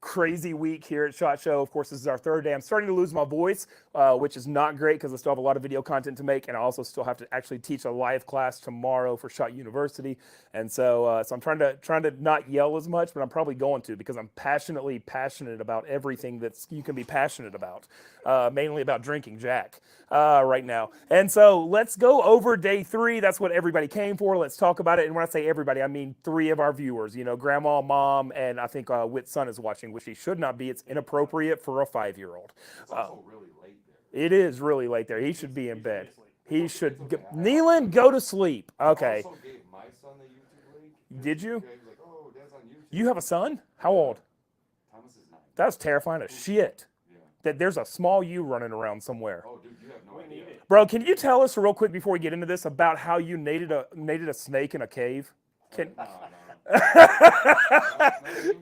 crazy week here at SHOT Show. Of course, this is our third day. I'm starting to lose my voice, which is not great because I still have a lot of video content to make, and I also still have to actually teach a live class tomorrow for SHOT University. And so I'm trying to not yell as much, but I'm probably going to because I'm passionate about everything that's you can be passionate about, mainly about drinking Jack right now. And so let's go over day 3. That's what everybody came for. Let's talk about it. And when I say everybody, I mean 3 of our viewers. You know, Grandma, Mom, and I think Wit's son is watching, which he should not be. It's inappropriate for a 5-year-old. It's also really late there. It is really late there. He should be in bed. He He's should. looking at Neelan, go to sleep. Okay. I also gave my son the YouTube link. Did you? He was like, oh, Dad's on YouTube. You have a son? How old? Thomas is 9. That's terrifying as shit. Yeah. That there's a small you running around somewhere. Oh, dude, you have no idea. Bro, can you tell us real quick before we get into this about how you mated a snake in a cave? Can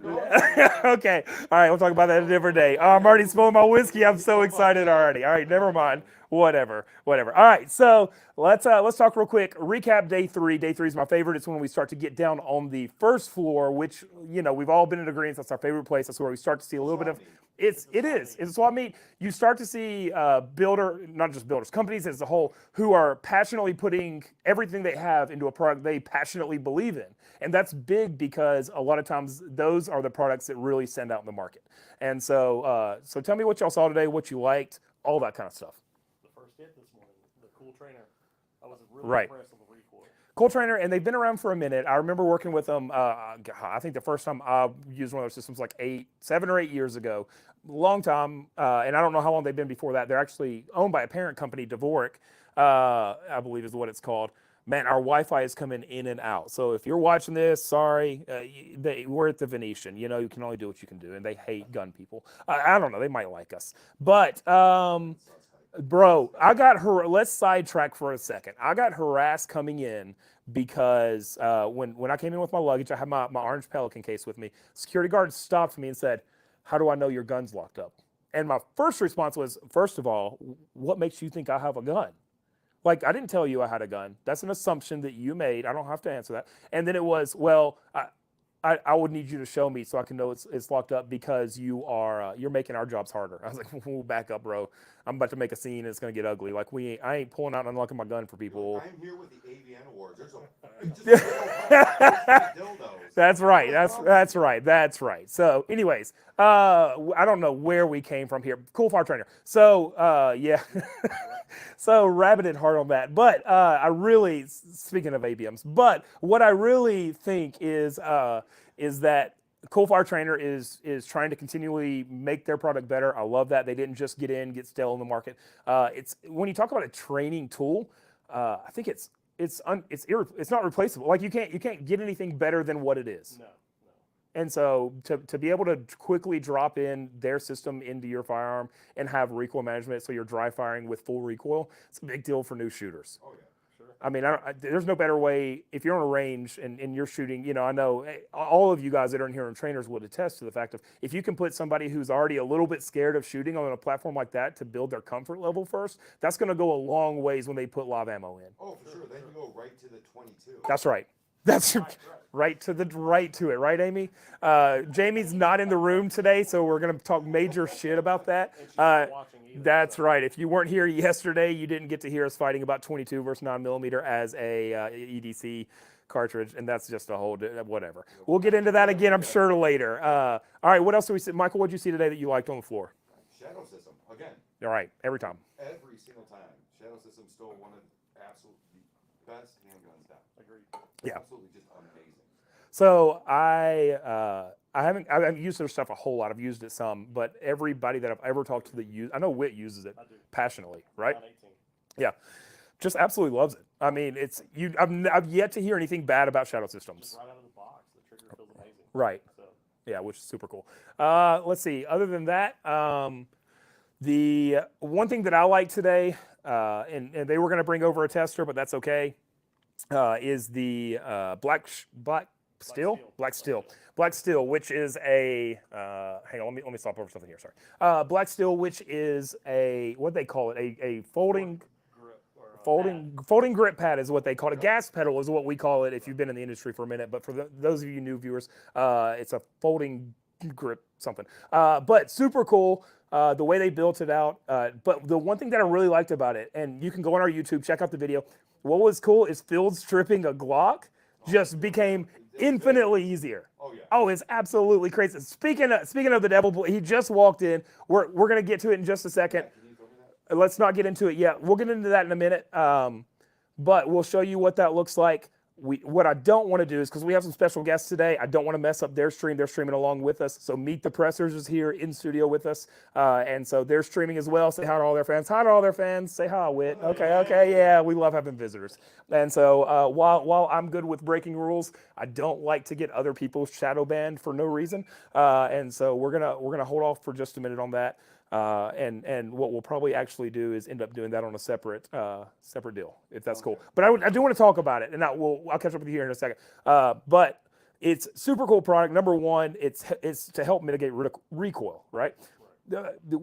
No. Okay. All right, we'll talk about that a different day. Oh, I'm already spilling my whiskey. I'm so excited already. All right, never mind. Whatever. All right, so let's talk real quick. Recap day 3. Day 3 is my favorite. It's when we start to get down on the first floor, which we've all been in agreement. That's our favorite place. That's where we start to see a little bit of. It is. It's a swap meet. You start to see not just builders, companies as a whole, who are passionately putting everything they have into a product they passionately believe in. And that's big because a lot of times those are the products that really stand out in the market. And so tell me what y'all saw today, what you liked, all that kind of stuff. The first hit this morning, the Cool Trainer. I was really Right. impressed with the recoil. Cool Trainer, and they've been around for a minute. I remember working with them. I think the first time I used one of their systems like 7 or 8 years ago. Long time, and I don't know how long they've been before that. They're actually owned by a parent company, Dvorak, I believe is what it's called. Man, our Wi-Fi is coming in and out. So if you're watching this, sorry, we're at the Venetian. You can only do what you can do, and they hate gun people. I don't know. They might like us, but. Bro, I got her. Let's sidetrack for a second. I got harassed coming in because when I came in with my luggage, I had my orange Pelican case with me. Security guard stopped me and said, "How do I know your gun's locked up?" And my first response was, first of all, what makes you think I have a gun? Like, I didn't tell you I had a gun. That's an assumption that you made. I don't have to answer that. And then it was, well, I would need you to show me so I can know it's locked up because you're making our jobs harder. I was like, we'll back up, bro. I'm about to make a scene and it's gonna get ugly. Like I ain't pulling out and unlocking my gun for people. I'm here with the AVN Awards. There's a dildos. That's right. That's right. So, anyways, I don't know where we came from here. Cool Fire Trainer. So, yeah. So rabbited hard on that. But speaking of ABMs, but what I really think is that Cool Fire Trainer is trying to continually make their product better. I love that they didn't just get stale in the market. It's when you talk about a training tool, I think it's not replaceable. Like you can't get anything better than what it is. No. And so to be able to quickly drop in their system into your firearm and have recoil management, so you're dry firing with full recoil, it's a big deal for new shooters. Oh yeah. Sure. I mean, there's no better way if you're on a range and you're shooting. I know all of you guys that are in here and trainers would attest to the fact of if you can put somebody who's already a little bit scared of shooting on a platform like that to build their comfort level first, that's going to go a long ways when they put live ammo in. Oh, for sure. They can go right to the 22. That's right. That's right to it, right, Amy? Jamie's not in the room today, so we're gonna talk major shit about that. And she's not watching either. That's right. If you weren't here yesterday, you didn't get to hear us fighting about 22 versus 9mm as a EDC cartridge, and that's just a whole whatever. We'll get into that again, I'm sure, later. All right, what else do we see? Michael, what did you see today that you liked on the floor? Shadow System again. All right, every time. Every single time. Shadow System still one of the absolute best handguns down. Agreed. Yeah. Absolutely just amazing. So I haven't used their stuff a whole lot. I've used it some, but everybody that I've ever talked to that I know Whit uses it passionately, right? 18. Yeah, just absolutely loves it. I mean, I've yet to hear anything bad about Shadow Systems. Just right out of the box, the trigger feels amazing. Right. So Yeah, which is super cool. Let's see. Other than that, the one thing that I like today, and they were going to bring over a tester, but that's okay, is the Black Steel, which is a hang on, let me stop over something here. Sorry, Black Steel, which is what they call it, a folding grip pad is what they call it. A gas pedal is what we call it if you've been in the industry for a minute. But for those of you new viewers, it's a folding grip something. But super cool. The way they built it out. But the one thing that I really liked about it, and you can go on our YouTube, check out the video. What was cool is field stripping a Glock just became infinitely easier. Oh, yeah. Oh, it's absolutely crazy. Speaking of the devil, he just walked in. We're gonna get to it in just a second. Can you tell me that? Let's not get into it yet. We'll get into that in a minute. But we'll show you what that looks like. What I don't want to do is, because we have some special guests today, I don't want to mess up their stream. They're streaming along with us. So Meet the Pressers is here in studio with us. And so they're streaming as well. Say hi to all their fans. Hi to all their fans. Say hi, Whit. Okay, yeah, we love having visitors. And so while I'm good with breaking rules, I don't like to get other people shadow banned for no reason. And so we're gonna hold off for just a minute on that. And what we'll probably actually do is end up doing that on a separate deal, if that's cool. But I do want to talk about it, and I'll catch up with you here in a second. But it's super cool product. Number one, it's to help mitigate recoil, right?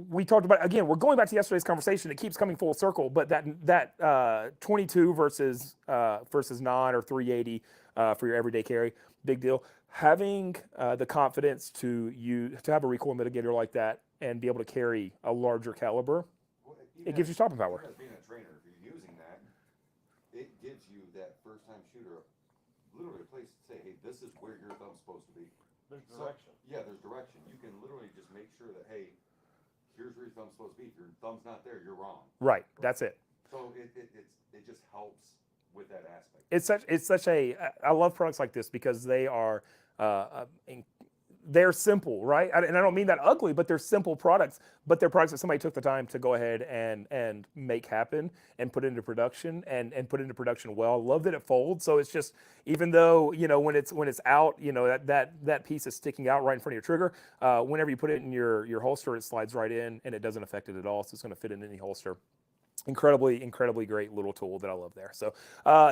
We talked about, again, we're going back to yesterday's conversation. It keeps coming full circle, but that 22 versus 9 or 380 for your everyday carry, big deal. Having the confidence to have a recoil mitigator like that and be able to carry a larger caliber, Well, it gives you stopping power. As being a trainer, if you're using that, it gives you that first-time shooter literally a place to say, hey, this is where your thumb's supposed to be. There's So, direction. yeah, there's direction. You can literally just make sure that, hey, here's where your thumb's supposed to be. If your thumb's not there, you're wrong. Right, that's it. So it just helps with that aspect. I love products like this because they are they're simple, right? And I don't mean that ugly, but they're simple products. But they're products that somebody took the time to go ahead and make happen and put into production and put into production well. I love that it folds. So it's just, even though, when it's out, that piece is sticking out right in front of your trigger. Whenever you put it in your holster, it slides right in and it doesn't affect it at all. So it's going to fit in any holster. Incredibly great little tool that I love there. So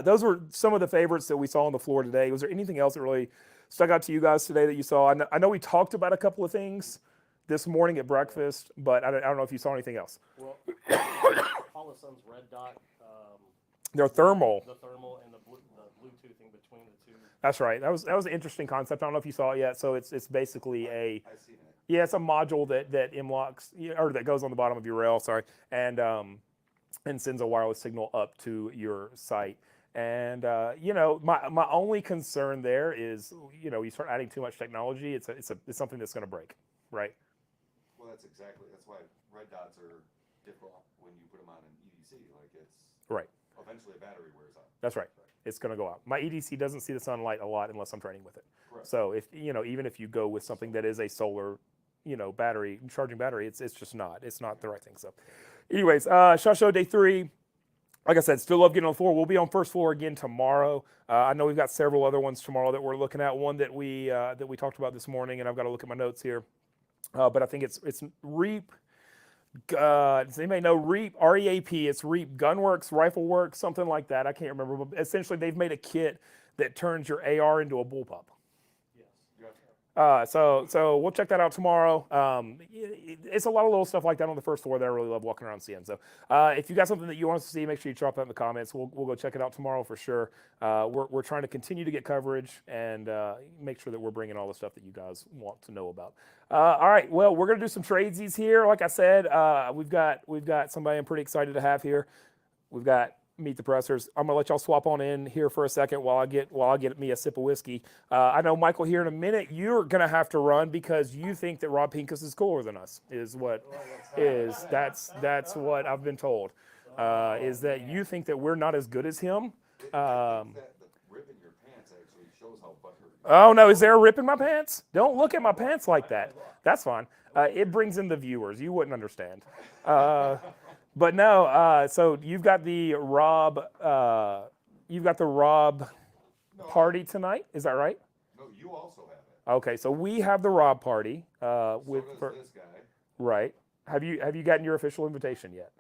those were some of the favorites that we saw on the floor today. Was there anything else that really stuck out to you guys today that you saw? I know we talked about a couple of things this morning at breakfast, but I don't know if you saw anything else. Well, Holosun's red dot, They're thermal. the thermal and the Bluetoothing between the two. That's right. That was an interesting concept. I don't know if you saw it yet. So it's basically I've seen it. yeah, it's a module that M-locks, or that goes on the bottom of your rail, and sends a wireless signal up to your site. And my only concern there is, you start adding too much technology, it's something that's going to break, right? Well, that's why red dots are difficult when you put them on an EDC. Like, it's Right. eventually a battery wears out. That's right. It's going to go out. My EDC doesn't see the sunlight a lot unless I'm training with it. Correct. So if even if you go with something that is a solar, battery, charging battery, it's just not. It's not the right thing. So, anyways, SHOT Show day 3. Like I said, still love getting on the floor. We'll be on first floor again tomorrow. I know we've got several other ones tomorrow that we're looking at. One that we talked about this morning, and I've got to look at my notes here. But I think it's REAP. Does anybody know REAP? REAP. It's REAP Gunworks, Rifle Works, something like that. I can't remember. But essentially, they've made a kit that turns your AR into a bullpup. Yeah. So we'll check that out tomorrow. It's a lot of little stuff like that on the first floor that I really love walking around seeing. So if you got something that you want us to see, make sure you drop that in the comments. We'll go check it out tomorrow for sure. We're trying to continue to get coverage and make sure that we're bringing all the stuff that you guys want to know about. All right, well, we're gonna do some tradesies here. Like I said, we've got somebody I'm pretty excited to have here. We've got Meet the Pressers. I'm gonna let y'all swap on in here for a second while I get me a sip of whiskey. I know, Michael, here in a minute you're gonna have to run because you think that Rob Pincus is cooler than us. That's what I've been told. Is that you think that we're not as good as him? I think that the rip in your pants actually shows how butthurt you Oh no, is there a rip in my pants? Don't look at my pants like that. That's fine. It brings in the viewers. You wouldn't understand. But no, so you've got the Rob party tonight. Is that right? No, you also have it. Okay, so we have the Rob party So does this guy. right. Have you gotten your official invitation yet?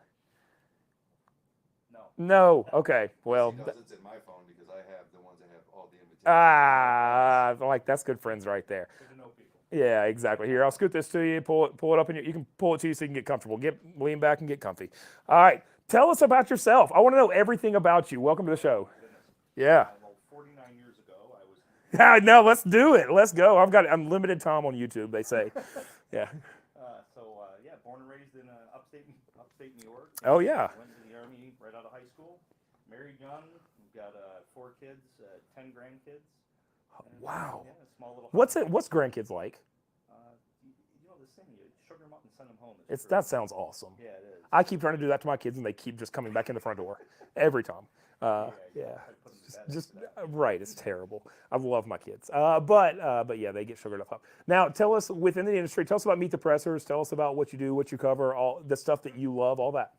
No. No. Okay. Well. He knows it's in my phone because I have the ones that have all the invitations. Like that's good friends right there. Good to know people. Yeah, exactly. Here, I'll scoot this to you. Pull it up, and you can pull it to you so you can get comfortable. Lean back and get comfy. All right. Tell us about yourself. I want to know everything about you. Welcome to the show. Yeah. About 49 years ago, I was No, let's do it. Let's go. I've got unlimited time on YouTube. They say, yeah. Yeah, born and raised in upstate New York. Oh yeah. Went to the Army right out of high school. Married young. We've got 4 kids, 10 grandkids. And, Wow. Yeah, a small little. What's it? What's grandkids like? You know this thing, you sugar them up and send them home. It's pretty- that sounds awesome. Yeah, it is. I keep trying to do that to my kids, and they keep just coming back in the front door every time. Yeah. I put them to bed Just after that. right, it's terrible. I love my kids, but yeah, they get sugared up. Now, tell us within the industry. Tell us about Meet the Pressers. Tell us about what you do, what you cover, all the stuff that you love, all that.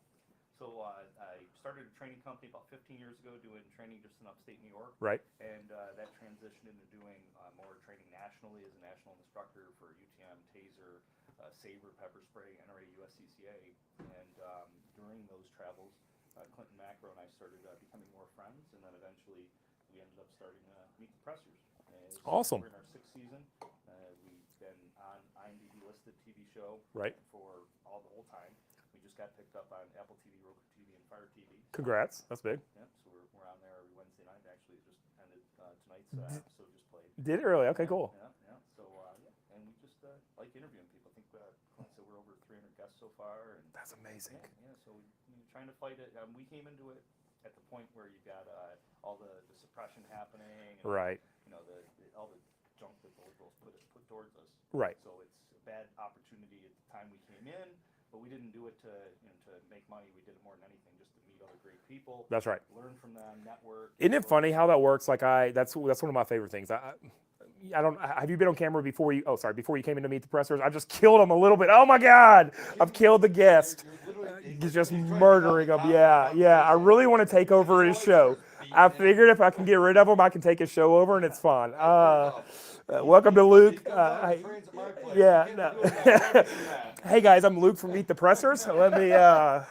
So I started a training company about 15 years ago, doing training just in upstate New York, Right. and that transitioned into doing more training nationally as a national instructor for UTM, Taser, Saber, Pepper Spray, NRA, USCCA, and during those travels, Clinton Macro and I started becoming more friends, and then eventually we ended up starting Meet the Pressers. Awesome. We're in our 6th season. We've been on IMDb listed TV show Right. for the whole time. We just got picked up on Apple TV, Roku TV, and Fire TV. Congrats, that's big. Yep, so we're on there every Wednesday night. Actually, it just ended tonight's episode just played. Did it really? Okay, cool. Yeah. So yeah, and we just like interviewing people. I think Clint said we're over 300 guests so far, and That's amazing. yeah. So we're trying to fight it. We came into it at the point where you got all the suppression happening, and, Right. You know, all the junk that the liberals put towards us. Right. So it's a bad opportunity at the time we came in, but we didn't do it to make money. We did it more than anything just to meet other great people. That's right. Learn from them, network. Isn't it funny how that works? Like that's one of my favorite things. I don't. Have you been on camera before you? Oh, sorry. Before you came in to Meet the Pressers, I just killed them a little bit. Oh my God! I've killed the guest. He's just murdering them. Yeah. I really want to take over his show. I figured if I can get rid of him, I can take his show over, and it's fun. Welcome to Luke. Hey guys, I'm Luke from Meet the Pressers. Let me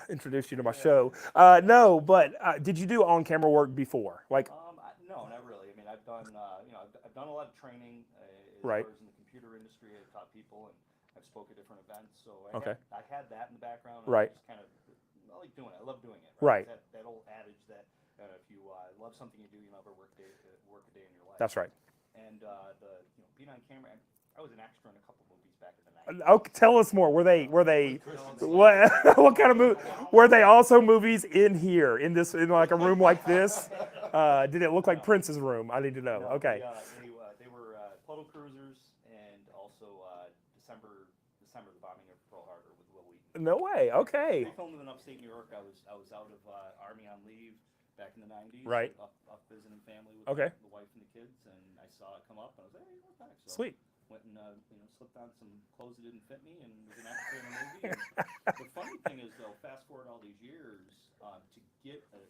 introduce you to my show. No, but did you do on-camera work before? Like, No, not really. I mean, I've done I've done a lot of training as Right. far as in the computer industry. I've taught people, and I've spoke at different events. So I had that in the background. And Right. I just kind of I like doing it. I love doing it. Right. That old adage that if you love something you do, you never work a day in your life. that's right. And being on camera, I was an extra in a couple movies back in the 90s. Oh, tell us more. Were they what kind of movie? Were they also movies in here in like a room like this? Did it look like Prince's room? I need to know. Okay. They were Puddle Cruisers, and also December, the bombing of Pearl Harbor with Will Wheaton. No way. Okay. We filmed in upstate New York. I was out of Army on leave back in the 90s. Right. Up visiting family with Okay. the wife and the kids, and I saw it come up, and I was like, hey, what's next? So Sweet. Went and slipped on some clothes that didn't fit me, and was an extra in the movie. And the funny thing is, though, fast forward all these years, to get an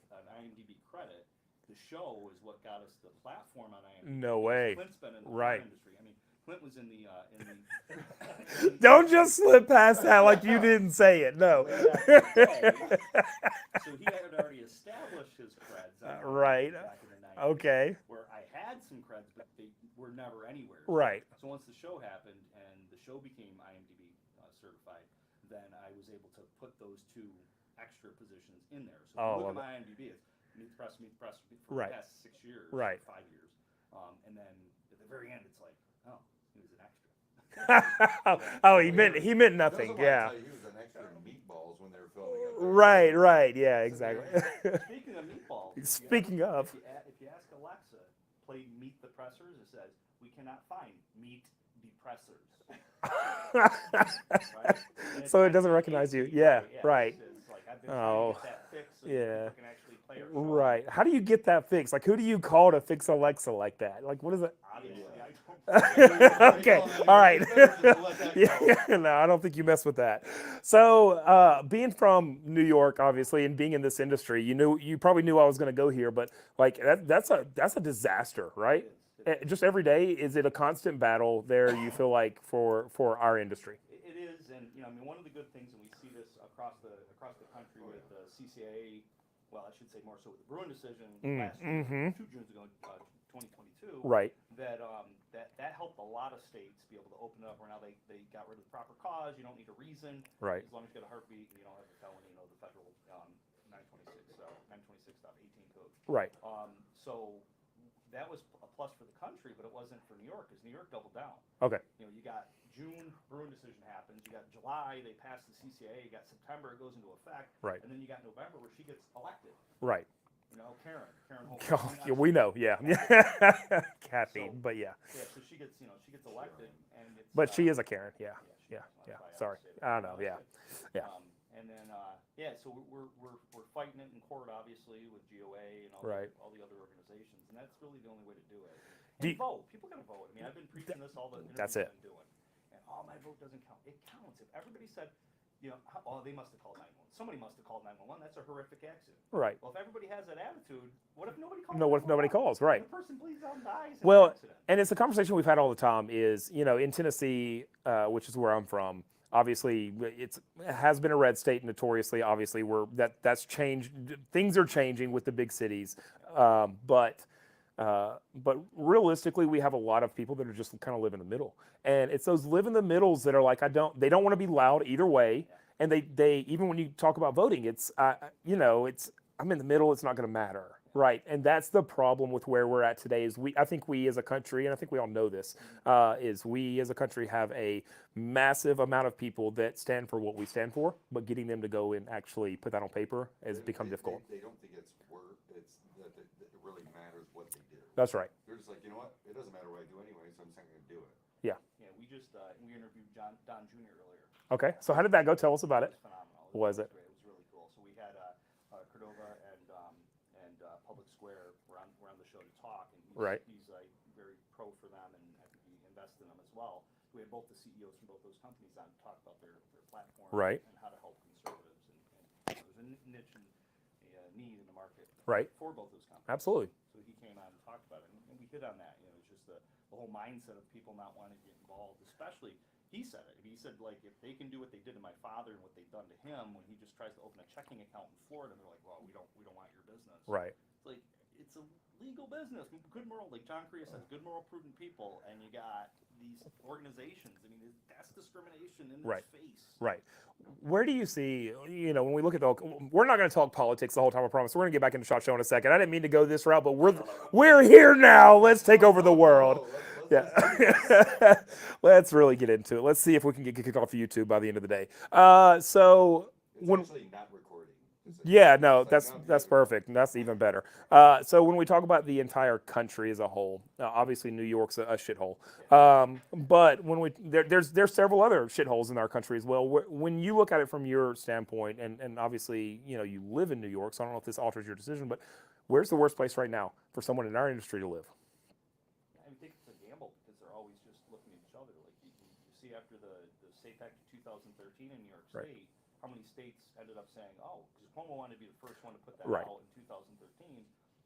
IMDb credit, the show is what got us the platform on IMDb. No way. Clint's been in the Right. industry. I mean, Clint was in the Don't just slip past that like you didn't say it. No. So he had already established his creds. Right. Back in the 90s, Okay. Where I had some creds, but they were never anywhere. Right. So once the show happened and the show became IMDb certified, then I was able to put those 2 extra positions in there. So if you look at my IMDb, it's Meet the Press for Right. the past 6 years, Right. 5 years. And then at the very end, it's like, oh, he was an extra. Oh, he meant nothing. Yeah. He was an extra in Meatballs when they were filming it. Right. Yeah, exactly. Speaking of meatballs, Speaking of. if you ask Alexa, play Meet the Pressers, it says, we cannot find Meet the Pressers. Right? And So it it's doesn't recognize you. Yeah, right. It's like, I've been Oh, trying to get that fixed so yeah. people can actually play our show. Right. How do you get that fixed? Like, who do you call to fix Alexa like that? Like, what is it? Obviously, I don't. Okay. All right. Yeah. No, I don't think you mess with that. So, being from New York, obviously, and being in this industry, you probably knew I was going to go here, but like that's a disaster, right? Just every day, is it a constant battle there? You feel like for our industry? It is, and I mean, one of the good things, and we see this across the country with the CCA. Well, I should say more so with the Bruin decision last year, 2 Junes ago, 2022. Right. That helped a lot of states be able to open it up. Where now they got rid of the proper cause. You don't need a reason. Right. As long as you got a heartbeat, and you don't have a felony. The federal 926.18 code. Right. So that was a plus for the country, but it wasn't for New York, because New York doubled down. Okay. You know, you got June, Bruin decision happens. You got July, they pass the CCA. You got September, it goes into effect. Right. And then you got November, where she gets elected. Right. You know, Karen Holmes. Oh, yeah, we know. Yeah. Kathy, So- but yeah. Yeah, so she gets elected, and it's. But she is a Karen. Yeah. she Yeah. is. Yeah. That's why I Sorry. always say that. I don't know. No, Yeah. that's good. Yeah. And then, so we're fighting it in court, obviously, with GOA and Right. all the other organizations, and that's really the only way to do it. Do And you- vote. People gotta vote. I mean, I've been preaching this all the interviews That's it. I've been doing, and my vote doesn't count. It counts. If everybody said, you know, oh, they must have called 911. Somebody must have called 911. That's a horrific accident. Right. Well, if everybody has that attitude, what if nobody calls? No, what if nobody 911? calls? Right. The person bleeds out and dies in Well, an accident. and it's a conversation we've had all the time is, you know, in Tennessee, which is where I'm from, obviously it has been a red state notoriously. Obviously, that's changed. Things are changing with the big cities. But realistically, we have a lot of people that are just kind of live in the middle. And it's those live in the middles that are like, they don't want to be loud either way. And they even when you talk about voting, it's, you know, I'm in the middle. It's not going to matter. Right. And that's the problem with where we're at today is I think we as a country, and I think we all know this, is we as a country have a massive amount of people that stand for what we stand for, but getting them to go and actually put that on paper has become difficult. They don't think it's that it really matters what they do. That's right. They're just like, you know what? It doesn't matter what I do anyway, so I'm just not going to do it. Yeah, we just we interviewed Don Jr. earlier. Okay. So how did that go? Tell us about it. It was phenomenal. Was it? Great. It was really cool. So we had Cordova and Public Square were on the show to talk, and Right. he's like very pro for them, and I think he invested in them as well. We had both the CEOs from both those companies on to talk about their platform Right. and how to help conservatives, and there's a niche and a need in the market Right. for both those companies. Absolutely. So he came on and talked about it, and we hit on that. You know, it's just the whole mindset of people not wanting to get involved, especially. He said it. He said, like, if they can do what they did to my father and what they've done to him when he just tries to open a checking account in Florida, they're like, well, we don't want your business. Right. It's like, it's a legal business. Good moral, like John Korea says, good moral, prudent people, and you got these organizations. I mean, that's discrimination in Right. its face. Right. Where do you see, you know, when we look at we're not going to talk politics the whole time, I promise. We're going to get back into SHOT Show in a second. I didn't mean to go this route, but we're here now. Let's take over the world. Yeah. Let's really get into it. Let's see if we can get kicked off YouTube by the end of the day. So It's when actually not recording. It's like- yeah, no, it's like, that's no, perfect. That's even better. So when we talk about the entire country as a whole, obviously New York's a shithole. But when there's several other shitholes in our country as well. When you look at it from your standpoint, and obviously you know you live in New York, so I don't know if this alters your decision, but where's the worst place right now for someone in our industry to live? I think it's a gamble because they're always just looking at each other. Like you see after the SAFE Act of 2013 in New York Right. State, how many states ended up saying, oh, because Cuomo wanted to be the first one to put that Right. out in 2013.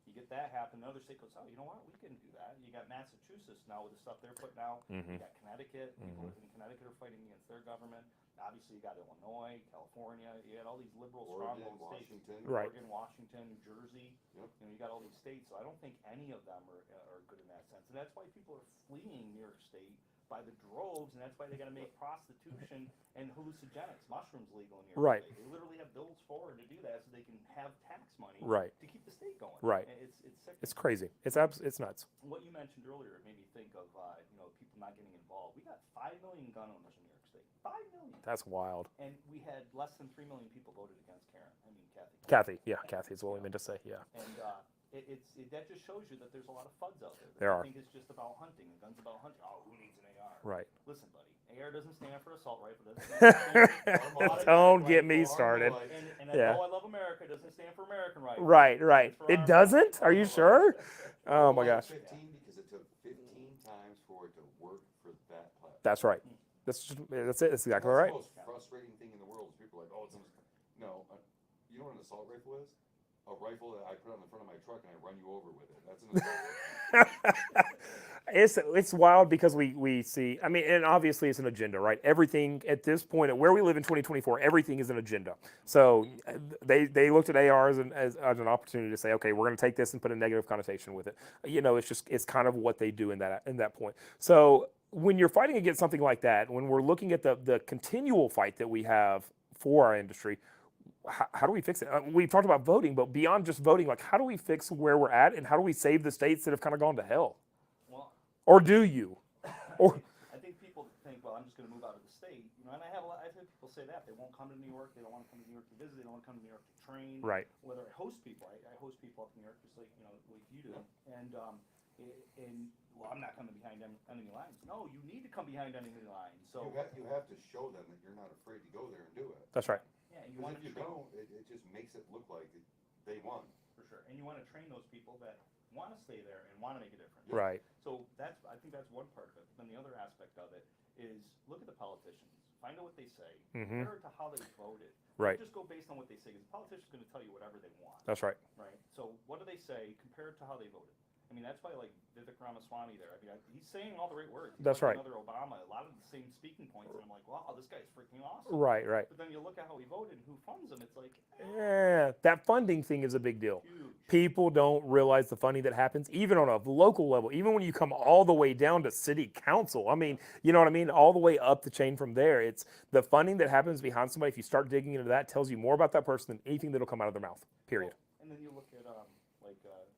You get that happen, another state goes, oh, you know what, we can do that. You got Massachusetts now with the stuff they're putting out. Mhm. You got Connecticut. People in Connecticut are fighting against their government. Obviously, you got Illinois, California. You got all these liberal Oregon, stronghold states. Washington. Right. Oregon, Washington, New Jersey. Yep. You know, you got all these states. So I don't think any of them are good in that sense. And that's why people are fleeing New York State by the droves, and that's why they got to make prostitution and hallucinogenics, mushrooms legal in New York Right. State. They literally have bills forward to do that so they can have tax money Right. to keep the state going. Right. And it's sick. It's crazy. It's nuts. What you mentioned earlier made me think of you know, people not getting involved. We got 5 million gun owners in New York State. 5 million. That's wild. And we had less than 3 million people voted against Karen. I mean, Kathy. Kathy, yeah, Kathy is what we meant to say. Yeah. And that just shows you that there's a lot of FUDs out there. That There are. think it's just about hunting. The gun's about hunting. Oh, who needs an AR? Right. Listen, buddy. AR doesn't stand for assault rifle. Doesn't stand for automatic Don't get rifle, me started. And Yeah. although I love America, it doesn't stand for American rifle. Right. Right. For It arm doesn't? rifle. Are you sure? Oh my Why gosh. 15 because it took 15 times for it to work for that platform. That's right. That's it. That's exactly right. That's the most frustrating thing in the world is people are like, oh, no. You know what an assault rifle is? A rifle that I put on the front of my truck and I run you over with it. That's an assault rifle. It's wild because we see, I mean, and obviously it's an agenda, right? Everything at this point, where we live in 2024, everything is an agenda. So they looked at ARs as an opportunity to say, okay, we're going to take this and put a negative connotation with it. You know, it's kind of what they do in that point. So when you're fighting against something like that, when we're looking at the continual fight that we have for our industry, how do we fix it? We've talked about voting, but beyond just voting, like how do we fix where we're at, and how do we save the states that have kind of gone to hell? Well, Or do you? Or I think people think, well, I'm just going to move out of the state, you know, and I've had people say that they won't come to New York, they don't want to come to New York to visit, they don't want to come to New York to train. Right. Whether I host people, I host people up in New York just like you do, and well, I'm not coming behind enemy lines. No, you need to come behind enemy lines. So You have to show them that you're not afraid to go there and do it. that's right. yeah, and you Because want if to you don't, it just makes it look like they won. for sure, and you want to train those people that want to stay there and want to make a difference. Right. So I think that's one part of it. But then the other aspect of it is look at the politicians. Find out what they say. Mhm. Compare it to how they voted. Right. Don't just go based on what they say, because the politician's going to tell you whatever they want. That's right. Right. So what do they say? Compare it to how they voted. I mean, that's why like Vivek Ramaswamy there. I mean, he's saying all the right words. He's That's like right. Another Obama. A lot of the same speaking points, and I'm like, wow, this guy's freaking awesome. Right. Right. But then you look at how he voted and who funds him. It's like Yeah, that funding thing is a big deal. huge. People don't realize the funding that happens, even on a local level, even when you come all the way down to city council. I mean, you know what I mean? All the way up the chain from there. It's the funding that happens behind somebody. If you start digging into that, tells you more about that person than anything that'll come out of their mouth, period. And then you look at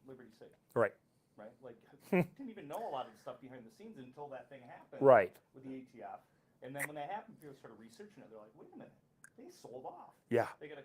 Liberty City. Right. Right? Like, didn't even know a lot of the stuff behind the scenes until that thing happened. Right. With the ATF. And then when that happened, people started researching it. They're like, wait a minute, they sold off. Yeah. They got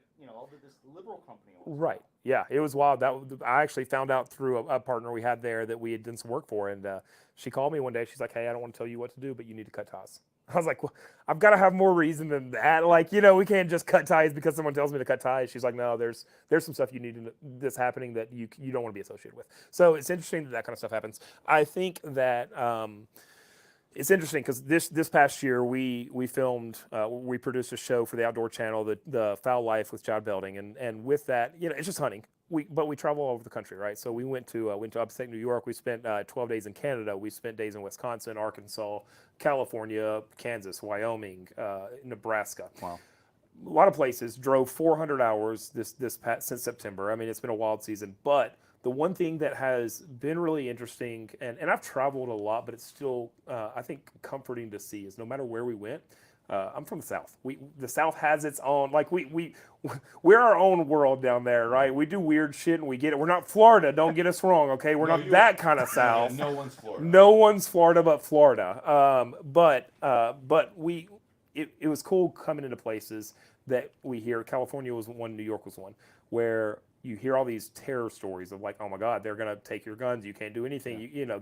this liberal company. owns Right. Yeah. It was wild. I actually found out through a partner we had there that we had done some work for, and she called me one day. She's like, "Hey, I don't want to tell you what to do, but you need to cut ties." I was like, well, I've got to have more reason than that. Like, we can't just cut ties because someone tells me to cut ties. She's like, no, there's some stuff you need to, that's happening that you don't want to be associated with. So it's interesting that kind of stuff happens. I think that it's interesting because this past year we filmed, we produced a show for the Outdoor Channel, the Foul Life with Chad Belding, and with that, it's just hunting. But we travel all over the country, right? So we went to upstate New York. We spent 12 days in Canada. We spent days in Wisconsin, Arkansas, California, Kansas, Wyoming, Nebraska. Wow. A lot of places. Drove 400 hours since September. I mean, it's been a wild season. But the one thing that has been really interesting, and I've traveled a lot, but it's still I think comforting to see, is no matter where we went. I'm from the South. The South has its own, like we're our own world down there, right? We do weird shit and we get it. We're not Florida. Don't get us wrong, okay? We're not that kind of South. No one's Florida. No one's Florida but Florida. But it was cool coming into places that we hear. California was one. New York was one, where you hear all these terror stories of like, oh my God, they're gonna take your guns. You can't do anything. Yeah.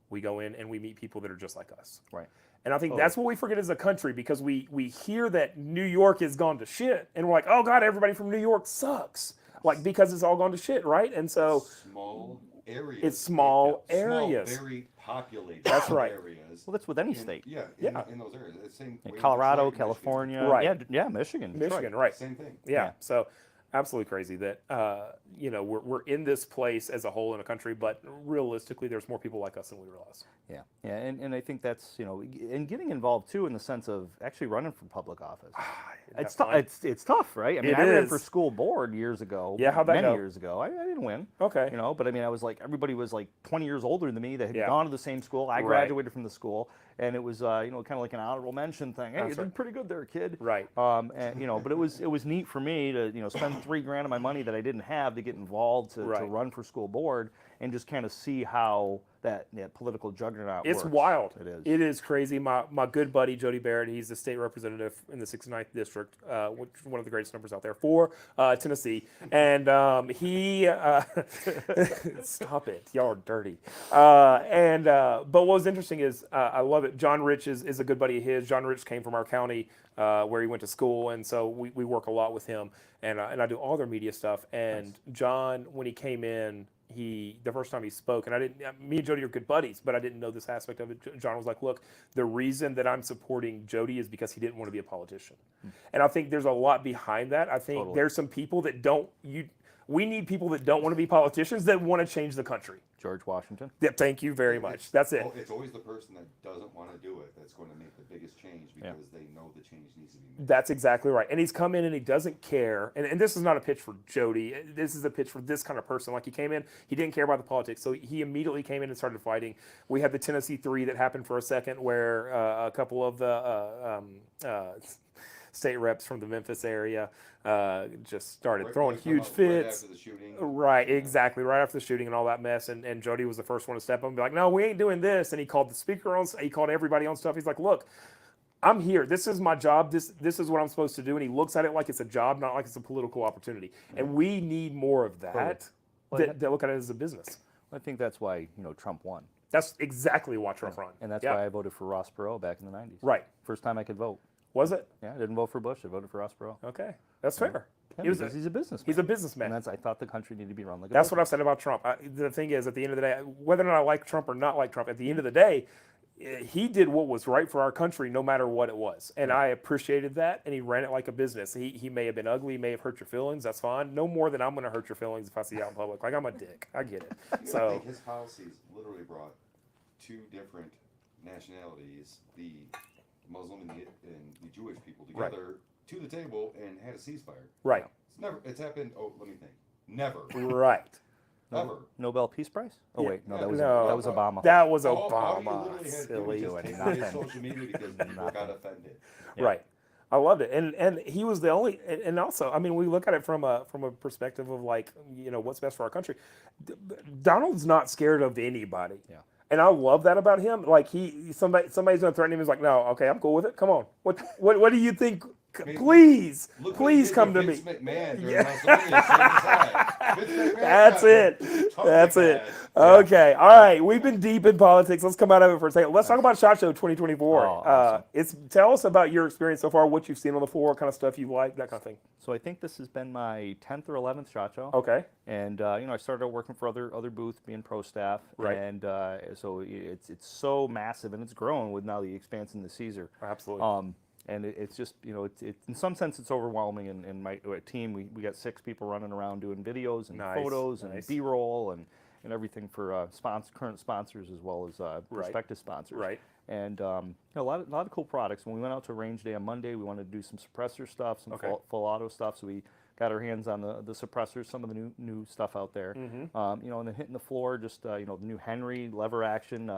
We go in and we meet people that are just like us. Right. And I think that's what we forget as a country, because we hear that New York has gone to shit, and we're like, oh God, everybody from New York sucks, like because it's all gone to shit, right? And so small areas. it's small areas. Small, very populated. That's right. Areas. Well, that's with any state. Yeah. Yeah. In those areas, the same. way Colorado, Detroit, California. Right. Yeah, Michigan. Detroit. Michigan, right? Same thing. Yeah. So absolutely crazy that we're in this place as a whole in a country, but realistically, there's more people like us than we realize. Yeah, yeah, and I think that's and getting involved too in the sense of actually running for public office. It's tough. It's tough, right? I mean, It I ran is. for school board years ago. Yeah, how'd that many go? years ago. I didn't win. Okay. But I mean, I was like, everybody was like 20 years older than me that had Yeah. gone to the same school. I Right. graduated from the school, and it was kind of like an honorable mention thing. Hey, That's you right. did pretty good there, kid. Right. And but it was neat for me to spend $3,000 of my money that I didn't have to get involved to Right. run for school board and just kind of see how that political juggernaut It's works. wild. It is. It is crazy. My good buddy Jody Barrett, he's the state representative in the 69th district, which is one of the greatest numbers out there for Tennessee. And he stop it, y'all are dirty. But what was interesting is I love it. John Rich is a good buddy of his. John Rich came from our county where he went to school, and so we work a lot with him. And I do all their media stuff. And John, when he came in, the first time he spoke, and me and Jody are good buddies, but I didn't know this aspect of it. John was like, look, the reason that I'm supporting Jody is because he didn't want to be a politician. And I think there's a lot behind that. I think there's some people that we need people that don't want to be politicians that want to change the country. George Washington. Yep, thank you very much. That's it. It's always the person that doesn't want to do it that's going to make the biggest change because they know the change needs to be made. That's exactly right. And he's come in and he doesn't care. And this is not a pitch for Jody. This is a pitch for this kind of person. Like, he came in, he didn't care about the politics. So he immediately came in and started fighting. We had the Tennessee 3 that happened for a second where a couple of the state reps from the Memphis area just started Right- throwing right come huge up right fits. after the shooting. Right, Yeah. exactly. Right after the shooting and all that mess, and Jody was the first one to step up and be like, "No, we ain't doing this." And he called the speaker on. He called everybody on stuff. He's like, "Look, I'm here. This is my job. This is what I'm supposed to do." And he looks at it like it's a job, not like it's a political opportunity. And we need more of that. Well, That look at it as a business. I think that's why Trump won, That's exactly why Trump run. and that's Yeah. why I voted for Ross Perot back in the '90s. Right. First time I could vote. Was it? Yeah, I didn't vote for Bush. I voted for Ross Perot. Okay, that's fair. Yeah, He was because a, he's a businessman. he's a businessman. And I thought the country needed to be run like a That's what business. I've said about Trump. The thing is, at the end of the day, whether or not I like Trump or not like Trump, at the end of the day, he did what was right for our country, no matter what it was, and I appreciated that. And he ran it like a business. He may have been ugly, he may have hurt your feelings. That's fine. No more than I'm going to hurt your feelings if I see you out in public. Like I'm a dick. I get it. I So think his policies literally brought two different nationalities, the Muslim and the Jewish people, Right. together to the table and had a ceasefire. right, It's happened. Oh, let me think. Never, right. ever. Nobel Peace Prize? Oh Yeah, wait, no, yeah, that was no. that was Obama. That was All he Obama. literally had to do Silly. was Doing take away his nothing. social media because people got Nothing. offended. Yeah. Right. I loved it, and he was the only, and also, I mean, we look at it from a perspective of like, what's best for our country. Donald's not scared of anybody. Yeah. And I love that about him. Like somebody's gonna threaten him. He's like, no, okay, I'm cool with it. Come on. What do you think? mean, Please, Look what he please did come to with me. Vince McMahon during Yeah. WrestleMania. Shake his hand. Vince McMahon That's got it. tough That's like it. that. Okay. All right. We've been deep in politics. Let's come out of it for a second. Let's talk about SHOT Show 2024. Oh, awesome. Tell us about your experience so far, what you've seen on the floor, what kind of stuff you like, that kind of thing. So I think this has been my 10th or 11th SHOT Show. Okay. And I started out working for other booths, being pro staff. Right. And so it's so massive, and it's growing with now the expansion of the Caesar. Absolutely. And it's just it's in some sense it's overwhelming. And my team, we got 6 people running around doing videos and Nice, photos and nice. B-roll and everything for current sponsors as well as prospective sponsors. Right. And a lot of cool products. When we went out to range day on Monday, we wanted to do some suppressor stuff, some Okay. full auto stuff. So we got our hands on the suppressors, some of the new stuff out there. Mm-hmm. And then hitting the floor, just the new Henry lever action.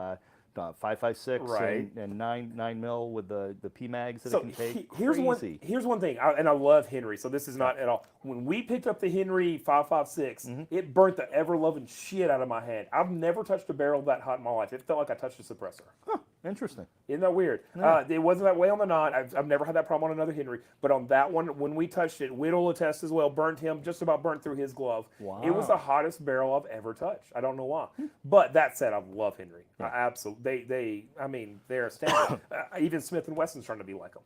5.56 Right. and 9 mil with the PMags that So it can take. here's Crazy. one thing, and I love Henry. So this is not at all. When we picked up the Henry 5.56, Mm-hmm. it burnt the ever loving shit out of my hand. I've never touched a barrel that hot in my life. It felt like I touched a suppressor. Interesting. Isn't that weird? It wasn't that way on the non. I've never had that problem on another Henry, but on that one, when we touched it, Whittle attests as well. Burnt him, just about burnt through his glove. It was the Wow. hottest barrel I've ever touched. I don't know why, but that said, I love Henry. I absolutely. I mean, they're a standard. Even Smith and Wesson's trying to be like them.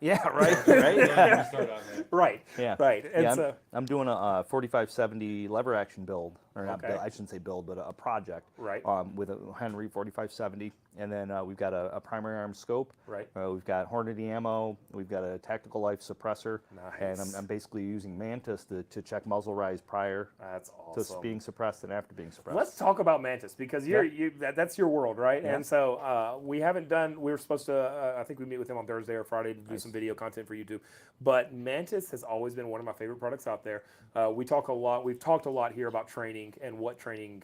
Yeah. Right. Right. Yeah, we start on that. Right. Yeah. Right. And Yeah, so, I'm doing a 4570 lever action build, or not Okay. build, I shouldn't say build, but a project. Right. With a Henry 4570, and then we've got a primary arm scope. Right. We've got Hornady ammo. We've got a Tactical Life suppressor. And Nice. I'm basically using Mantis to check muzzle rise prior that's to awesome. being suppressed and after being suppressed. Let's talk about Mantis because that's your world, right? Yeah. And so we haven't done. We were supposed to. I think we meet with him on Thursday or Friday to do some video content for YouTube. But Mantis has always been one of my favorite products out there. We talk a lot. We've talked a lot here about training and what training,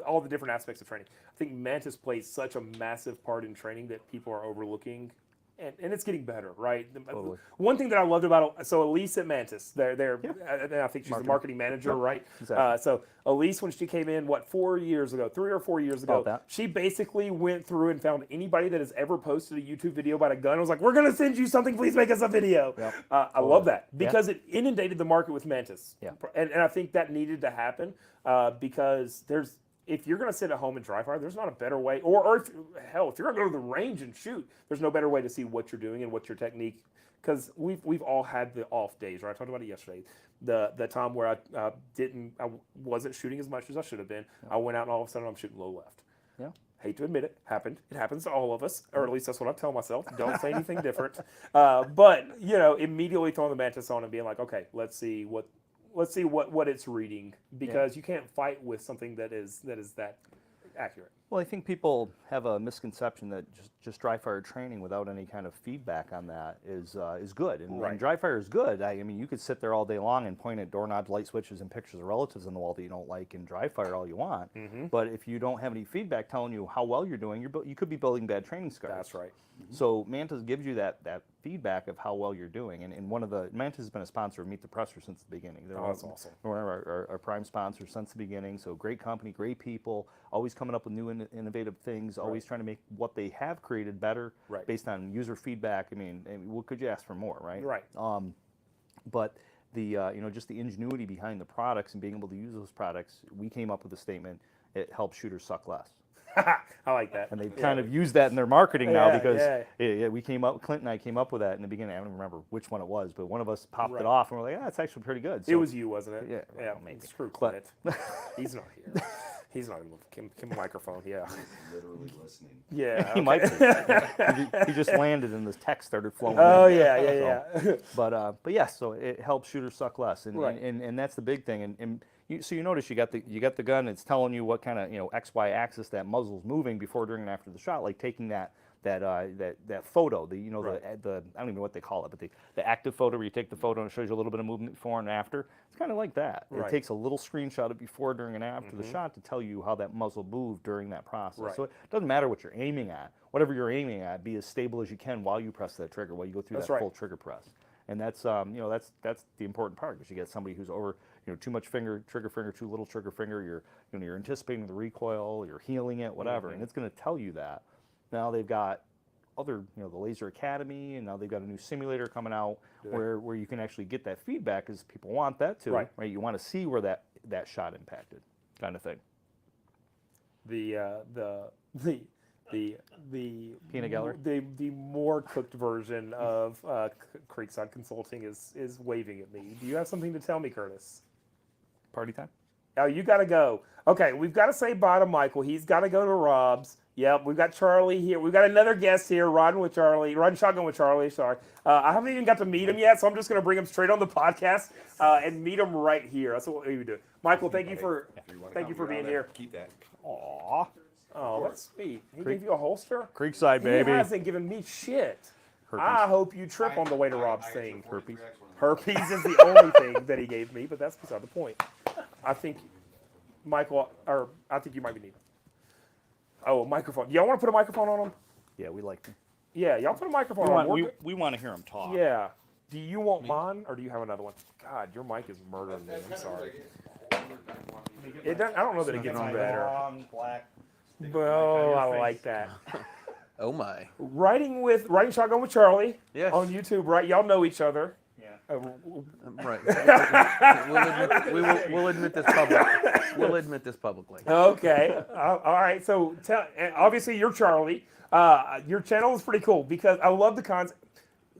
all the different aspects of training. I think Mantis plays such a massive part in training that people are overlooking. And it's getting better, right? Totally. One thing that I loved about Elise at Mantis, they're I think she's the marketing manager, right? exactly. So Elise, when she came in, 3 years ago, 3 or 4 years ago, About that. she basically went through and found anybody that has ever posted a YouTube video about a gun. and was like, "We're gonna send you something. Please make us a video." Yep. I love that because it inundated the market with Mantis. Yeah. And I think that needed to happen because if you're going to sit at home and dry fire, there's not a better way. Or if you're going to go to the range and shoot, there's no better way to see what you're doing and what's your technique. Because we've all had the off days, right? I talked about it yesterday. The time where I wasn't shooting as much as I should have been. I went out and all of a sudden I'm shooting low left. Yeah. Hate to admit it, happened. It happens to all of us, or at least that's what I tell myself. Don't say anything different. But immediately throwing the Mantis on and being like, okay, let's see what it's reading, because you can't fight with something that is that accurate. Well, I think people have a misconception that just dry fire training without any kind of feedback on that is good. And Right. when dry fire is good, I mean, you could sit there all day long and point at doorknobs, light switches, and pictures of relatives on the wall that you don't like and dry fire all you want. But if you don't have any feedback telling you how well you're doing, you could be building bad training scars. That's right. So Mantis gives you that feedback of how well you're doing. And Mantis has been a sponsor of Meet the Presser since the beginning. They're That's awesome. one of our prime sponsors since the beginning. So great company, great people, always coming up with new innovative things, always trying to make what they have created better Right. based on user feedback. I mean, what could you ask for more, right? Right. But the just the ingenuity behind the products and being able to use those products, we came up with a statement: it helps shooters suck less. I like that. And they kind of use that in their marketing now Yeah, because yeah. we Clint and I came up with that in the beginning. I don't remember which one it was, but one of us popped Right. it off and we're like, it's actually pretty good. It So- was you, wasn't it? Yeah, Yeah. well, maybe. Screw But- Clint. He's not here. He's not even Kim microphone. Yeah. Literally listening. Yeah. He okay. might be. He just landed and this text started flowing. Oh in. yeah, yeah. But yes, so it helps shooters suck less, and Right. and that's the big thing. And so you notice you got the gun. It's telling you what kind of XY axis that muzzle's moving before, during, and after the shot. Like taking that photo, the Right. the I don't even know what they call it, but the active photo where you take the photo and it shows you a little bit of movement before and after. It's kind of like that. Right. It takes a little screenshot of before, during, and after the shot to tell you how that muzzle moved during that process. Right. So it doesn't matter what you're aiming at. Whatever you're aiming at, be as stable as you can while you press that trigger, while you go through That's that right. full trigger press. And that's that's the important part, because you get somebody who's over too much trigger finger, too little trigger finger. You're anticipating the recoil, you're healing it, whatever, and it's going to tell you that. Now they've got other the Laser Academy, and now they've got a new simulator coming out where you can actually get that feedback, because people want that too, Right. You want to see where that shot impacted, kind of thing. The Peanut gallery? the more cooked version of Creekside Consulting is waving at me. Do you have something to tell me, Curtis? Party time. Oh, you got to go. Okay, we've got to say bye to Michael. He's got to go to Rob's. Yep, we've got Charlie here. We've got another guest here, riding shotgun with Charlie. Sorry, I haven't even got to meet him yet, so I'm just going to bring him straight on the podcast and meet him right here. That's what we would do. Michael, thank you for being here. Keep that. Aw, Oh, that's sweet. He gave you a holster. Creekside, baby. He hasn't given me shit. Herpes. I hope you trip on the way to Rob's I thing. actually Herpes. Herpes is the only thing that he gave me, but that's beside the point. I think, Michael, or I think you might be needing. Oh, a microphone. Y'all want to put a microphone on him? Yeah, we like them. Yeah, y'all put a microphone on him. We want to hear him talk. Yeah. Do you want mine, or do you have another one? God, your mic is murdering me. I'm sorry. It doesn't, I don't know that it gets better. Long black. Oh, I like that. Oh my. Riding shotgun with Charlie. Yes. On YouTube, right? Y'all know each other. Yeah. Right. We'll admit this We'll admit this publicly. Okay. All right. So obviously you're Charlie. Your channel is pretty cool because I love the concept.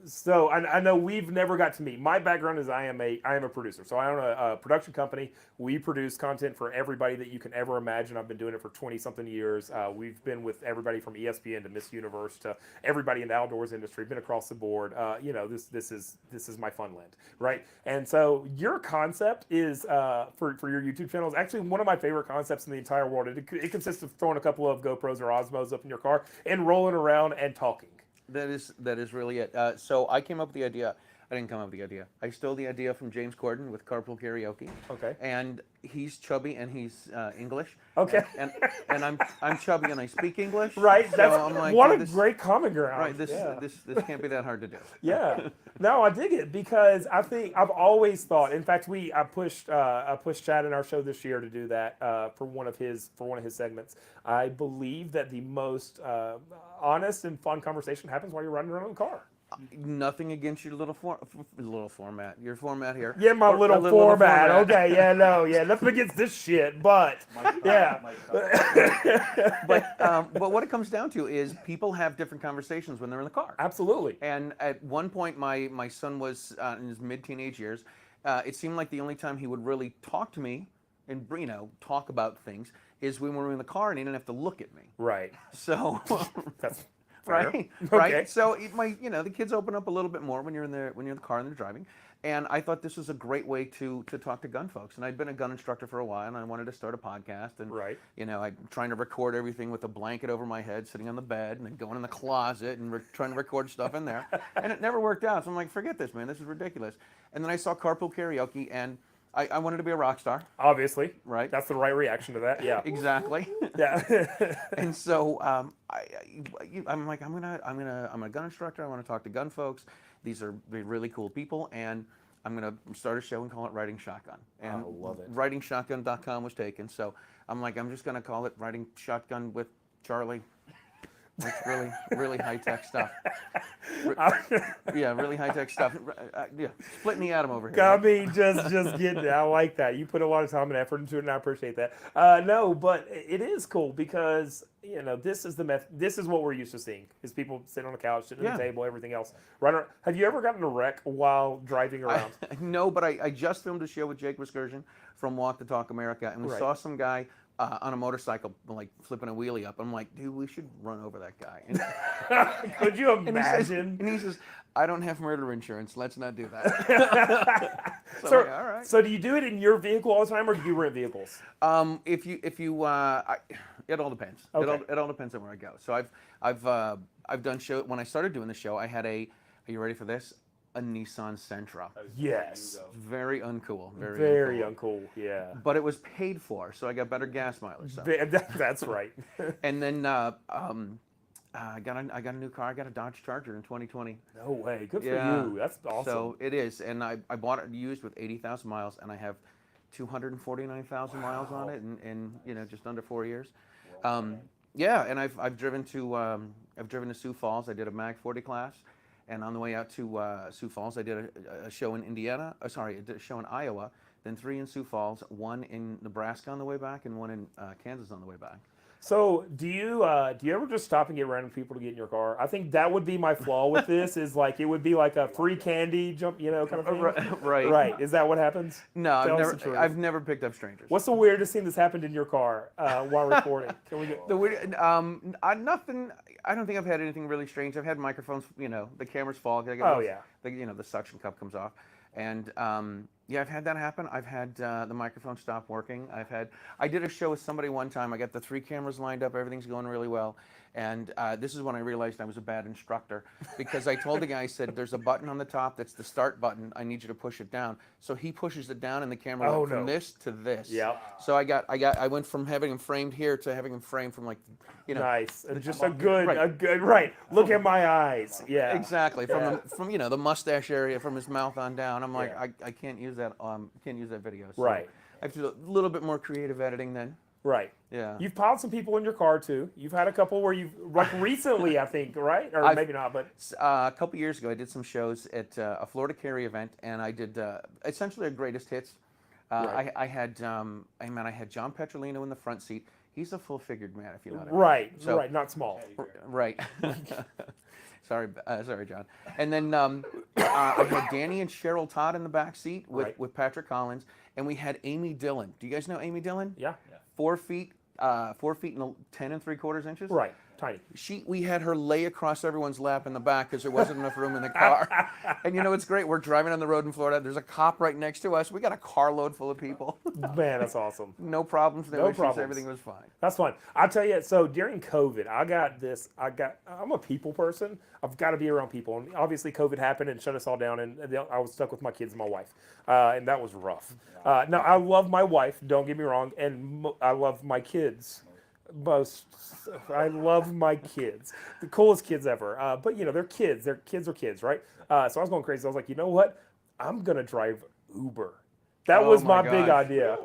So I know we've never got to meet. My background is I am a producer. So I own a production company. We produce content for everybody that you can ever imagine. I've been doing it for 20-something years. We've been with everybody from ESPN to Miss Universe to everybody in the outdoors industry. Been across the board. This is my fun land, right? And so your concept is for your YouTube channel is actually one of my favorite concepts in the entire world. It consists of throwing a couple of GoPros or Osmos up in your car and rolling around and talking. That is really it. So I came up with the idea. I didn't come up with the idea. I stole the idea from James Corden with Carpool Karaoke. Okay. And he's chubby and he's English. Okay. And I'm chubby and I speak English. Right. So That's I'm like, what yeah, a this- great common ground. Right. This can't be that hard to do. Yeah. No, I dig it because I think I've always thought. In fact, I pushed Chad in our show this year to do that for one of his segments. I believe that the most honest and fun conversation happens while you're riding around in the car. Nothing against your little format. Your format here. Yeah, my Or- little a format. Okay, yeah, no, yeah, nothing against this shit, but yeah. But what it comes down to is people have different conversations when they're in the car. Absolutely. And at one point, my son was in his mid-teenage years. It seemed like the only time he would really talk to me and talk about things is when we were in the car and he didn't have to look at me. Right. So That's Fair. right? Okay. Right. So the kids open up a little bit more when you're in the car and they're driving. And I thought this was a great way to talk to gun folks. And I'd been a gun instructor for a while, and I wanted to start a podcast. And Right. I'm trying to record everything with a blanket over my head, sitting on the bed, and then going in the closet and trying to record stuff in there. And it never worked out. So I'm like, forget this, man. This is ridiculous. And then I saw Carpool Karaoke, and I wanted to be a rock star. Obviously. Right. That's the right reaction to that. Yeah. Exactly. Yeah. And so I'm like, I'm a gun instructor. I want to talk to gun folks. These are really cool people, and I'm gonna start a show and call it Riding Shotgun. And I love it. WritingShotgun.com was taken, so I'm like, I'm just gonna call it Riding Shotgun with Charlie. It's really high tech stuff. Yeah, really high tech stuff. Yeah, splitting the atom over here. I right? mean, just getting it. I like that. You put a lot of time and effort into it, and I appreciate that. No, but it is cool because this is this is what we're used to seeing: is people sitting on the couch, sitting at Yeah. the table, everything else. Right? Have you ever gotten a wreck while driving around? No, but I just filmed a show with Jake Wiskirchen from Walk the Talk America, and we Right. saw some guy on a motorcycle, like flipping a wheelie up. I'm like, dude, we should run over that guy. And, Could you and he says, imagine? and he says, I don't have murder insurance. Let's not do that. So, So, I'm like, all right. so do you do it in your vehicle all the time, or do you rent vehicles? If you, it all depends. Okay. It all depends on where I go. So I've done show. When I started doing the show, I had are you ready for this? A Nissan Sentra. Yes. Very uncool. Very uncool. uncool. Yeah. But it was paid for, so I got better gas mileage. So. That's right. And then I got a new car. I got a Dodge Charger in 2020. No way. Good for Yeah. you. That's awesome. So it is, and I bought it used with 80,000 miles, and I have 249,000 miles on it in just under 4 years. Yeah, and I've driven to Sioux Falls. I did a Mag 40 class, and on the way out to Sioux Falls, I did a show in Indiana. I did a show in Iowa, then 3 in Sioux Falls, 1 in Nebraska on the way back, and 1 in Kansas on the way back. So do you ever just stop and get random people to get in your car? I think that would be my flaw with this. Is like it would be like a free candy jump, kind of thing. Right. Right. Is that what happens? No, Tell us the truth. I've never picked up strangers. What's the weirdest thing that's happened in your car while recording? Can we get The weird, nothing. I don't think I've had anything really strange. I've had microphones. The cameras fall. Oh, yeah. The suction cup comes off, and yeah, I've had that happen. I've had the microphone stop working. I did a show with somebody one time. I got the 3 cameras lined up. Everything's going really well. And this is when I realized I was a bad instructor, because I told the guy, I said, there's a button on the top that's the start button. I need you to push it down. So he pushes it down, and the camera went from this to this. Yep. So I went from having him framed here to having him framed from nice? Just a good right. Look at my eyes. Yeah. Exactly. From the mustache area, from his mouth on down. I'm like, Yeah. I can't use that. Can't use that video. So Right. I have to do a little bit more creative editing then. Right. Yeah. You've piled some people in your car too. You've had a couple where you've recently, I think, right? Or maybe not, but A couple years ago, I did some shows at a Florida Carry event, and I did essentially a greatest hits. Right. I had John Petrolino in the front seat. He's a full-figured man, if you know what I mean. right, So- right, not small. Right. Sorry, John. And then I had Danny and Cheryl Todd in the back seat with Patrick Collins, and we had Amy Dillon. Do you guys know Amy Dillon? Yeah. 4 feet, 4 feet and 10 3/4 inches. Right. Tiny. We had her lay across everyone's lap in the back because there wasn't enough room in the car. And it's great. We're driving on the road in Florida. There's a cop right next to us. We got a carload full of people. Man, that's awesome. No problems, no issues. problems. Everything was fine. That's fun. I'll tell you, so during COVID, I'm a people person. I've got to be around people. And obviously COVID happened and shut us all down, and I was stuck with my kids and my wife. And that was rough. Now, I love my wife, don't get me wrong, and I love my kids. I love my kids. The coolest kids ever. But, they're kids. Their kids are kids, right? So I was going crazy. I was like, you know what? I'm going to drive Uber. That Oh was my my big gosh. idea.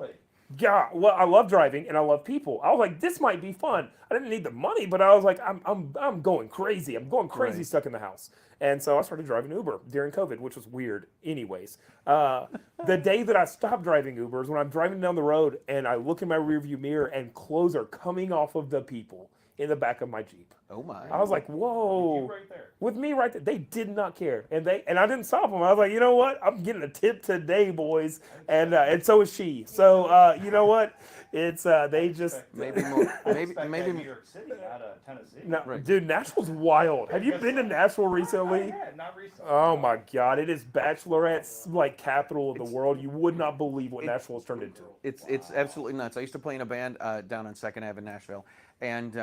Yeah, well, I love driving and I love people. I was like, this might be fun. I didn't need the money, but I was like, I'm going crazy. I'm going crazy Right. stuck in the house. And so I started driving Uber during COVID, which was weird anyways. The day that I stopped driving Uber is when I'm driving down the road and I look in my rearview mirror and clothes are coming off of the people in the back of my Jeep. Oh my. I was like, You whoa. right there. With me right there, they did not care, and I didn't stop them. I was like, you know what? I'm getting a tip today, boys, and so is she. So you know what? It's they just Maybe more. Maybe Expect maybe. that New York City, not Tennessee. no, Right. dude, Nashville's wild. Have you been to Nashville recently? Yeah, not recently. Oh my God, it is bachelorette's like capital of the world. You would not believe what Nashville has turned into. It's absolutely nuts. I used to play in a band down on Second Ave in Nashville, and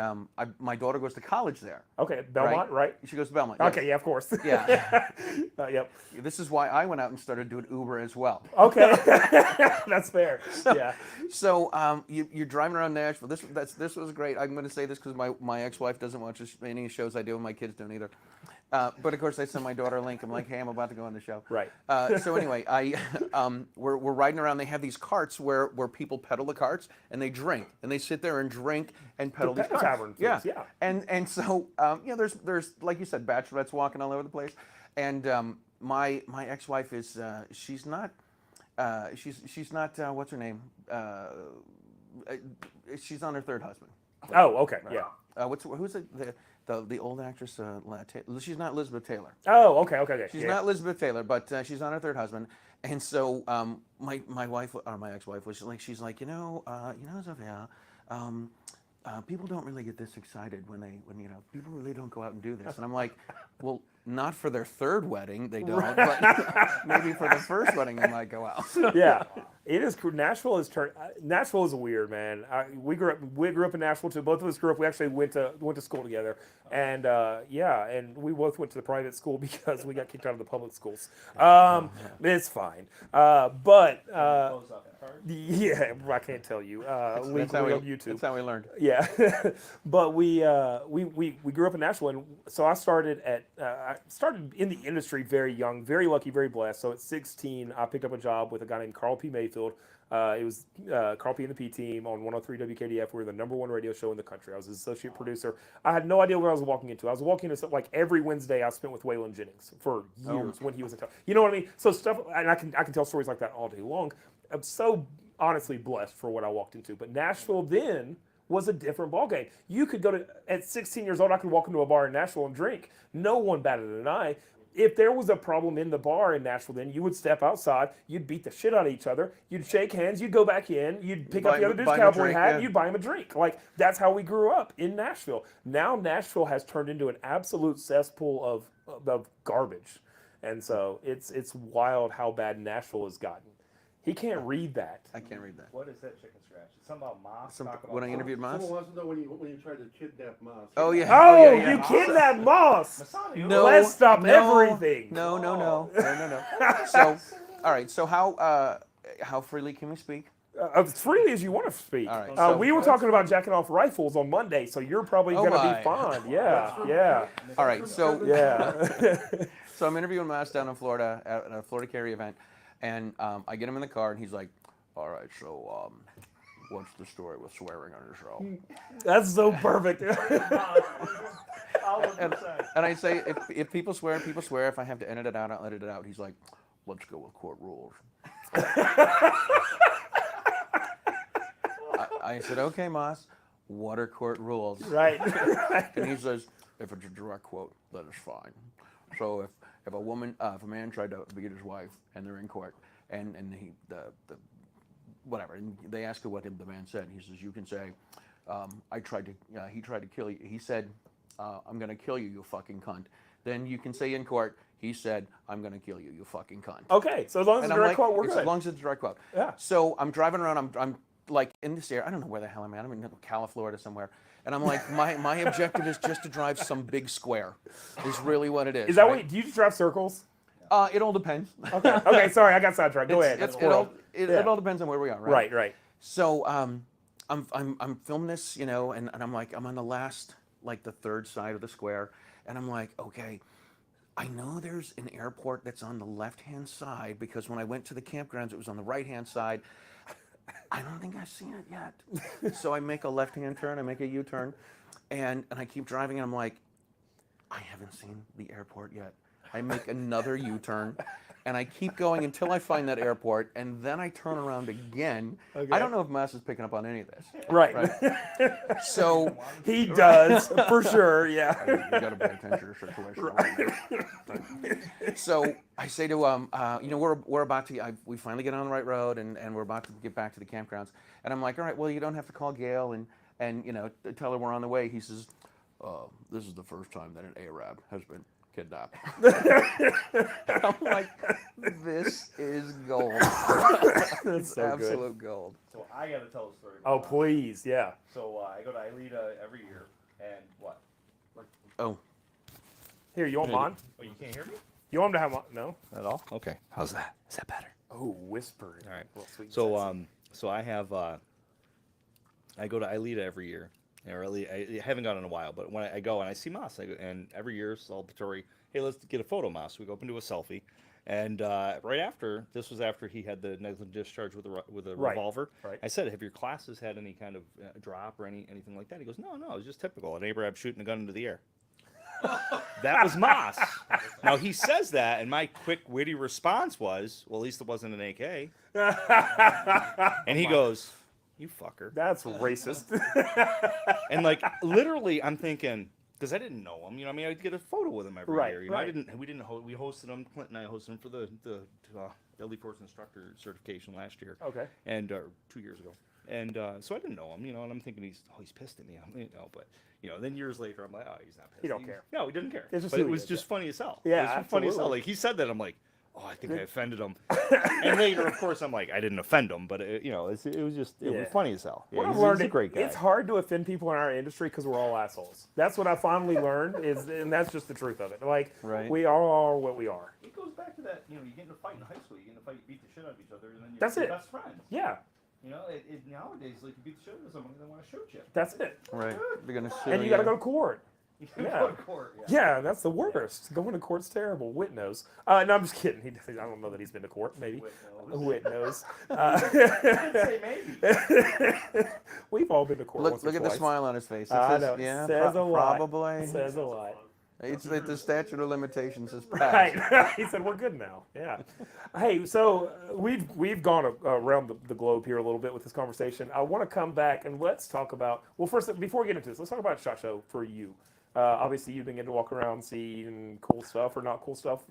my daughter goes to college there. Okay, Belmont, right? She goes to Belmont. Yes. Okay, yeah, of course. Yeah. Yep. This is why I went out and started doing Uber as well. Okay, that's fair. Yeah. So you're driving around Nashville. This was great. I'm going to say this because my ex-wife doesn't watch any shows I do, and my kids don't either. But of course, I send my daughter a link. I'm like, hey, I'm about to go on the show. Right. So anyway, we're riding around. They have these carts where people pedal the carts and they drink and they sit there and drink and pedal these pedal carts. tavern Yeah. things, yeah. And so there's like you said, bachelorettes walking all over the place, and my ex-wife is she's not what's her name? She's on her third husband. Oh, okay. Yeah. Who's the old actress? She's not Elizabeth Taylor. Oh, okay. Okay. She's yeah. not Elizabeth Taylor, but she's on her third husband. And so my wife or my ex-wife was like, she's like, Sophia, people don't really get this excited when people really don't go out and do this. And I'm like, well, not for their third wedding, they don't, but maybe for the first wedding they might go out. Yeah, it is. Nashville is Nashville is weird, man. We grew up in Nashville too. Both of us grew up. We actually went to school together, and and we both went to the private school because we got kicked out of the public schools. It's fine, but Close up card. yeah, I can't tell you. Legally on YouTube. That's how we learned. Yeah, but we grew up in Nashville, and so I started in the industry very young, very lucky, very blessed. So at 16, I picked up a job with a guy named Carl P. Mayfield. It was Carl P. and the P Team on 103 WKDF. We were the #1 radio show in the country. I was his associate producer. I had no idea what I was walking into. I was walking into like every Wednesday I spent with Waylon Jennings for years when he was in town. You know what I mean? So stuff, and I can tell stories like that all day long. I'm so honestly blessed for what I walked into. But Nashville then was a different ballgame. You could at 16 years old, I could walk into a bar in Nashville and drink. No one batted an eye. If there was a problem in the bar in Nashville, then you would step outside, you'd beat the shit out of each other, you'd shake hands, you'd go back in, you'd pick up the other dude's buy him a cowboy drink, hat, yeah. and you'd buy him a drink. Like, that's how we grew up in Nashville. Now Nashville has turned into an absolute cesspool of garbage. And so it's wild how bad Nashville has gotten. He can't read that. I can't read that. What is that chicken scratch? It's something about Moss. Talk about When I interviewed Moss. Someone wants to know when you tried to kidnap Moss. Oh yeah. Oh, yeah, you kidnapped Moss! Masano. No, Let's stop no, everything. No. So, all right. So how freely can we speak? As freely as you want to speak. All right, so- we were talking about jacking off rifles on Monday, so you're probably Oh, going to my. be fine. Yeah. All right. So Yeah. So I'm interviewing Moss down in Florida at a Florida Carry event, and I get him in the car, and he's like, "All right, so what's the story with swearing on your show?" That's so perfect. And I say, if people swear, people swear. If I have to edit it out, I'll edit it out. He's like, "Let's go with court rules." I said, "Okay, Moss, what are court rules?" Right. And he says, "If it's a direct quote, then it's fine. So if a man tried to beat his wife and they're in court and whatever, and they ask her what the man said, he says, you can say, he tried to kill you. He said, I'm going to kill you, you fucking cunt. Then you can say in court, he said, I'm going to kill you, you fucking cunt." Okay, so as long as it's And a I'm direct like, quote, we're as good. long as it's a direct quote. Yeah. So I'm driving around. I'm like in this area. I don't know where the hell I'm at. I'm in California, Florida somewhere. And I'm like, my objective is just to drive some big square. Is really what it is. Is that right? what, do you just drive circles? It all depends. Okay, sorry, I got sidetracked. Go ahead. It Yeah. all depends on where we are, right? Right. So I'm filming this, and I'm like, I'm on the last, like the third side of the square, and I'm like, okay, I know there's an airport that's on the left-hand side because when I went to the campgrounds, it was on the right-hand side. I don't think I've seen it yet. So I make a left-hand turn, I make a U-turn, and I keep driving, and I'm like, I haven't seen the airport yet. I make another U-turn, and I keep going until I find that airport, and then I turn around again. I don't know if Mass is picking up on any of this. Right. So He does for sure. Yeah. you got to pay attention to the situation. So I say to we're about to we finally get on the right road, and we're about to get back to the campgrounds, and I'm like, all right, well, you don't have to call Gail and tell her we're on the way. He says, this is the first time that an Arab has been kidnapped. I'm like, this is gold. It's so good. absolute gold. So I got to tell a story. Oh, About that. please. Yeah. So I go to Ileta every year, and what? Oh, Here, you want mine? Oh, you can't hear me You want him to have mine? No? at all? Okay. How's that? Is that better? Oh, whisper. All right. Real sweet and So sexy. so I have I go to Ileta every year. Or I haven't gone in a while, but when I go and I see Mas, and every year celebratory, hey, let's get a photo, Mas. We go up and do a selfie, and right after, this was after he had the negligent discharge with a Right, revolver. right. I said, have your classes had any kind of drop or anything like that? He goes, no, it was just typical. An Arab shooting a gun into the air. That was Mas. Now he says that, and my quick witty response was, well, at least it wasn't an AK. And he goes, you fucker. That's racist. And like literally, I'm thinking because I didn't know him. I would get a photo with him every Right, year. right. We hosted him. Clint and I hosted him for the Deadly Force Instructor certification last year. Okay. And 2 years ago. And so I didn't know him. And I'm thinking he's pissed at me. But then years later, I'm like, oh, he's not pissed. He don't care. No, he didn't care. It's just But who it he was is, just funny as hell. Yeah, it was funny as hell. absolutely. Like he said that, I'm like, oh, I think I offended him. And later, of course, I'm like, I didn't offend him, but it was just it Yeah. was funny as hell. What Yeah, I've he's learned, a great guy. it's hard to offend people in our industry because we're all assholes. That's what I finally learned, and that's just the truth of it. Like, Right. we all are what we are. It goes back to that, you get in a fight in high school, you get in a fight, you beat the shit out of each other, and then you're That's it. best friends. Yeah, Nowadays, like, you beat the shit out of somebody, they want to shoot you. that's it. right. They're gonna sue And you got to go to court. You Yeah. go to court, Yeah, that's the worst. Going to court's terrible. Whit knows. No, I'm just kidding. I don't know that he's been to court. Maybe. Whit knows. Say maybe. We've all been to court once Look or at the twice. smile on his face. It I says, know. It yeah, says a lot. probably. Says a lot. It's that the statute of limitations is passed. Right. He said we're good now. Yeah. Hey, so we've gone around the globe here a little bit with this conversation. I want to come back and let's talk about. Well, first, before we get into this, let's talk about SHOT Show for you. Obviously, you've been getting to walk around, see cool stuff or not cool stuff.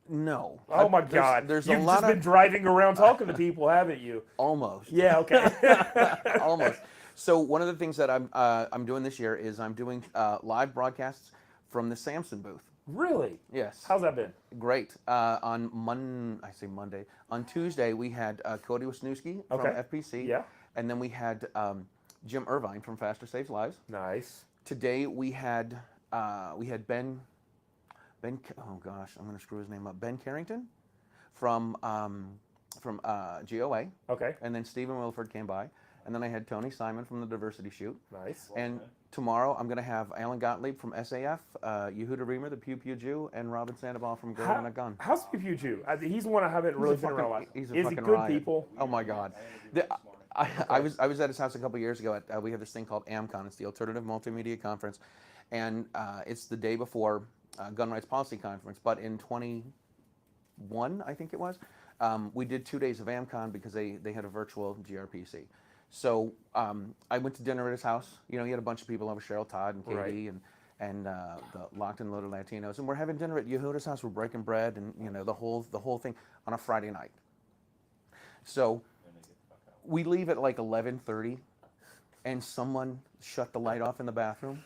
No. Oh my God! There's You've a lot just been of driving around talking to people, haven't you? almost. Yeah. Okay. Almost. So one of the things that I'm doing this year is I'm doing live broadcasts from the Samson booth. Really? Yes. How's that been? Great. On Monday. On Tuesday we had Cody Wisniewski from Okay. FPC. Yeah. And then we had Jim Irvine from Faster Saves Lives. Nice. Today we had Ben. Oh gosh, I'm going to screw his name up. Ben Carrington from GOA. Okay. And then Stephen Wilford came by. And then I had Tony Simon from the Diversity Shoot. Nice. And tomorrow I'm going to have Alan Gottlieb from SAF, Yehuda Reamer, the Pew Pew Jew, and Robin Sandoval from Girl and a Gun. How's Pew Pew Jew? He's one I haven't really been around. Like. He's a Is he fucking good riot. people? Oh my God. I was at his house a couple years ago. We have this thing called AMCON. It's the Alternative Multimedia Conference, and it's the day before Gun Rights Policy Conference. But in 21, I think it was, we did 2 days of AMCON because they had a virtual GRPC. So I went to dinner at his house. He had a bunch of people over, Cheryl Todd and Katie Right. and the Locked and Loaded Latinos, and we're having dinner at Yehuda's house. We're breaking bread and the whole thing on a Friday night. So we leave at like 11:30, and someone shut the light off in the bathroom.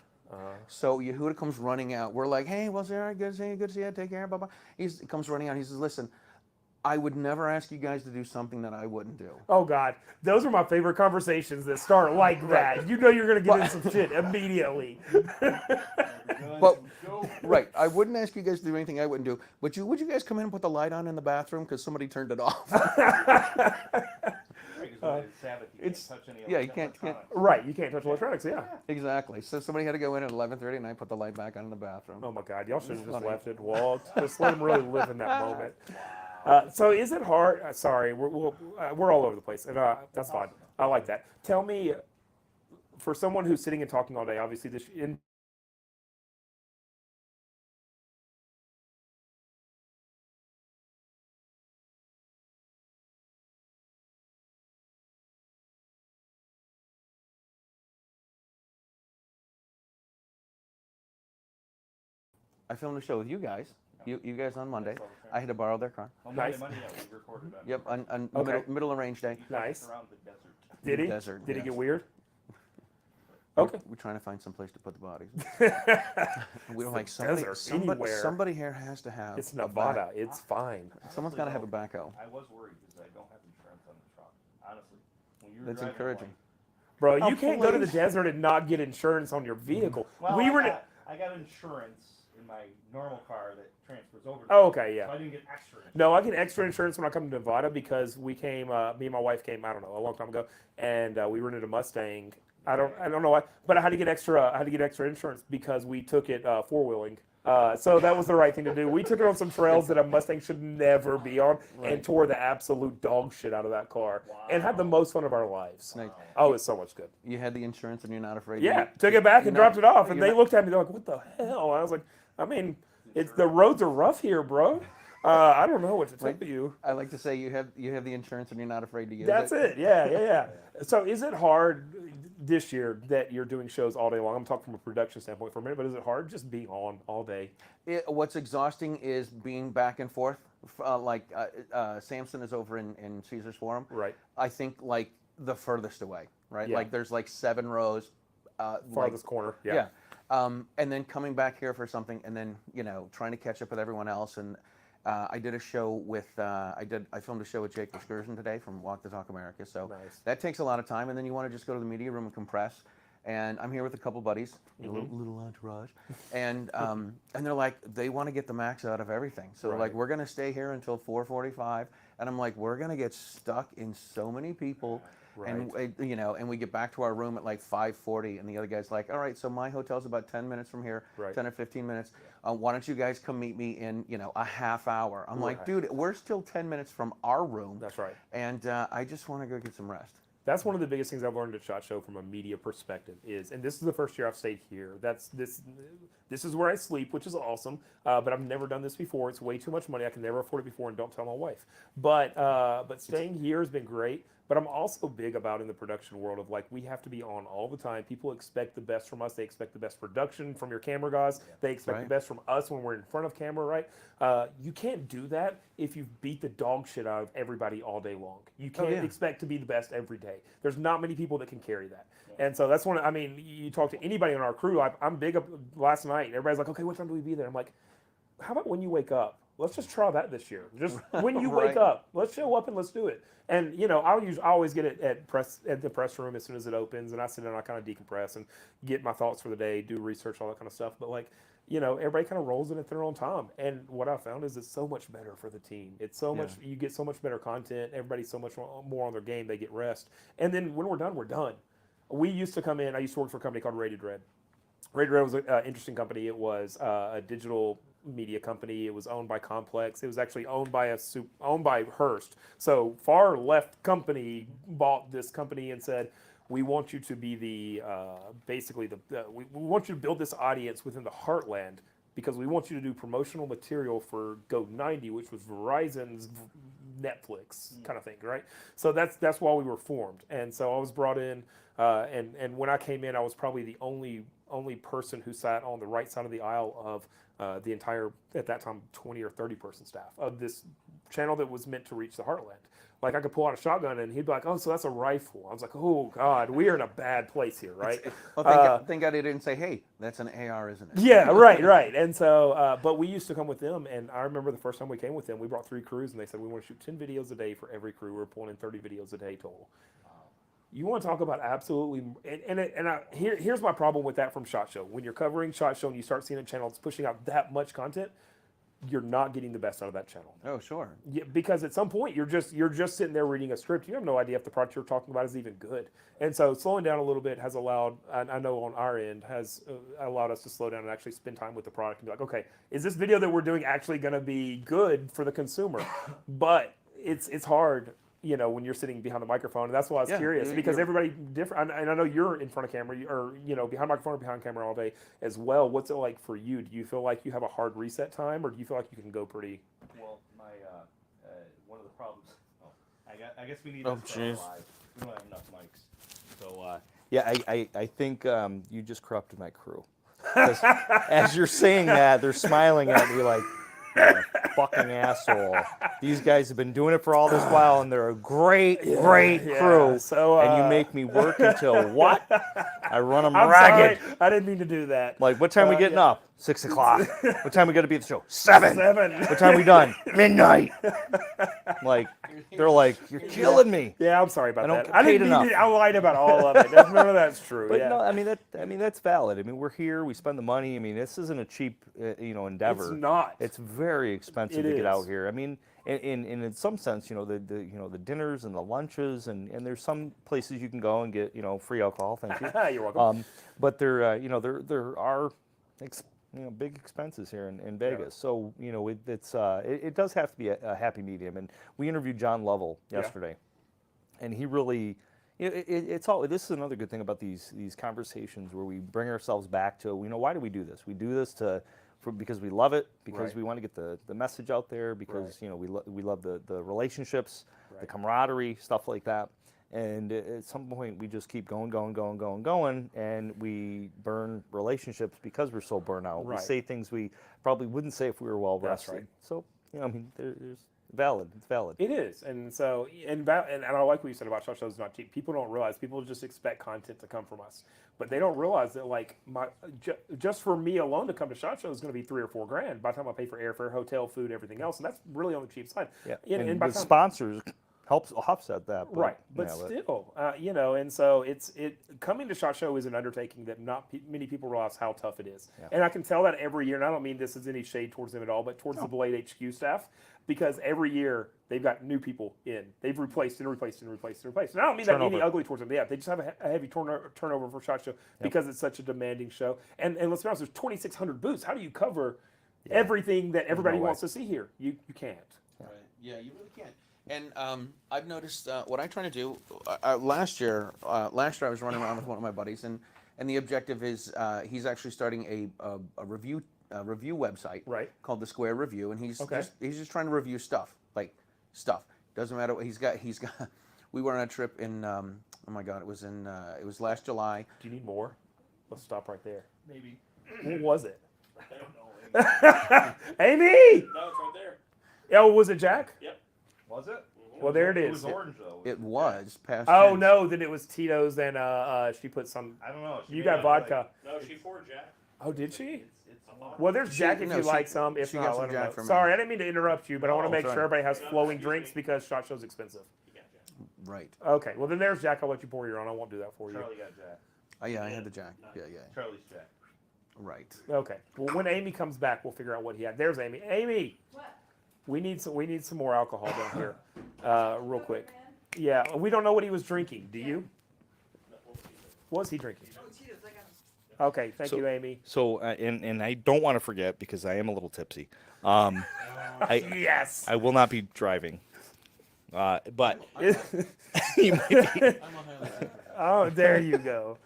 So Yehuda comes running out. We're like, hey, well, Sarah, good to see you. Good to see you. Take care. Bye bye. He comes running out. He says, listen, I would never ask you guys to do something that I wouldn't do. Oh God, those are my favorite conversations that start like that. You know you're gonna get in some shit immediately. But right, I wouldn't ask you guys to do anything I wouldn't do. But would you guys come in and put the light on in the bathroom because somebody turned it off? It's- yeah, you can't- Right, you can't touch electronics. Yeah. Exactly. So somebody had to go in at 11:30, and I put the light back on in the bathroom. Oh my God, y'all should have just Funny. left it, walked, just let him really live in that moment. So is it hard? Sorry, we're all over the place, and that's fine. I like that. Tell me, for someone who's sitting and talking all day, obviously this in I filmed a show with you guys. You guys on Monday. That's all the I had to borrow their car. Oh, Nice. Monday, yeah, we recorded on. Yep, on Okay. middle of range day. He took us Nice. around the desert. Did he? Desert, Did he yes. get weird? We're- Okay. We're trying to find some place to put the bodies. We were the like, somebody, desert, somebody, anywhere. somebody here has to have. It's a back- Nevada. It's fine. Someone's Honestly, got to have a though, backhoe. I was worried because I don't have insurance on the truck. Honestly, when you were That's driving, encouraging. Bro, Oh, you can't go to the please. desert and not get insurance on your vehicle. Well, we were. I got insurance in my normal car that transfers over. Oh, okay, yeah. So I didn't get extra insurance. No, I get extra insurance when I come to Nevada because we came. Me and my wife came. I don't know, a long time ago, and we rented a Mustang. I don't know why, but I had to get extra. I had to get extra insurance because we took it four wheeling. So that was the right thing to do. We took it on some trails that a Mustang should never be on, and tore the absolute dog shit out of that car, and had the most fun of our lives. Nice. Oh, it's so much good. You had the insurance and you're not afraid. Yeah, You- took it back you're and not- dropped it off, and you're they not- looked at me. They're like, "What the hell?" I was like, "I mean, it's the roads are rough here, bro. I don't know what to tell Wait. you." I like to say you have the insurance and you're not afraid to use That's it. it. Yeah. So, is it hard this year that you're doing shows all day long? I'm talking from a production standpoint for a minute, but is it hard just being on all day? What's exhausting is being back and forth. Samson is over in Caesar's Forum. Right. I think like the furthest away, right? Yeah. Like there's like 7 rows. Farthest corner. Yeah. Yeah. And then coming back here for something, and then trying to catch up with everyone else. And I did a show with I filmed a show with Jake Excursion today from Walk the Talk America. So Nice. that takes a lot of time, and then you want to just go to the media room and compress. And I'm here with a couple buddies, a Mm-hmm. little entourage, and they're like they want to get the max out of everything. So Right. like we're gonna stay here until 4:45, and I'm like we're gonna get stuck in so many people. And and we get back to our room at like 5:40, and the other guy's like, "All right, so my hotel's about 10 minutes from here, Right. 10 or 15 minutes. Why don't you guys come meet me in a half hour?" I'm like, Right. "Dude, we're still 10 minutes from our room, That's right. and I just want to go get some rest." That's one of the biggest things I've learned at SHOT Show from a media perspective is, and this is the first year I've stayed here. This is where I sleep, which is awesome. But I've never done this before. It's way too much money. I can never afford it before, and don't tell my wife. But staying here has been great. But I'm also big about in the production world of like we have to be on all the time. People expect the best from us. They expect the best production from your camera guys. They expect Right. the best from us when we're in front of camera, right? You can't do that if you've beat the dog shit out of everybody all day long. You can't yeah. expect to be the best every day. There's not many people that can carry that. And so that's I mean, you talk to anybody on our crew. I'm big up last night. Everybody's like, "Okay, what time do we be there?" I'm like, "How about when you wake up? Let's just try that this year. Just when you wake Right. up, let's show up and let's do it." And I always get it at the press room as soon as it opens, and I sit down, I kind of decompress and get my thoughts for the day, do research, all that kind of stuff. But like, everybody kind of rolls in at their own time. And what I found is it's so much better for the team. It's so much you get so much better content. Everybody's so much more on their game. They get rest, and then when we're done, we're done. We used to come in. I used to work for a company called Rated Red. Rated Red was an interesting company. It was a digital media company. It was owned by Complex. It was actually owned by Hearst. So far left company bought this company and said, "We want you to be the we want you to build this audience within the heartland because we want you to do promotional material for Go90, which was Verizon's Netflix kind of thing, right?" So that's why we were formed. And so I was brought in, and when I came in, I was probably the only person who sat on the right side of the aisle of the entire, at that time, 20 or 30 person staff of this channel that was meant to reach the heartland. Like I could pull out a shotgun and he'd be like, "Oh, so that's a rifle." I was like, "Oh God, we are in a bad place here, right?" Well, thank God he didn't say, "Hey, that's an AR, isn't it?" Yeah, right. And so, but we used to come with them, and I remember the first time we came with them, we brought 3 crews, and they said we want to shoot 10 videos a day for every crew. We're pulling in 30 videos a day total. You want to talk about absolutely, here's my problem with that from SHOT Show. When you're covering SHOT Show and you start seeing a channel that's pushing out that much content, you're not getting the best out of that channel. Oh, sure. Yeah, because at some point you're just sitting there reading a script. You have no idea if the product you're talking about is even good. And so slowing down a little bit has allowed, I know on our end, has allowed us to slow down and actually spend time with the product and be like, okay, is this video that we're doing actually going to be good for the consumer? But it's hard, when you're sitting behind the microphone. And that's why I was Yeah, curious, because you're- everybody different. And I know you're in front of camera or, behind microphone or behind camera all day as well. What's it like for you? Do you feel like you have a hard reset time, or do you feel like you can go pretty? Well, my one of the problems. Oh, I guess we need. Oh, this for our jeez. live. We don't have enough mics. So yeah, I think you just corrupted my crew. 'Cause as you're saying that, they're smiling at me like, "You're a fucking asshole. These guys have been doing it for all this while, and they're a great crew. so, and you make me work until what? I run them I'm ragged. sorry. I didn't mean to do that. Like, what time we getting yeah. up? 6 o'clock. What time we got to be at the show? 7. 7. What time we done? Midnight. Like, they're like, you're killing me. Yeah, I'm sorry about I don't that. get I didn't paid mean enough. to. I lied about all of it. None of that's true. But yeah. no, I mean that's valid. I mean, we're here, we spend the money. I mean, this isn't a cheap, endeavor. It's not. It's very expensive It to get out is. here. I mean, in some sense, the dinners and the lunches, and there's some places you can go and get free alcohol. Thank you. You're welcome. But there are big expenses here in Vegas. So it does have to be a happy medium. And we interviewed John Lovell yesterday, and he really. It's all. This is another good thing about these conversations where we bring ourselves back to why do we do this? We do this because we love it, because Right. we want to get the message out there, because we love the relationships, the Right. camaraderie, stuff like that. And at some point we just keep going, and we burn relationships because we're so burnt out. Right. We say things we probably wouldn't say if we were well That's rested. right. So there's valid. It's valid. It is, and so and I like what you said about SHOT Shows not cheap. People don't realize. People just expect content to come from us, but they don't realize that just for me alone to come to SHOT Show is going to be $3 or $4 grand by the time I pay for airfare, hotel, food, everything else, and that's really on the cheap side. Yeah. And And by the the time- sponsors helps offset that. Right, but still, and so coming to SHOT Show is an undertaking that not many people realize how tough it is, and I can tell that every year. And I don't mean this as any shade towards them at all, but towards the Blade HQ staff, because every year they've got new people in. They've replaced and replaced and replaced and replaced. And I don't mean that any Turnover. ugly towards them. Yeah, they just have a heavy turnover for SHOT Show because it's such a demanding show. And let's be honest, there's 2,600 booths. How do you cover everything that everybody way. wants to see here? You can't. Right. Yeah, you really can't. And I've noticed what I try to do. Last year I was running around with one of my buddies, and the objective is he's actually starting a review website Right. called the Square Review, and he's Okay. just trying to review stuff. Doesn't matter what he's got. We were on a trip in oh my god, it was last July. Do you need more? Let's stop right there. Maybe. What was it? I don't know. Amy! No, it's right there. Oh, was it Jack? Yep. Was it? Well, there it It is. was orange though. It was past. Oh tense. no, then it was Tito's and she put some. I don't know. She You may got have, vodka. no, she poured Jack. Oh, did she? It's a lot. Well, there's Jack if no, you she- like some. If she not, got some let 'em Jack know. for me. Sorry, I didn't mean to interrupt you, but I want to No, make it's sure all everybody has No, flowing excuse drinks me. because SHOT Show's expensive. You got Jack. Right. Okay, well then there's Jack. I'll let you pour your own. I won't do that for you. Charlie got Jack. Oh yeah, I had the Jack. Yeah. Charlie's Jack. Right. Okay. Well, when Amy comes back, we'll figure out what he had. There's Amy. Amy. What? We need some more alcohol down here, real quick. Yeah, we don't know what he was drinking. Do you? What was he drinking? Oh, Cheetos, I got 'em. Okay, thank you, Amy. So and I don't want to forget because I am a little tipsy. Yes. I will not be driving. But you might be. Oh, there you go.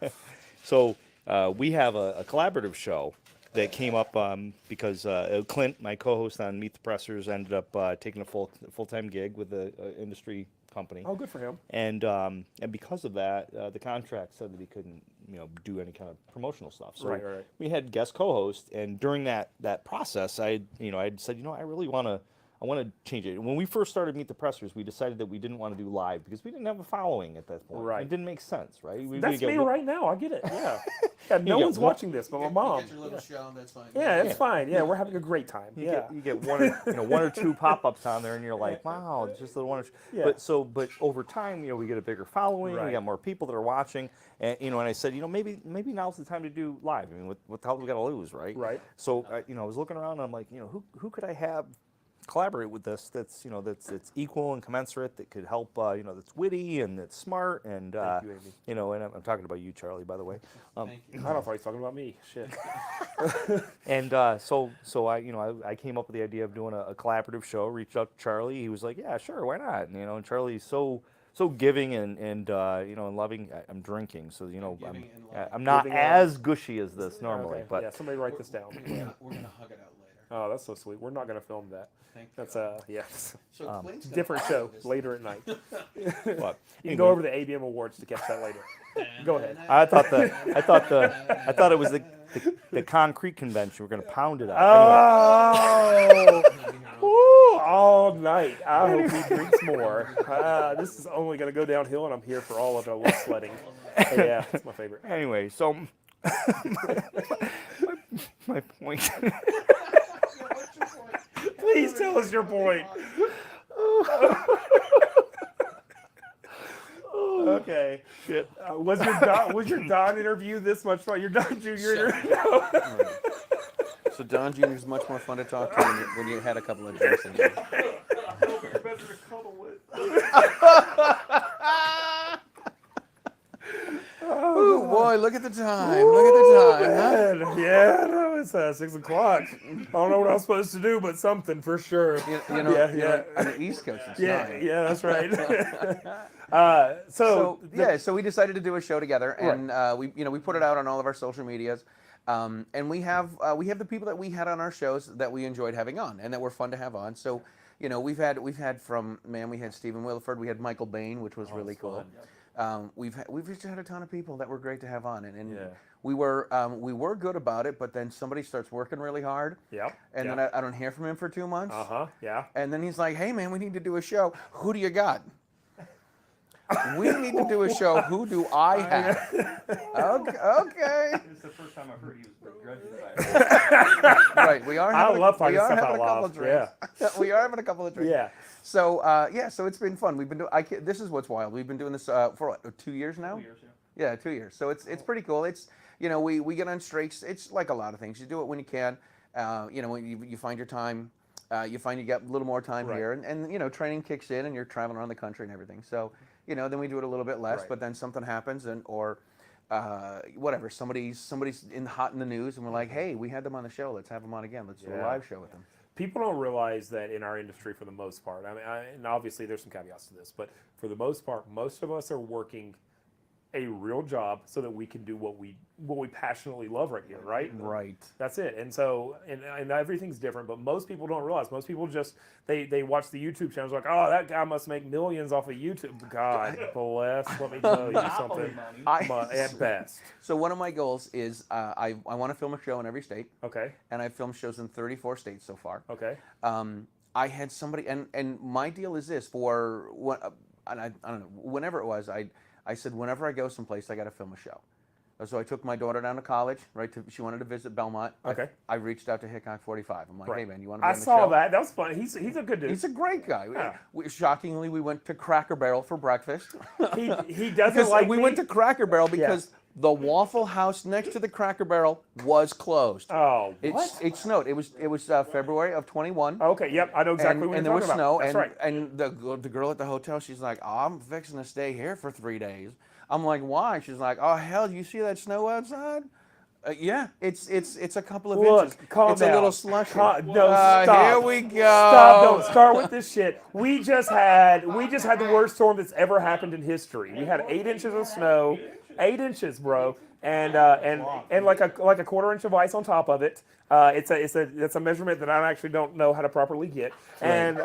So we have a collaborative show that came up because Clint, my co-host on Meet the Pressers, ended up taking a full-time gig with the industry company. Oh, good for him. And because of that, the contract said that he couldn't, do any kind of promotional stuff. So Right, right. we had guest co-host, and during that process, I said, I really want to change it. When we first started Meet the Pressers, we decided that we didn't want to do live because we didn't have a following at that point. Right. It didn't make sense, right? That's me right now. I get it. Yeah. Yeah, no get one's one- watching this, but my mom. You get your little show. That's fine. Yeah, it's fine. Yeah, we're having a great time. Yeah. You get one or two pop-ups on there, and you're like, wow, it's just the one. Yeah. But over time, we get a bigger following. Right. We got more people that are watching, and and I said, maybe now's the time to do live. I mean, what the hell we got to lose, right? Right. So I was looking around, and I'm like, who could I have collaborate with this that's that's equal and commensurate, that could help, that's witty and that's smart, and Thank you, Amy. and I'm talking about you, Charlie, by the way. Thank you. I don't know if he's talking about me. Shit. And so I came up with the idea of doing a collaborative show. Reached out to Charlie. He was like, yeah, sure, why not? And Charlie's so giving and loving. I'm drinking, so Giving and loving. I'm not Giving and as gushy as this normally, Okay, but yeah, somebody write this down. We're gonna hug it out later. Oh, that's so sweet. We're not going to film that. Thank That's you. yes. So Clint's gonna Different hug show this. later at night. You but can go over the ABM awards to catch that later. Go ahead. I thought it was the concrete convention. We're going to pound it out. Oh, woo, all night. I hope he drinks more. This is only going to go downhill, and I'm here for all of it. I love sledding. Yeah, it's my favorite. Anyway, so my point. Please tell us your point. Okay. Shit. Was your Don interview this much fun? Your Don Jr. interview? No. So Don Jr. is much more fun to talk to when you had a couple of drinks in you. Oh boy, look at the time. Look at the time. Huh? Man, yeah, no, it's 6 o'clock. I don't know what I'm supposed to do, but something for sure. You know, Yeah. on the East Coast, it's Yeah, 9. yeah, that's right. So we decided to do a show together, and we put it out on all of our social medias, and we have the people that we had on our shows that we enjoyed having on, and that were fun to have on. So, we've had we had Stephen Williford, we had Michael Bain, which was really cool. We've just had a ton of people that were great to have on, and Yeah. we were good about it, but then somebody starts working really hard, Yep. and then I don't hear from him for 2 months. Yeah. And then he's like, "Hey man, we need to do a show. Who do you got?" We need to do a show. Who do I have? Okay. This is the first time I've heard he was begrudging by it. Right. We are. I Having, love finding we are stuff having out a couple loud. of drinks. We are having a couple of drinks. Yeah. So so it's been fun. We've been doing. This is what's wild. We've been doing this for what, 2 years now. 2 years, yeah. Yeah, 2 years. So it's pretty cool. It's we get on streaks. It's like a lot of things. You do it when you can. When you find your time. You find you get a little more time Right. here, and training kicks in, and you're traveling around the country and everything. So then we do it a little bit less, Right. but then something happens, or whatever. Somebody's hot in the news, and we're like, hey, we had them on the show. Let's have them on again. Let's do a Yeah. live show with them. People don't realize that in our industry, for the most part, and obviously there's some caveats to this, but for the most part, most of us are working a real job so that we can do what we passionately love right here, right? Right. That's it. And so, and everything's different, but most people don't realize. Most people just, they watch the YouTube channels like, oh, that guy must make millions off of YouTube. God bless, let me tell you Monopoly something. money. At best. So one of my goals is I want to film a show in every state, Okay, and I've filmed shows in 34 states so far. okay. I had somebody, and my deal is this: for what, and I don't know, whenever it was, I said whenever I go someplace, I got to film a show. So I took my daughter down to college. She wanted to visit Belmont. Okay. I reached out to Hickok 45. I'm like, Right. hey man, you want to be I on the saw show? that. That was fun. He's a good dude. He's a great guy. Yeah. Shockingly, we went to Cracker Barrel for breakfast. He doesn't Because like we me. went to Cracker Barrel because the Waffle House next to the Cracker Barrel was closed. Oh, what? It snowed. It was February of 21. Okay, yep, I know exactly what and you're there was talking snow, about. That's and right. the girl at the hotel, she's like, oh, I'm fixing to stay here for 3 days. I'm like, why? She's like, oh hell, you see that snow outside? Yeah, it's a couple of Look, inches. calm It's down. a little slushy. No, stop. Here we go. Stop! Don't start with this shit. We just had the worst storm that's ever happened in history. We had 8 inches of snow, 8 inches, bro, and like a quarter inch of ice on top of it. It's a measurement that I actually don't know how to properly get. And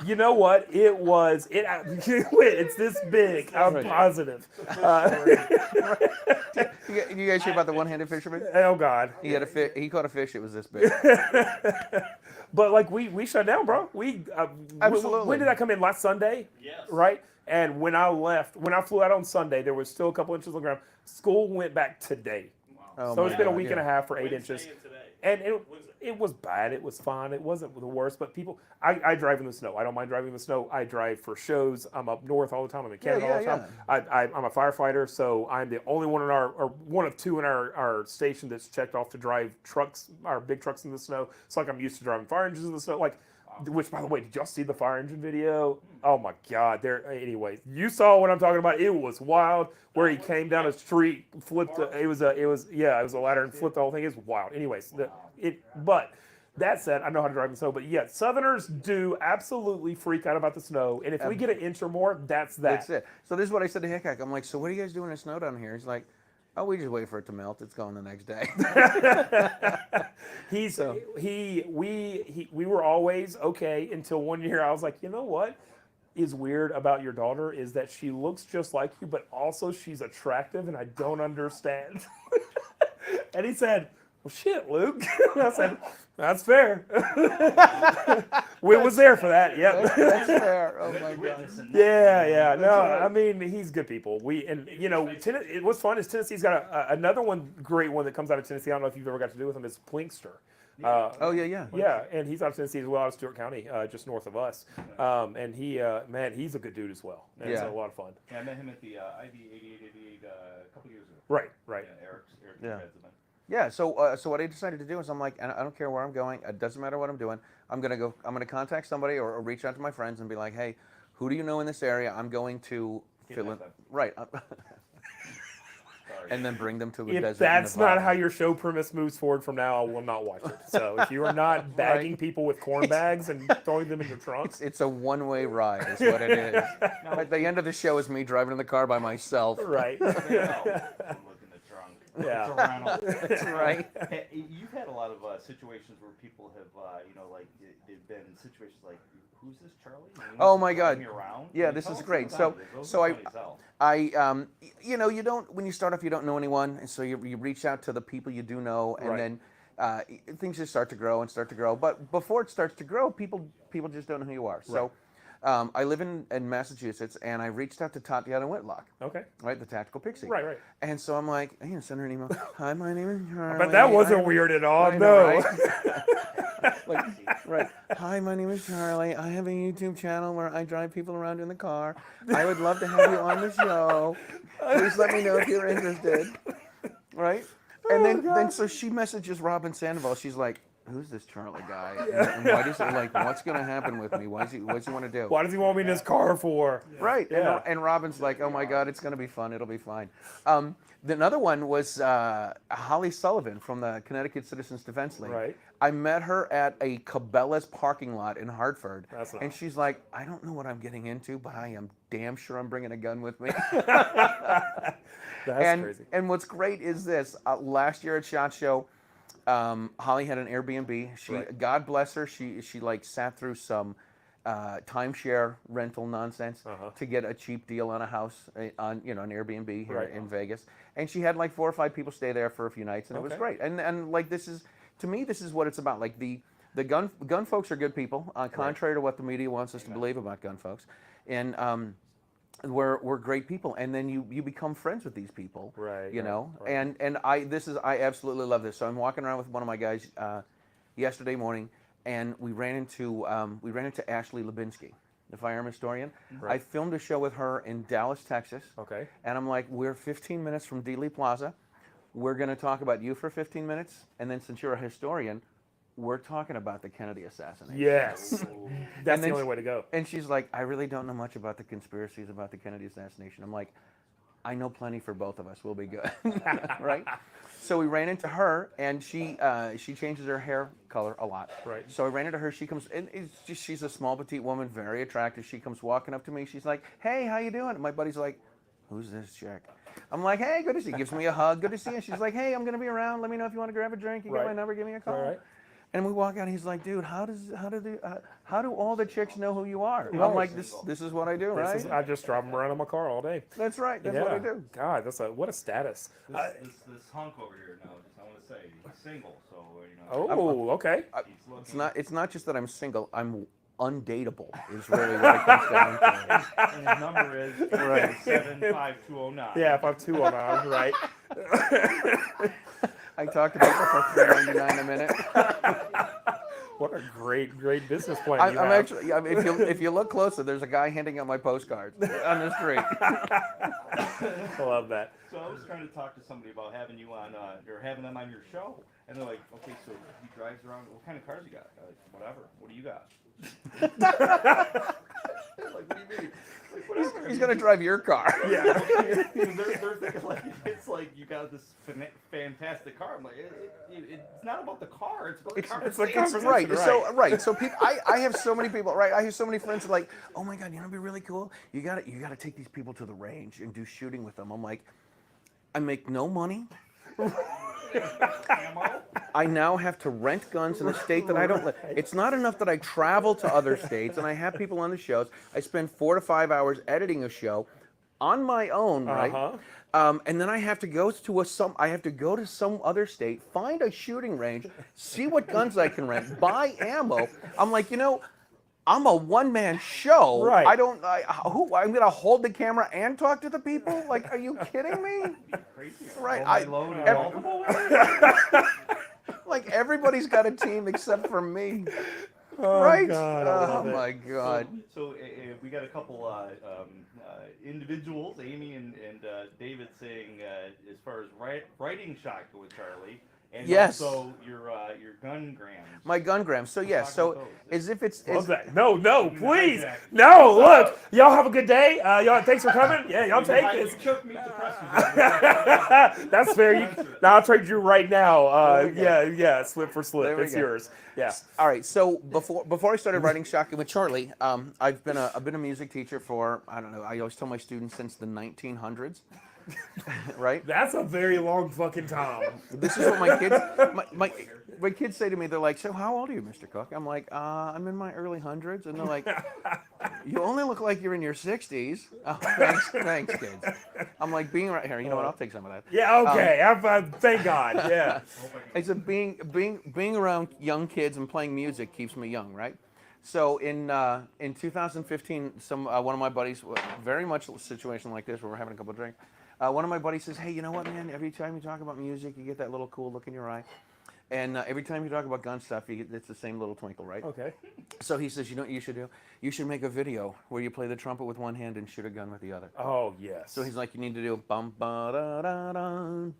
you know what? It's this big. I'm positive. You guys hear about the one-handed fisherman? Oh God. He had a fish. He caught a fish. It was this big. But like we shut down, bro. Absolutely. When did I come in? Last Sunday? Yes. Right? And when I flew out on Sunday, there was still a couple inches on the ground. School went back today. Oh So my it's been a God, week and a yeah. half for 8 inches. And it was bad. It was fine. It wasn't the worst. But I drive in the snow. I don't mind driving in the snow. I drive for shows. I'm up north all the time. I'm in Canada all the time. I'm a firefighter, so I'm the only one or one of 2 in our station that's checked off to drive trucks, our big trucks in the snow. It's like I'm used to driving fire engines in the snow. Like, which, by the way, did y'all see the fire engine video? Oh my God! Anyways, you saw what I'm talking about. It was wild. Where he came down a street, flipped. It was a ladder and flipped the whole thing. It was wild. Anyways, but that said, I know how to drive in the snow. But yeah, Southerners do absolutely freak out about the snow. And if we get an inch or more, that's that. That's it. So this is what I said to Hickok. I'm like, so what are you guys doing in the snow down here? He's like, oh, we just wait for it to melt. It's gone the next day. We were always okay until one year I was like, you know what is weird about your daughter is that she looks just like you, but also she's attractive, and I don't understand. And he said, well, shit, Luke. I said, that's fair. We was there for that. Yep. That's fair. Oh my God. Witnessing that. Yeah. No, I mean, he's good people. What's fun is Tennessee's got another one, great one that comes out of Tennessee. I don't know if you've ever got to do with him. Is Plinkster. Oh yeah. Yeah, and he's out of Tennessee as well, out of Stewart County, just north of us. And he's a good dude as well. And It's Yeah. a lot of fun. Yeah, I met him at the IB 8888 a couple years ago. Right. Yeah, Eric's Yeah. dad's event. Yeah. So what I decided to do is I'm like, I don't care where I'm going. It doesn't matter what I'm doing. I'm gonna contact somebody or reach out to my friends and be like, hey, who do you know in this area? I'm going to fill in. Kidnap them. Right. Sorry. And then bring them to a If desert. that's in not Nevada. how your show premise moves forward from now, I will not watch it. So if you are not bagging people with corn bags and throwing them in your trunks, It's a one-way ride, is what it is. At the end of the show is me driving in the car by myself. right? Look in the trunk. Yeah. It's a rental. That's right. Hey, you've had a lot of situations where people have, they've been in situations like, who's this Charlie? And Oh he's my driving God. me around. Yeah, Can you this tell is us great. about So- it? Those so are I- funny as hell. You don't, when you start off, you don't know anyone, and so you reach out to the people you do know, and Right. then things just start to grow and start to grow. But before it starts to grow, people just don't know who you are. So I live in Massachusetts, and I reached out to Tatiana Whitlock, Okay. right, the Tactical Pixie. Right. And so I'm like, I'm gonna send her an email. Hi, my name is Charlie. But that wasn't I- weird at all. I know, No. right? Right. Hi, my name is Charlie. I have a YouTube channel where I drive people around in the car. I would love to have you on the show. Please let me know if you're interested. Right? And then so she messages Robin Sandoval. She's like, who's this Charlie guy? And why does he what's gonna happen with me? What's he want to do? Why does he want me in his car for? Right. Yeah. And Robin's like, oh my God, it's going to be fun. It'll be fine. Another one was Holly Sullivan from the Connecticut Citizens Defense League. Right. I met her at a Cabela's parking lot in Hartford. That's and nice. she's like, I don't know what I'm getting into, but I am damn sure I'm bringing a gun with me. That's and, crazy. And what's great is this. Last year at SHOT Show, Holly had an Airbnb. Right. God bless her, she sat through some timeshare rental nonsense to get a cheap deal on a house on an Airbnb here Right. in Vegas, and she had like 4 or 5 people stay there for a few nights, and it was Okay. great. And like this is, to me, this is what it's about. Like the gun folks are good people, contrary to what the media wants us to believe about gun folks, and we're great people, and then you become friends with these people, Right, you right, know. right. And I absolutely love this. So I'm walking around with one of my guys yesterday morning, and we ran into Ashley Lubinsky, the firearm historian. Right. I filmed a show with her in Dallas, Texas, Okay. and I'm like, we're 15 minutes from Dealey Plaza. We're going to talk about you for 15 minutes, and then since you're a historian, we're talking about the Kennedy assassination. Yes. That's And the then only way to go. And she's like, I really don't know much about the conspiracies about the Kennedy assassination. I'm like, I know plenty for both of us. We'll be good, right? So we ran into her, and she changes her hair color a lot. Right. So I ran into her. She comes, and she's a small, petite woman, very attractive. She comes walking up to me. She's like, hey, how you doing? And my buddy's like, who's this chick? I'm like, hey, good to see you. Gives me a hug. Good to see you. She's like, hey, I'm going to be around. Let me know if you want to grab a drink. You got Right. my number. Give me a call. Right. And we walk out. He's like, dude, how do all the chicks know who you are? Right. I'm like, this is what I do, right? I just drive them around in my car all day. That's right. That's what I do. God, what a status. This hunk over here now, just I want to say, he's single, so you know. Oh, okay. He's looking, It's not just that I'm single. I'm undateable. Is really what it comes down to. and his number is Right. 75209. Yeah, 5209, right. I talked about that for $3.99 a minute. What a great business plan I'm you have. actually. If you look closer, there's a guy handing out my postcards on the street. I love that. So I was trying to talk to somebody about having you on, or having them on your show, and they're like, okay, so he drives around. What kind of cars you got? I'm like, whatever. What do you got? Like, what do you mean? Like, whatever. He's gonna drive your car. Yeah. They're thinking like it's like you got this fantastic car. I'm like, it's not about the car. It's about the car. it's like It's conversation, right. right. So people, I have so many people. Right. I have so many friends like, oh my God, you know, it'd be really cool. You got to take these people to the range and do shooting with them. I'm like, I make no money. Ammo. I now have to rent guns in a state that I don't live. It's not enough that I travel to other states and I have people on the shows. I spend 4 to 5 hours editing a show. on my own, right? Uh-huh. And then I have to go to some other state, find a shooting range, see what guns I can rent, buy ammo. I'm like, I'm a one-man show. Right. I'm gonna hold the camera and talk to the people? Like, are you kidding me? Right. Like everybody's got a team except for me. Right? God, I love Oh it. my God. So we got a couple individuals, Amy and David, saying as far as writing shotgun with Charlie, and Yes. also your gun grams. My gun grams. So yes, Talk so about those. as if it's Love as, that. No, please. hijack. No, look. Y'all have a good day. Y'all, thanks for coming. Yeah, y'all take You this. took me to press. That's fair. Now I'll trade you right now. Yeah, slip for There slip. we It's go. yours. Yeah. all right. So before I started writing shotgun with Charlie, I've been a music teacher for, I don't know, I always tell my students since the 1900s. Right? That's a very long fucking time. This is what my kids say to me. They're like, "So how old are you, Mr. Cook?" I'm like, "I'm in my early hundreds," and they're like, "You only look like you're in your 60s." Oh, thanks, kids. I'm like, being right here. You know what? I'll take some of that. Yeah. Okay. Thank God. Yeah. I said being around young kids and playing music keeps me young, right? So in 2015, one of my buddies, very much a situation like this where we're having a couple of drinks. One of my buddies says, "Hey, you know what, man? Every time you talk about music, you get that little cool look in your eye, and every time you talk about gun stuff, it's the same little twinkle, right?" Okay. So he says, "You know what you should do? You should make a video where you play the trumpet with one hand and shoot a gun with the other." Oh yes. So he's like, "You need to do bum ba da da da."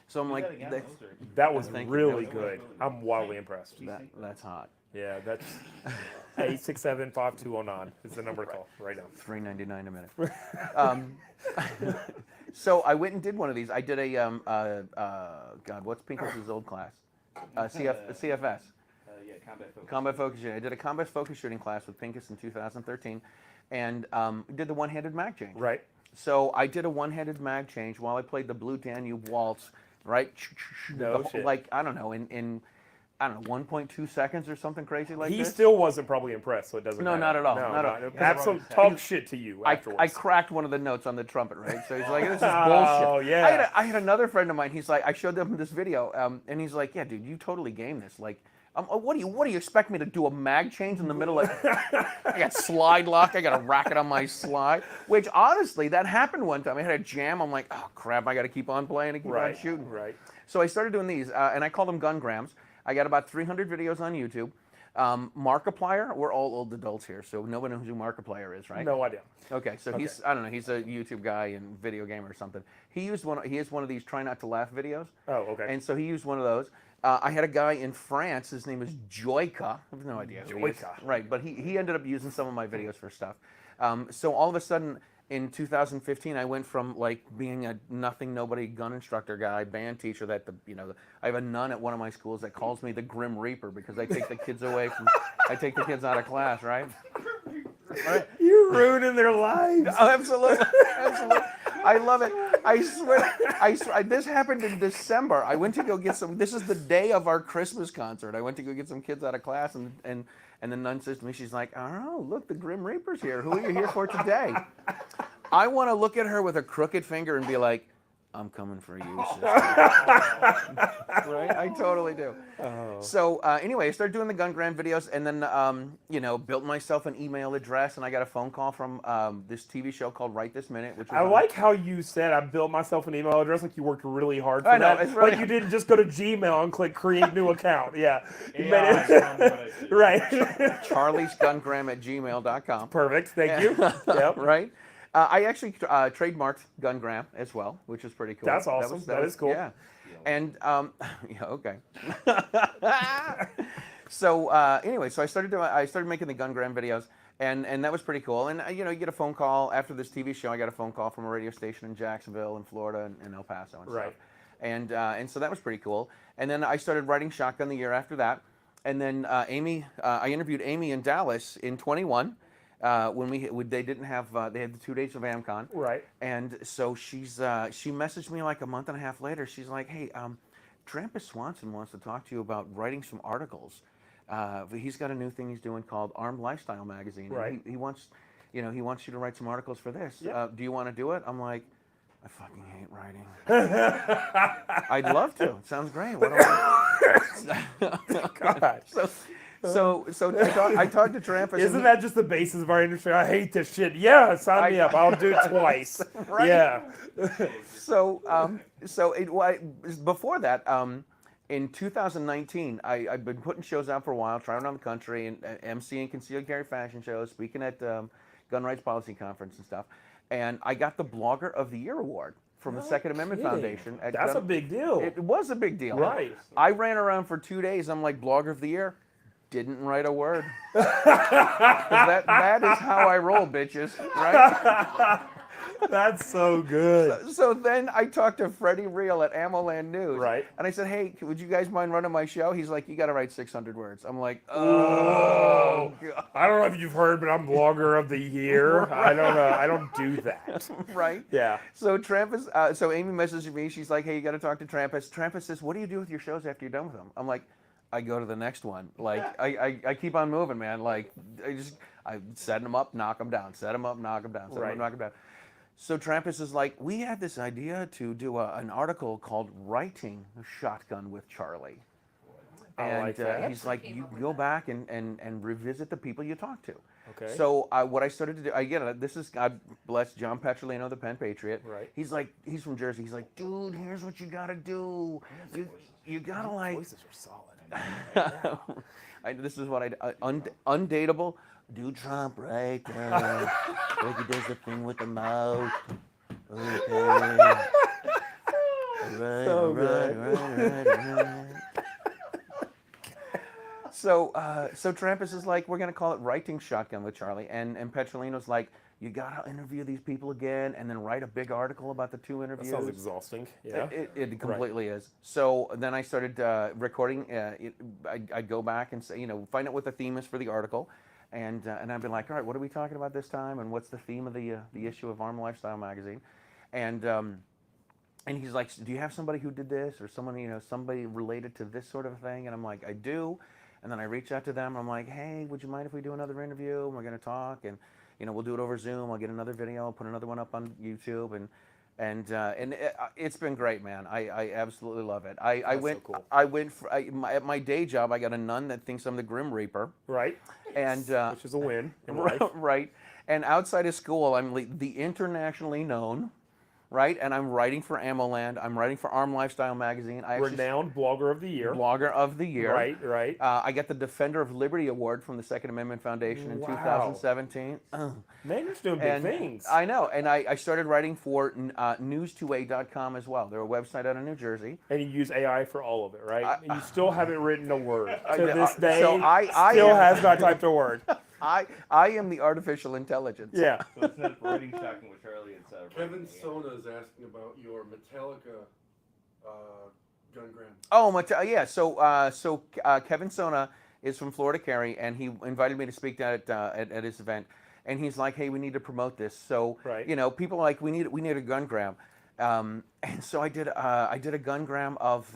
So I'm like, That was Thank you. really good. I'm wildly impressed. that's hot. Yeah, that's 867-5209 is the number to call right now. $3.99 a minute. So I went and did one of these. I did a God, what's Pincus's old class? CFS. Yeah, combat focus. Combat focus shooting. I did a combat focus shooting class with Pincus in 2013, and did the one-handed mag change. Right. So I did a one-handed mag change while I played the Blue Danube Waltz. Right. No shit. Like I don't know in 1.2 seconds or something crazy like He this. still wasn't probably impressed, so it doesn't No, matter. not at all. No, Not at all. Absolute talk shit to you afterwards. I cracked one of the notes on the trumpet, right? So he's like, "This is bullshit." Oh, yeah. I had another friend of mine. He's like, I showed them this video, and he's like, "Yeah, dude, you totally game this. Like, what do you expect me to do a mag change in the middle of? I got slide lock. I got a racket on my slide. Which honestly, that happened one time. I had a jam. I'm like, oh crap, I got to keep on playing and keep on shooting. Right. So I started doing these, and I called them gun grams. I got about 300 videos on YouTube. Markiplier, we're all old adults here, so nobody knows who Markiplier is, right? No idea. Okay, so he's, I don't know, he's a YouTube guy and video gamer or something. He has one of these try not to laugh videos. Oh, okay. And so he used one of those. I had a guy in France, his name is Joyka. I have no idea who he is. Joyka. Right, but he ended up using some of my videos for stuff. So all of a sudden, in 2015, I went from like being a nothing, nobody gun instructor guy, band teacher that I have a nun at one of my schools that calls me the Grim Reaper because I take the kids I take the kids out of class, right? Right. You're ruining their lives. Oh, absolutely, absolutely. I love it. I swear. This happened in December. I went to go get some. This is the day of our Christmas concert. I went to go get some kids out of class, and the nun says to me, she's like, "Oh, look, the Grim Reaper's here. Who are you here for today?" I want to look at her with a crooked finger and be like, "I'm coming for you, sister." Right? I totally do. Oh. So anyway, I started doing the gun gram videos, and then built myself an email address, and I got a phone call from this TV show called Right This Minute, which was I on- like how you said I built myself an emaal address, like you worked really hard for I know, that. it's really like you didn't just go to Gmail and click create new account. Yeah. You Yeah, made I found what I it did. right. charliesgungram@gmail.com. Perfect. Thank you. Yep. Right? I actually trademarked Gungram as well, which is pretty cool. That's awesome. That is cool. Yeah. And, yeah, okay. So anyway, so I started making the Gungram videos, and that was pretty cool. And, you get a phone call after this TV show. I got a phone call from a radio station in Jacksonville in Florida and El Paso and Right. stuff. And so that was pretty cool. And then I started writing Shotgun the year after that. And then I interviewed Amy in Dallas in 21. When they didn't have they had the 2 days of AmCon, Right. and so she messaged me like a month and a half later. She's like, "Hey, Trampus Swanson wants to talk to you about writing some articles. He's got a new thing he's doing called Armed Lifestyle Magazine. And Right. he wants you know, he wants you to write some articles for this. Yeah. Do you want to do it? I'm like, I fucking hate writing. I'd love to. It sounds great. What do God. I talked to Trampus. and Isn't he- that just the basis of our industry? I hate this shit. Yeah, sign me up. I'll do it twice. Right. Yeah. Before that, in 2019, I've been putting shows out for a while, trying around the country and emceeing concealed carry fashion shows, speaking at Gun Rights Policy Conference and stuff. And I got the Blogger of the Year award from the Second Amendment kidding. Foundation. That's a big deal. It was a big deal. Right. I ran around for 2 days. I'm like, Blogger of the Year. Didn't write a word. 'Cause that is how I roll, bitches. Right? That's so good. So then I talked to Freddie Reel at AmmoLand News. Right. And I said, hey, would you guys mind running my show? He's like, you got to write 600 words. I'm like, Oh. God. I don't know if you've heard, but I'm Blogger of the Year. I don't know. I don't do that. Right? Yeah. So Trampus, so Amy messages me. She's like, hey, you got to talk to Trampus. Trampus says, what do you do with your shows after you're done with them? I'm like, I go to the next one. Like, I keep on moving, man. Like, I set them up, knock them down. Set them up, knock them down. Set them Right. up, knock them down. So Trampus is like, we had this idea to do an article called Writing Shotgun with Charlie. I And like that. he's like, you go back and revisit the people you talked to. Okay. So what I started to do, this is, God bless John Petrolino, the Penn Patriot. Right. He's like, he's from Jersey. He's like, dude, here's what you gotta do. You gotta like, Voices are solid. this is what undateable. Do Trump right, like he does the thing with the mouth. Okay. Right, So right, good. right. So Trampus is like, we're gonna call it Writing Shotgun with Charlie, and Petrolino's like, you gotta interview these people again, and then write a big article about the two That interviews. sounds exhausting. Yeah. It completely is. So then I started recording. I'd go back and say, find out what the theme is for the article, and I'd be like, all right, what are we talking about this time, and what's the theme of the issue of Armed Lifestyle magazine, and he's like, do you have somebody who did this, or someone somebody related to this sort of thing? And I'm like, I do, and then I reach out to them. I'm like, hey, would you mind if we do another interview? And we're gonna talk, and we'll do it over Zoom. I'll get another video. I'll put another one up on YouTube, and it's been great, man. I absolutely love it. I That's went. so cool. I went at my day job. I got a nun that thinks I'm the Grim Reaper, Right. and Which is a win in life. right. And outside of school, I'm the internationally known, right? And I'm writing for AmmoLand. I'm writing for Armed Lifestyle magazine. I actually Renowned Blogger of the Year. Blogger of the Year. Right. Right. I got the Defender of Liberty Award from the Second Amendment Foundation in Wow. 2017. Man, you're doing big And things. I know, and I started writing for news2a.com as well. They're a website out of New Jersey. And you use AI for all of it, right? And you still haven't written a word to know. this day. So I still am- has not typed a word. I am the artificial intelligence. Yeah. So it's not Writing Shotgun with Charlie, it's Kevin Writing AI. Sona is asking about your Metallica gungram. Oh, yeah. So Kevin Sona is from Florida Carry, and he invited me to speak at his event. And he's like, "Hey, we need to promote this." So Right. people are like, we need a gungram, and so I did a gungram of.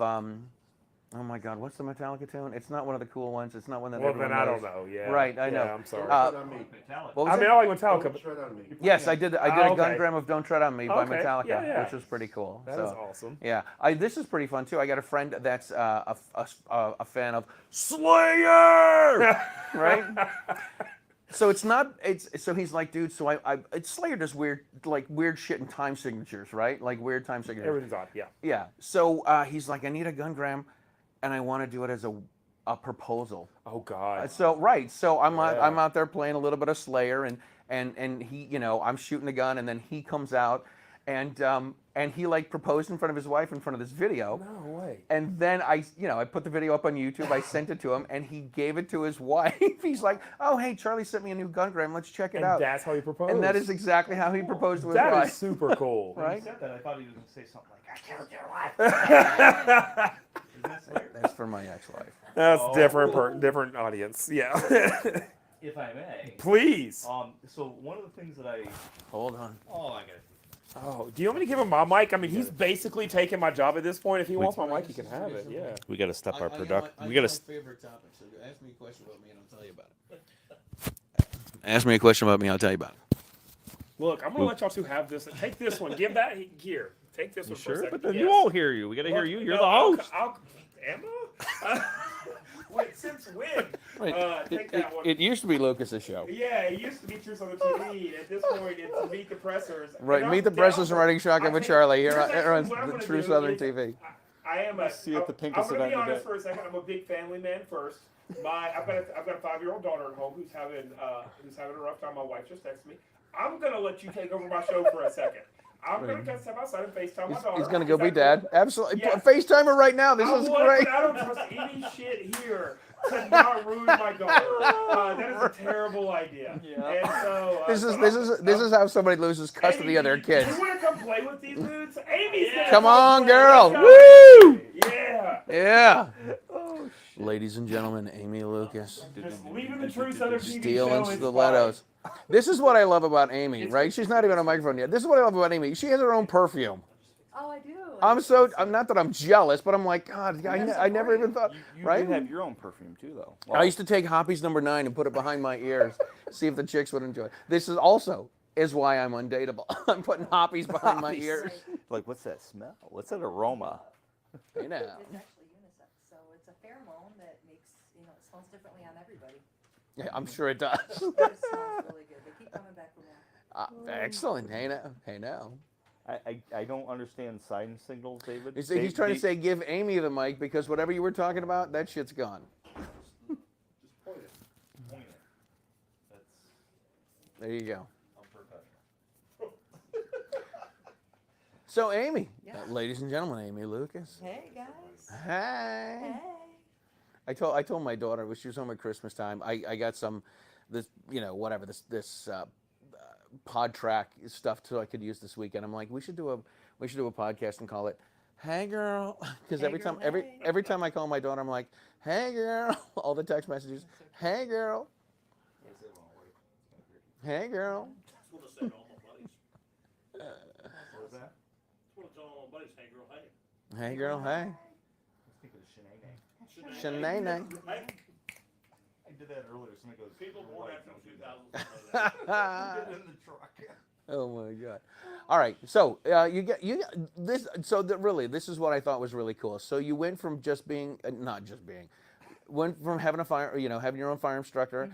Oh my God, what's the Metallica tune? It's not one of the cool ones. It's not one that Well, everyone then I knows. don't know. Yeah. Right, I know. Yeah, I'm sorry. Don't tread on me. Metallica. What was I mean, it? I like Metallica, Don't but tread on me. Yes, I did. I did a okay. gungram of "Don't Tread on Me" by Okay, Metallica, yeah. which was pretty cool. that so, is awesome. Yeah, this is pretty fun too. I got a friend that's a fan of Slayer, right? So it's not. So he's like, dude. So Slayer does weird shit in time signatures, right? Like weird time signatures. Everything's odd. Yeah. Yeah. So he's like, I need a gungram, and I want to do it as a proposal. Oh God. So right, so I'm Yeah. out there playing a little bit of Slayer, and he, I'm shooting a gun, and then he comes out, and he like proposed in front of his wife in front of this video. No way. And then I put the video up on YouTube. I sent it to him, and he gave it to his wife. He's like, "Oh, hey, Charlie sent me a new gungram. Let's check it And out." that's how he proposed. And that is exactly how he proposed to his That wife. is super cool. When he Right? said that, I thought he was going to say something like, I killed your wife. Isn't that Slayer? That's for my ex-wife. That's Oh. different audience. Yeah. If I may. Please. So one of the things that I... Hold on. Oh, I got it. Oh, do you want me to give him my mic? I mean, he's basically taking my job at this point. If he wants my mic, he can have it. Yeah. We got to step our I production. know We got my to. favorite topic. So ask me a question about me, and I'll tell you about it. Ask me a question about me. I'll tell you about it. Look, I'm gonna let y'all two have this. Take this one. Give that here. Take this You one for a sure? second. But then Yes. you won't hear you. We gotta hear Look, you. You're no, the host. Emma? Wait, since when? Take that one. It used to be Lucas's show. Yeah, it used to be Truth on the TV. At this point, it's Meet the Pressers. Right, And Meet the I'm Pressers down and Riding Shotgun I with think- Charlie here here's on actually what I'm the gonna True do Southern is- TV. I am a. See you at the I'm Pinkest gonna be event in a honest bit. for a second. I'm a big family man first. I've got a 5-year-old daughter at home who's having a rough time. My wife just texted me. I'm gonna let you take over my show for a second. I'm gonna go step outside and FaceTime my daughter. He's gonna go Is be that dad. cool? Absolutely. Yeah. FaceTime her right now. This I is would, great. but I don't trust any shit here to not ruin my daughter. That is a terrible idea. Yeah. And so This is how somebody loses custody of their kids. You want to come play with these dudes? Amy's gonna Come on, play. girl. Let's go. Woo! Yeah. Yeah. Ladies and gentlemen, Amy Lucas. Just leaving the True Southern TV Stealing show is stilettos. This is what I love about Amy, right? She's not even on a microphone yet. This is what I love about Amy. She has her own perfume. Oh, I do. I'm not that I'm jealous, but I'm like, God, I never even thought, You right? do have your own perfume too, though. I used to take Hoppy's number 9 and put it behind my ears, see if the chicks would enjoy it. This is also why I'm undateable. I'm putting Hoppy's behind my Hoppies. ears. Like, what's that smell? What's that aroma? You know. It's actually unisex, so it's a pheromone that makes, it smells differently on everybody. Yeah, I'm sure it does. It smells really good. They keep coming back for more. Excellent. Hey now. Hey now. I don't understand sign signals, David. He's trying to say give Amy the mic because whatever you were talking about, that shit's gone. Just point it. Point it. That's, There you go. I'm professional. So Amy, Yeah. ladies and gentlemen, Amy Lucas. Hey, guys. Hey. Hey. I told my daughter when she was home at Christmas time. I got some this pod track stuff so I could use this weekend. I'm like, we should do a podcast and call it "Hey Girl," because Hey every girl, time hey. every time I call my daughter, I'm like, "Hey Girl," all the text messages, "Hey Girl, hey Girl." That's what I said to all my buddies. What was that? That's what I tell all my buddies. Hey, girl, hey. Hey Girl, hey. I was thinking of Shanae. Shanae. Hey, I did that earlier. Somebody goes, people "Your born wife after don't do 2000 that." know that. Did it in the truck. Oh my God! All right, so you get this. So really, this is what I thought was really cool. So you went from just being, went from having a fire, having your own fire instructor.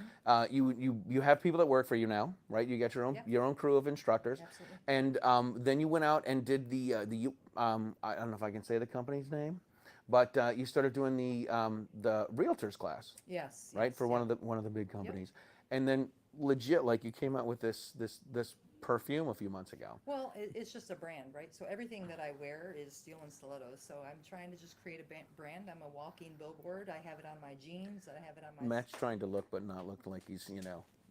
You have people that work for you now, right? You got Yep. your own crew of instructors, Absolutely. and then you went out and did the I don't know if I can say the company's name, but you started doing the realtors class, Yes. right, yes, for yeah. one of the big companies, and then legit, like you came out with this perfume a few months ago. Well, it's just a brand, right? So everything that I wear is steel and stilettos. So I'm trying to just create a brand. I'm a walking billboard. I have it on my jeans. I have it on my. Matt's trying to look, but not look like he's,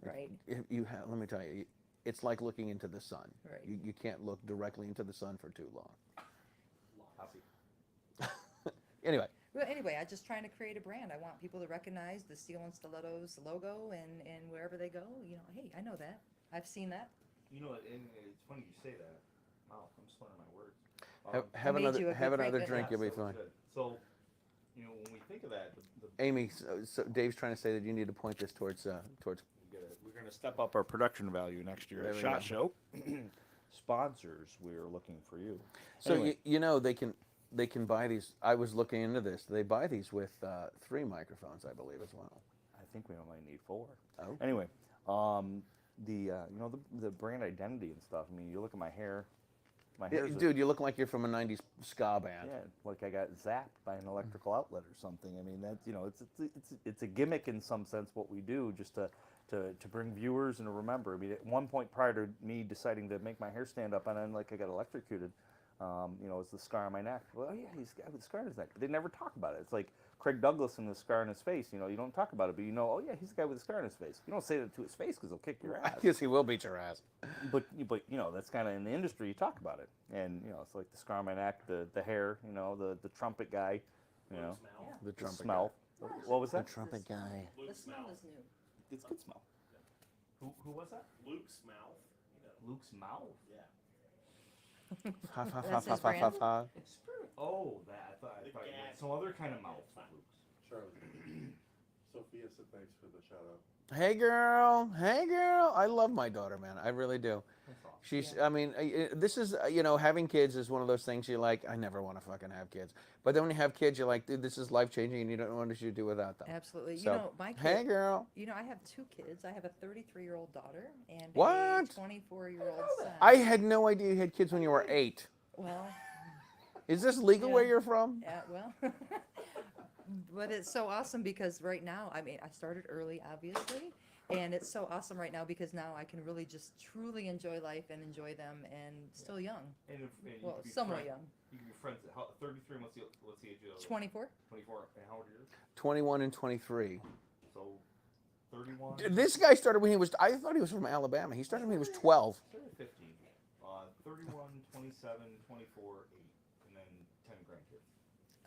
Right. Let me tell you, it's like looking into the sun. Right. You can't look directly into the sun for too long. Happy. Anyway, Well, anyway, I'm just trying to create a brand. I want people to recognize the steel and stilettos logo, and wherever they go, hey, I know that. I've seen that. You know, and it's funny you say that. Wow, I'm slurring my words. have made you a another good drink, drink, didn't you'll be so fine. good. So, when we think of that, the Amy, so Dave's trying to say that you need to point this towards We're going to step up our production value next year There at we SHOT go. Show. Sponsors, we're looking for you. So Anyway. they can buy these. I was looking into this. They buy these with 3 microphones, I believe, as well. I think we only need 4. Oh. Anyway, the brand identity and stuff. I mean, you look at my hair. My Yeah, hair's dude, you look like you're from a '90s ska band. yeah, like I got zapped by an electrical outlet or something. I mean, that's it's a gimmick in some sense what we do just to bring viewers and to remember. I mean, at one point prior to me deciding to make my hair stand up, and then like I got electrocuted. It's the scar on my neck. Well, yeah, he's got the scar on his neck. But they never talk about it. It's like Craig Douglas and the scar on his face. You don't talk about it, but oh yeah, he's the guy with the scar on his face. You don't say that to his face because he'll kick your ass. Yes, he will beat your ass. But that's kind of in the industry. You talk about it, and it's like the scar on my neck, the hair. The trumpet guy. Yeah. The The trumpet smell. What was guy. that? The trumpet guy. The smell is new. It's good smell. Who was that? Luke's mouth. Luke's mouth. Yeah. Ha, ha, ha, That's ha, his ha, ha, brand? ha. Oh, that I thought The you had gas. some other kind of mouth for Luke's. Charlie. Sophia said thanks for the shout out. Hey girl, hey girl. I love my daughter, man. I really do. She's, I mean, this is, having kids is one of those things you're like, I never want to fucking have kids. But then when you have kids, you're like, dude, this is life changing and you don't know what you do without them. Absolutely. So, You know, my kid, hey girl. you know, I have 2 kids. I have a 33-year-old daughter and a What? 24-year-old son. I had no idea you had kids when you were 8. Well, Is this legal where Yeah. you're from? yeah, well, but it's so awesome because right now, I mean, I started early, obviously, and it's so awesome right now because now I can really just truly enjoy life and enjoy them and still young. And if, and you Well, could be somewhat friend- young. You can be friends. How, 33. What's the age of? 24? 24. And how old are you? 21 and 23. So, 31. This guy started when he was, I thought he was from Alabama. He started when he was 12. Started at 15. 31, 27, 24, 8, and then 10 grandkids.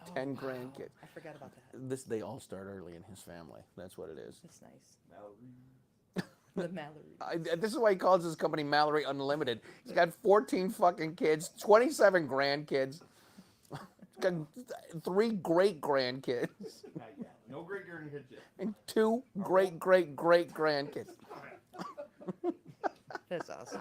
Oh, 10 wow. grandkids. I forgot about that. They all start early in his family. That's what it is. That's nice. Mallory. The Mallory. This is why he calls his company Mallory Unlimited. He's got 14 fucking kids, 27 grandkids, got 3 great grandkids, Not yet. No great grandkids yet. and 2 great great great grandkids. That's awesome.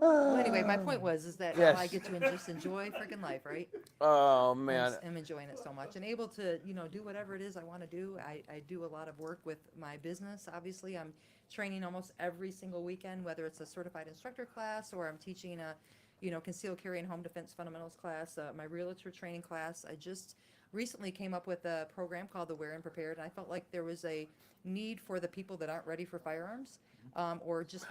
Well, anyway, my point was is that now I Yes. get to just enjoy freaking life, right? Oh man, I'm enjoying it so much and able to, do whatever it is I want to do. I do a lot of work with my business. Obviously, I'm training almost every single weekend, whether it's a certified instructor class or I'm teaching a, concealed carry and home defense fundamentals class, my realtor training class. I just recently came up with a program called the Wear and Prepared, and I felt like there was a need for the people that aren't ready for firearms, or just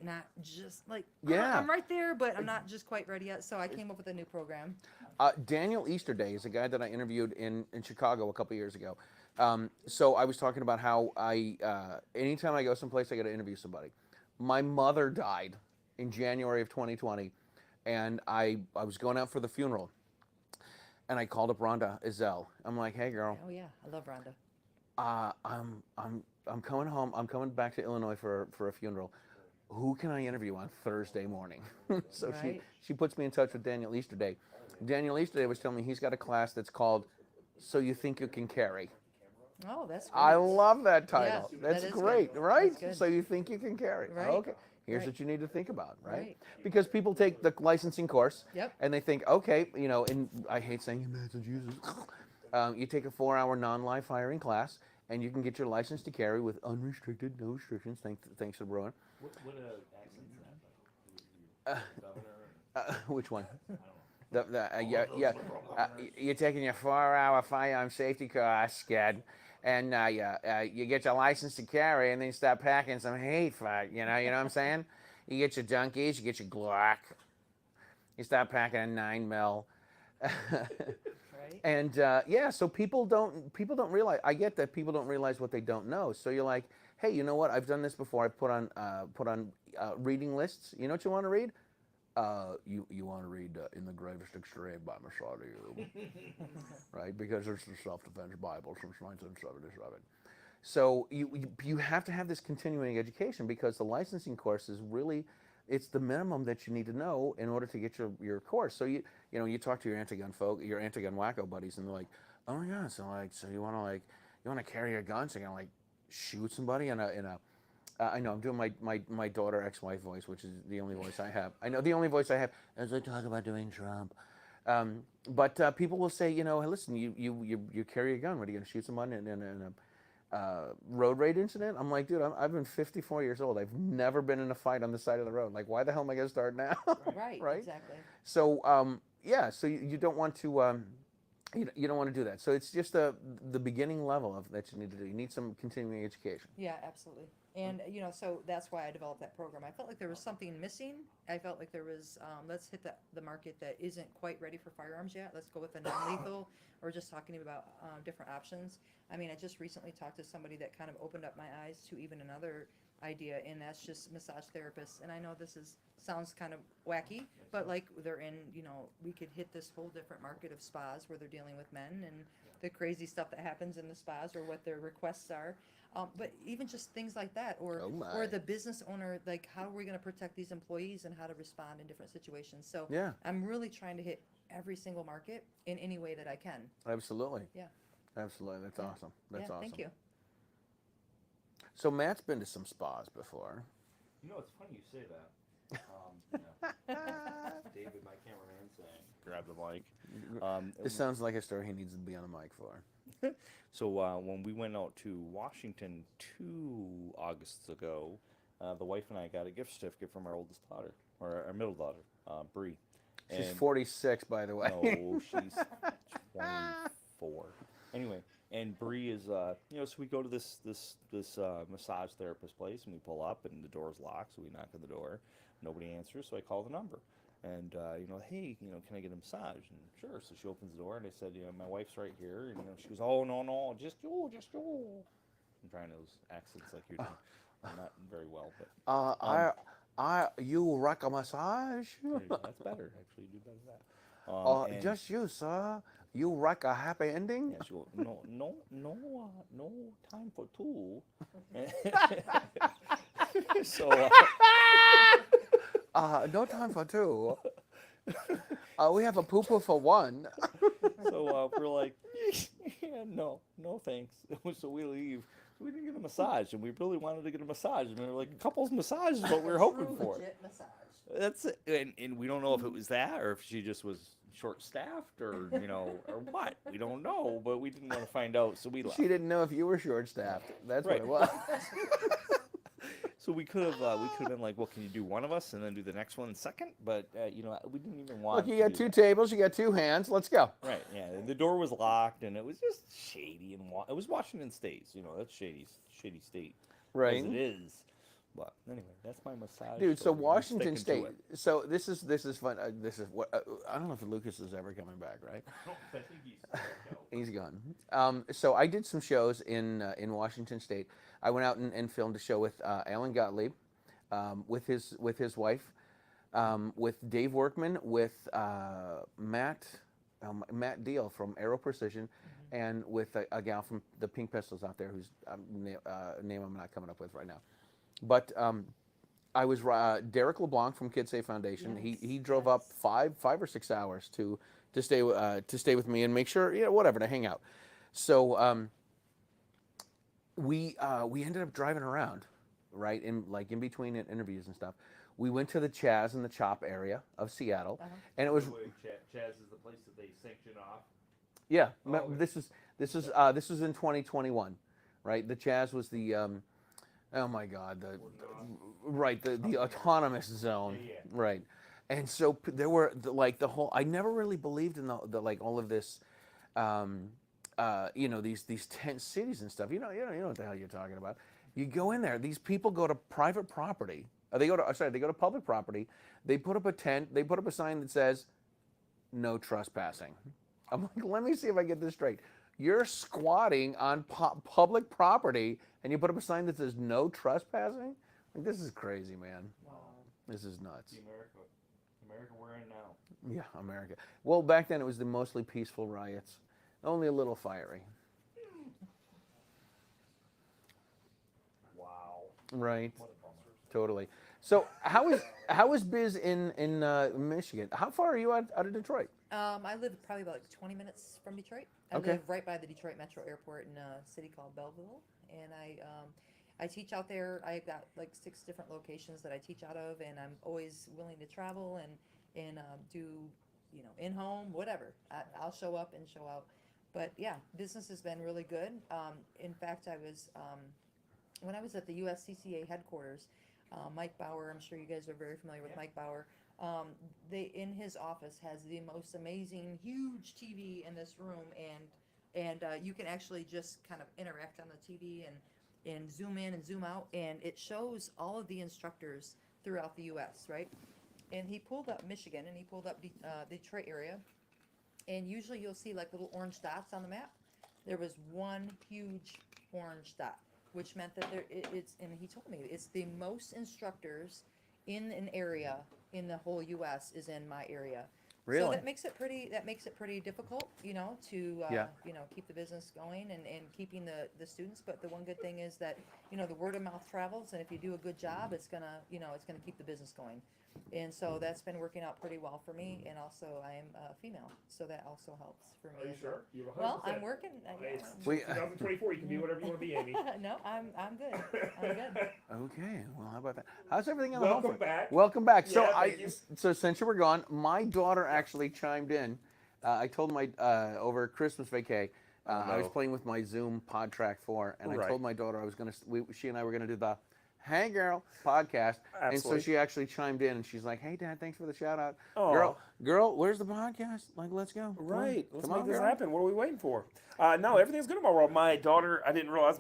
not just like, Yeah. I'm right there, but I'm not just quite ready yet. So I came up with a new program. Daniel Easterday is a guy that I interviewed in Chicago a couple years ago. So I was talking about how anytime I go someplace, I got to interview somebody. My mother died in January of 2020, and I was going out for the funeral, and I called up Rhonda Izell. I'm like, hey girl, Oh yeah, I love Rhonda. I'm coming home. I'm coming back to Illinois for a funeral. Who can I interview on Thursday morning? So Right. she puts me in touch with Daniel Easterday. Daniel Easterday was telling me he's got a class that's called "So You Think You Can Carry." Oh, that's great. I love that title. Yes, That's that is great, good. right? That's good. So you think you can carry? Right. Okay. Here's Right. what you need to think about, right? Right. Because people take the licensing course Yep. and they think, okay, and I hate saying in Massachusetts, you take a 4-hour non-live firing class and you can get your license to carry with unrestricted, no restrictions. Thanks to Bruin. What accent's that? Governor? Which one? I don't know. You're taking your 4-hour firearm safety course, kid, and you get your license to carry, and then you start packing some heat for it. You know what I'm saying? You get your Dunkies, you get your Glock, you start packing a 9mm. Right. And so people don't realize. I get that people don't realize what they don't know. So you're like, hey, you know what? I've done this before. I've put on reading lists. You know what you want to read? You want to read In the Gravest Extreme by Masada Ayub, right? Because it's the self-defense Bible since 1977. So you have to have this continuing education because the licensing course is really, it's the minimum that you need to know in order to get your course. So you talk to your anti-gun your anti-gun wacko buddies, and they're like, oh my god, so you want to carry your gun so you can shoot somebody in a I know I'm doing my daughter ex-wife voice, which is the only voice I have. I know the only voice I have as I talk about doing Trump. But people will say, hey, listen, you carry a gun. What are you going to shoot someone in a road rage incident? I'm like, dude, I've been 54 years old. I've never been in a fight on the side of the road. Like, why the hell am I going to start now? Right. Right? Exactly. So so you don't want to. You don't want to do that. So it's just the beginning level of that you need to do. You need some continuing education. Yeah, absolutely. And, so that's why I developed that program. I felt like there was something missing. I felt like there was, let's hit the market that isn't quite ready for firearms yet. Let's go with a non-lethal or just talking about different options. I mean, I just recently talked to somebody that kind of opened up my eyes to even another idea, and that's just massage therapists. And I know this sounds kind of wacky, but they're in, we could hit this whole different market of spas where they're dealing with men and the crazy stuff that happens in the spas or what their requests are. But even just things like that, or Oh my. or the business owner, how are we going to protect these employees and how to respond in different situations. So Yeah. I'm really trying to hit every single market in any way that I can. Absolutely. Yeah. Absolutely. That's Yeah. awesome. That's yeah, awesome. thank you. So Matt's been to some spas before. You know, it's funny you say that. Yeah. David, my cameraman, saying, grab the mic. This sounds like a story he needs to be on the mic for. So when we went out to Washington 2 Augusts ago, the wife and I got a gift certificate from our oldest daughter, or our middle daughter, Bree. She's And- 46, by the way. No, she's 24. Anyway, and Bree is, you know, so we go to this massage therapist place, and we pull up, and the door's locked, so we knock on the door. Nobody answers, so I call the number. And, you know, hey, you know, can I get a massage? And sure. So she opens the door, and I said, you know, my wife's right here. And, you know, she goes, oh, no, just you. I'm trying those accents like you're doing. I'm not very well, but You like a massage? there you go. That's better. Actually, you do better than that. And- Just you, sir. You like a happy ending? Yeah, she goes, no time for two. So, No time for two. We have a poo-poo for one. we're like, yeah, no thanks. So we leave. We didn't get a massage, and we really wanted to get a massage. And we were like, a couple's massage is what we were hoping True for. legit massage. That's it. And we don't know if it was that, or if she just was short-staffed, or you know, or what. We don't know, but we didn't want to find out, so we left. She didn't know if you were short-staffed. That's Right. what it was. So we could have been like, well, can you do one of us and then do the next one second? But you know, we didn't even want. Look, you to got do two that. tables, you got two hands. Let's go. Right. Yeah. The door was locked, and it was just shady, and it was Washington State. So, you know, that's shady state. Right. As it is. But anyway, that's my massage. Dude, so story. I'm Washington sticking State. to it. So this is fun. This is what I don't know if Lucas is ever coming back, right? I think he's He's gone. So I did some shows in Washington State. I went out and filmed a show with Alan Gottlieb, with his wife, with Dave Workman, with Matt Deal from Aero Precision, and with a gal from the Pink Pistols out there whose name I'm not coming up with right now. But I was Derek LeBlanc from Kid Safe Foundation. Yes, He drove up 5 or 6 hours to stay with me and make sure, you know, whatever, to hang out. So we ended up driving around, right, in between interviews and stuff. We went to the Chaz and the Chop area of Seattle, and it was Chaz is the place that they sanction off. yeah. Oh, okay. This was in 2021, right? The Chaz was the oh my God, the autonomous zone, Yeah. right? And so there were the whole. I never really believed in the like all of this, you know, these tent cities and stuff. You know what the hell you're talking about. You go in there. These people go to private property. They go to public property. They put up a tent. They put up a sign that says, "No trespassing." I'm like, let me see if I get this straight. You're squatting on public property, and you put up a sign that says "No trespassing." Like, this is crazy, man. Wow. This is nuts. America we're in now. Yeah, America. Well, back then it was the mostly peaceful riots, only a little fiery. Wow. Right. What a bummer. Totally. So how is biz in Michigan? How far are you out of Detroit? I live probably about like 20 minutes from Detroit. I Okay. live right by the Detroit Metro Airport in a city called Belleville, and I teach out there. I've got like 6 different locations that I teach out of, and I'm always willing to travel and do, you know, in home, whatever. I'll show up and show out. But yeah, business has been really good. In fact, I was when I was at the USCCA headquarters. Mike Bauer, I'm sure you guys are very familiar with Mike Bauer. They in his office has the most amazing, huge TV in this room, and you can actually just kind of interact on the TV and zoom in and zoom out, and it shows all of the instructors throughout the U.S. Right? And he pulled up Michigan, and he pulled up the Detroit area, and usually you'll see like little orange dots on the map. There was one huge orange dot, which meant that it's, and he told me, it's the most instructors in an area in the whole U.S. is in my area. Really? So that makes it pretty difficult, you know, to Yeah. you know, keep the business going and keeping the students. But the one good thing is that, you know, the word of mouth travels, and if you do a good job, it's gonna, you know, it's gonna keep the business going. And so that's been working out pretty well for me. And also I am female, so that also helps for me. Are you as well. sure? You're 100%. Well, I'm working. Yeah, It's We- 2024. You can be whatever you want to be, Amy. no, I'm good. I'm good. Okay, well, how about that? How's everything on the home Welcome front? back. Welcome back. So Yeah, thank you. so since you were gone, my daughter actually chimed in. I told my over Christmas vacay, I was no. playing with my Zoom PodTrack 4, and I Right. told my daughter I was gonna. She and I were gonna do the Hey Girl podcast, and Absolutely. so she actually chimed in, and she's like, "Hey Dad, thanks for the shout out, Aw. girl, where's the podcast? Like, let's go, Come on. Right. Let's Come make on, this girl." happen. What are we waiting for? No, everything's good in my world. My daughter, I didn't realize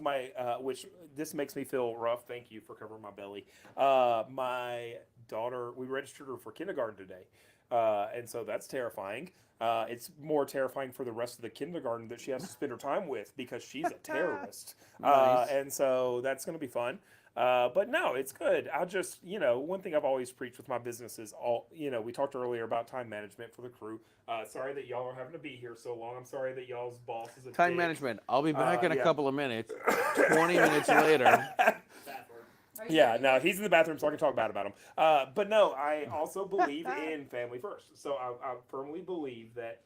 which this makes me feel rough. Thank you for covering my belly. My daughter, we registered her for kindergarten today. And so that's terrifying. It's more terrifying for the rest of the kindergarten that she has to spend her time with because she's a terrorist. Nice. And so that's going to be fun. But no, it's good. I just, you know, one thing I've always preached with my business is we talked earlier about time management for the crew. Sorry that y'all are having to be here so long. I'm sorry that y'all's boss is a Time dick. management. I'll be back in a yeah. couple of minutes. 20 minutes later. Yeah, no, he's in the bathroom, so I can talk bad about him. But no, I also believe in family first. So I firmly believe that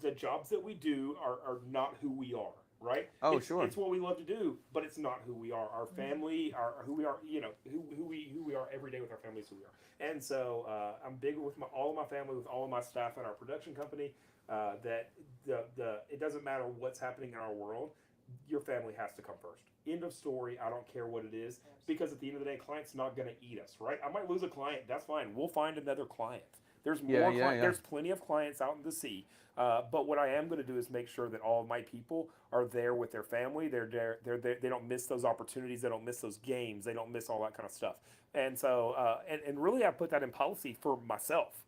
the jobs that we do are not who we are, right? Oh, it's, sure. It's what we love to do, but it's not who we are. Our family, who we are, you know, who we are every day with our family is who we are. And so I'm big with all of my family, with all of my staff at our production company. That it doesn't matter what's happening in our world, your family has to come first. End of story. I don't care what it is, because at the end of the day, client's not going to eat us, right? I might lose a client. That's fine. We'll find another client. There's more. Yeah. There's plenty of clients out in the sea. But what I am going to do is make sure that all of my people are there with their family. They're there. They don't miss those opportunities. They don't miss those games. They don't miss all that kind of stuff. And so, and really, I put that in policy for myself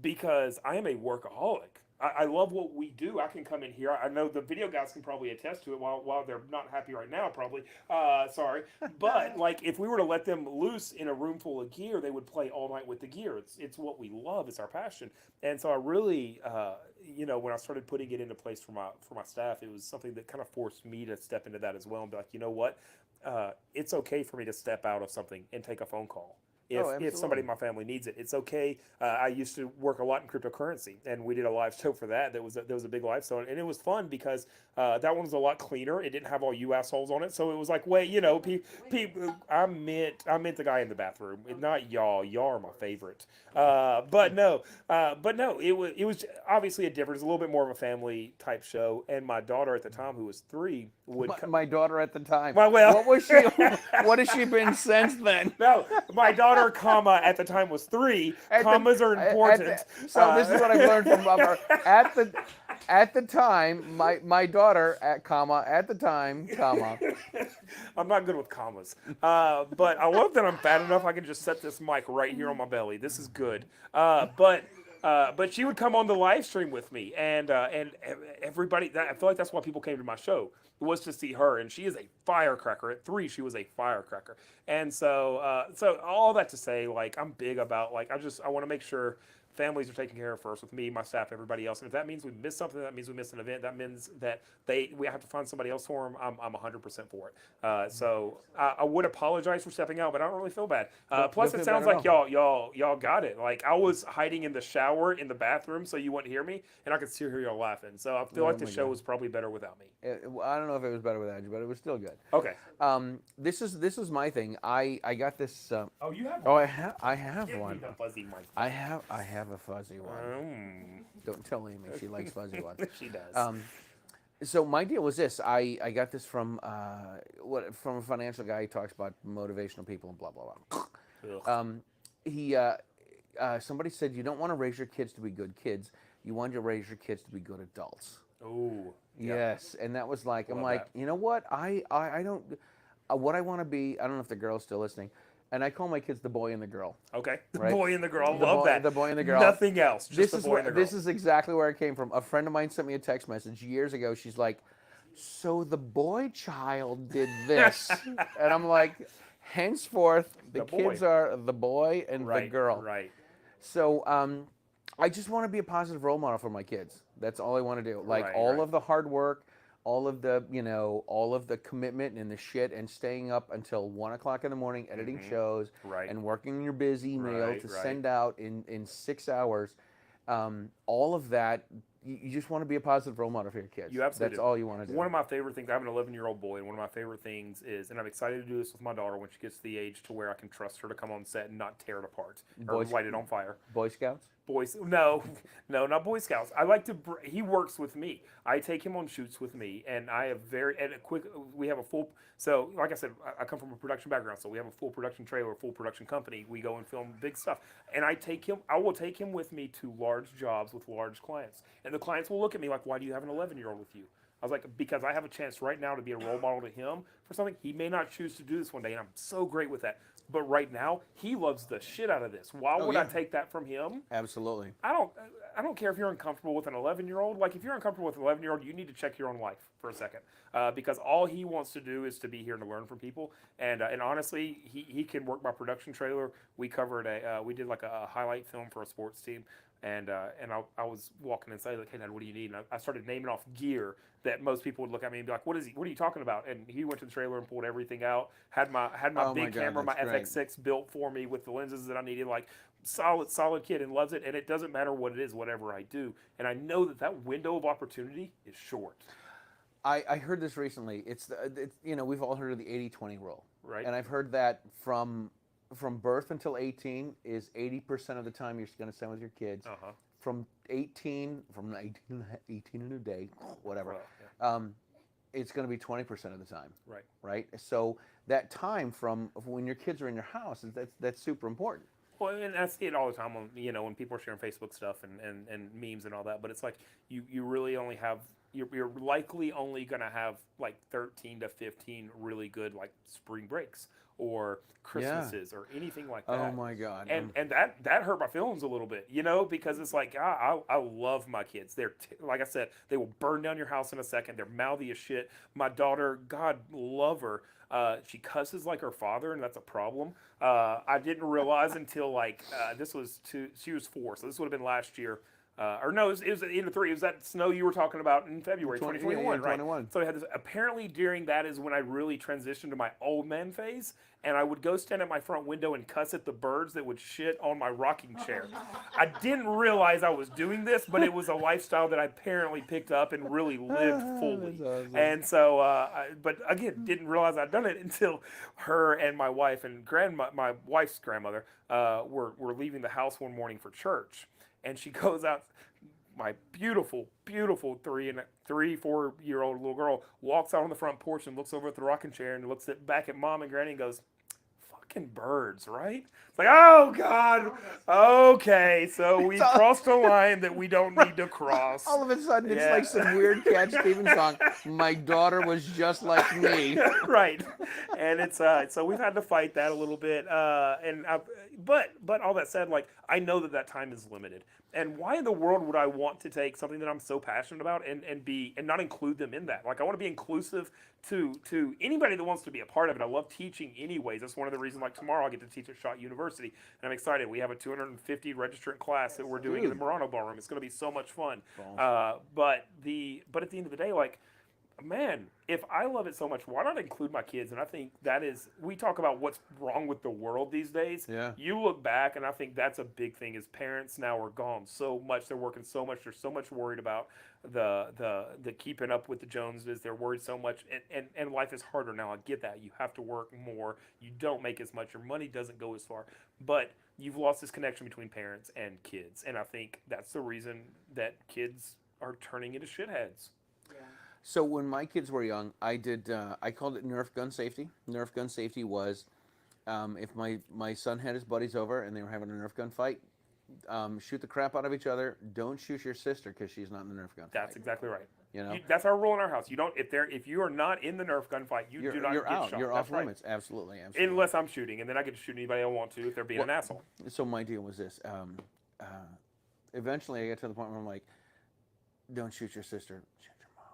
because I am a workaholic. I love what we do. I can come in here. I know the video guys can probably attest to it while they're not happy right now, probably. Sorry. But, like, if we were to let them loose in a room full of gear, they would play all night with the gear. It's what we love. It's our passion. And so I really, when I started putting it into place for my staff, it was something that kind of forced me to step into that as well and be like, you know what? It's okay for me to step out of something and take a phone call. If somebody in my family needs it, it's okay. I used to work a lot in cryptocurrency, and we did a live show for that. That was a big live show, and it was fun because that one was a lot cleaner. It didn't have all you assholes on it, so it was like, wait, people. I meant the guy in the bathroom, not y'all. Y'all are my favorite. But no, it was obviously a difference. A little bit more of a family type show, and my daughter at the time, who was 3, would. My daughter at the time. Well, what was she? What has she been since then? No, my daughter, comma, at the time was 3. Commas are important. So this is what I've learned from her. At the time, my daughter at the time, comma. I'm not good with commas, but I love that I'm fat enough I can just set this mic right here on my belly. This is good. But she would come on the live stream with me, and everybody. I feel like that's why people came to my show, was to see her, and she is a firecracker. At 3, she was a firecracker, and so all that to say, like, I'm big about, like, I want to make sure families are taken care of first with me, my staff, everybody else. And if that means we miss something, that means we miss an event, that means that we have to find somebody else for them, I'm 100% for it. So I would apologize for stepping out, but I don't really feel bad. Plus, don't it feel sounds bad like at y'all got it. Like, I was hiding in the shower in the bathroom so you wouldn't hear me, and I could still hear y'all laughing. So I feel like the show was probably better without me. I don't know if it was better without you, but it was still good. Okay. This is my thing. I got this. Oh, you have Oh, one. I have Give me one. the fuzzy mic. I have a fuzzy one. Don't tell Amy, she likes fuzzy ones. She does. So my deal was this. I got this from from a financial guy. He talks about motivational people and blah blah blah. Ugh. Somebody said you don't want to raise your kids to be good kids. You want to raise your kids to be good adults. Ooh. Yes, and that was like, I'm Love like, that. you know what? I don't. What I want to be. I don't know if the girl's still listening. And I call my kids the boy and the girl. Okay. The Right. boy and the girl. The Love boy- that. the boy and the girl. Nothing else. Just the boy and the girl. This is exactly where it came from. A friend of mine sent me a text message years ago. She's like, "So the boy child did this," and I'm like, henceforth the The boy. kids are the boy and the right. girl. Right. So I just want to be a positive role model for my kids. That's all I want to do. Like Right, all right. of the hard work, all of the all of the commitment and the shit, and staying up until 1 o'clock in the morning editing shows, Right. and working your biz email Right, to right. send out in 6 hours. All of that, you just want to be a positive role model for your kids. You absolutely That's do. all you want to do. One of my favorite things, I have an 11-year-old boy, and one of my favorite things is, and I'm excited to do this with my daughter when she gets to the age to where I can trust her to come on set and not tear it apart or Boys- light it on fire. Boy Scouts. Boys, no, no, not Boy Scouts. I like to. He works with me. I take him on shoots with me, and I have we have a full. So, like I said, I come from a production background, so we have a full production trailer, a full production company. We go and film big stuff, and I will take him with me to large jobs with large clients, and the clients will look at me like, "Why do you have an 11-year-old with you?" I was like, because I have a chance right now to be a role model to him for something. He may not choose to do this one day, and I'm so great with that. But right now, he loves the shit out of this. Why would I yeah. take that from him? Absolutely. I don't care if you're uncomfortable with an 11-year-old. Like, if you're uncomfortable with an 11-year-old, you need to check your own life for a second, because all he wants to do is to be here and to learn from people. And honestly, he can work my production trailer. We covered we did like a highlight film for a sports team, and I was walking inside like, "Hey, Dad, what do you need?" And I started naming off gear that most people would look at me and be like, "What are you talking about?" And he went to the trailer and pulled everything out. Had my Oh my big God, camera, my that's great. FX6 built for me with the lenses that I needed. Like, solid kid, and loves it. And it doesn't matter what it is, whatever I do. And I know that window of opportunity is short. I heard this recently. It's we've all heard of the 80-20 rule, Right. And I've heard that from birth until 18 is 80% of the time you're going to spend with your kids. Uh-huh. From 18 in a day, whatever. Well, It's going to be 20% of the time. Right. Right. So that time from when your kids are in your house that's super important. Well, and I see it all the time on, when people are sharing Facebook stuff and memes and all that. But it's like you really only have you're likely only gonna have like 13 to 15 really good like spring breaks or Christmases or anything like that. Oh my God. And that hurt my feelings a little bit, because it's like I love my kids. They're like I said, they will burn down your house in a second. They're mouthy as shit. My daughter, God love her, she cusses like her father, and that's a problem. I didn't realize until like she was 4, so this would have been last year. Or no, it was at the end of 3. It was that snow you were talking about in February 2021, right? 21. So I had this. Apparently, during that is when I really transitioned to my old man phase, and I would go stand at my front window and cuss at the birds that would shit on my rocking chair. I didn't realize I was doing this, but it was a lifestyle that I apparently picked up and really lived fully. That's awesome. And so, but again, didn't realize I'd done it until her and my wife and my wife's grandmother were leaving the house one morning for church. And she goes out, my beautiful 4-year-old little girl walks out on the front porch and looks over at the rocking chair and looks back at Mom and Granny and goes, "Fucking birds, right?" It's like, oh God, okay, so we crossed a line that we don't need to cross. All of a sudden, it's Yeah. like some weird Cat Stevens song. My daughter was just like me. Right, and it's so we've had to fight that a little bit, but all that said, like, I know that time is limited, and why in the world would I want to take something that I'm so passionate about and not include them in that? Like, I want to be inclusive to anybody that wants to be a part of it. I love teaching anyways. That's one of the reasons, like, tomorrow I get to teach at Shot University, and I'm excited. We have a 250 registrant class that we're doing in the Murano Ballroom. It's going to be so much fun. But at the end of the day, like, man, if I love it so much, why not include my kids? And I think that is, we talk about what's wrong with the world these days. Yeah. You look back, and I think that's a big thing, is parents now are gone so much. They're working so much. They're so much worried about the keeping up with the Joneses. They're worried so much. And life is harder now. I get that. You have to work more. You don't make as much. Your money doesn't go as far. But you've lost this connection between parents and kids. And I think that's the reason that kids are turning into shitheads. So when my kids were young, I called it Nerf gun safety. Nerf gun safety was if my son had his buddies over and they were having a Nerf gun fight, shoot the crap out of each other. Don't shoot your sister because she's not in the Nerf gun That's fight. exactly right. That's our rule in our house. You don't if you are not in the Nerf gun fight, you do not you're get out. shot. You're That's off right. limits. Absolutely. Unless I'm shooting, and then I get to shoot anybody I want to if they're being an asshole. So my deal was this. Eventually, I got to the point where I'm like, don't shoot your sister. Shoot your mom.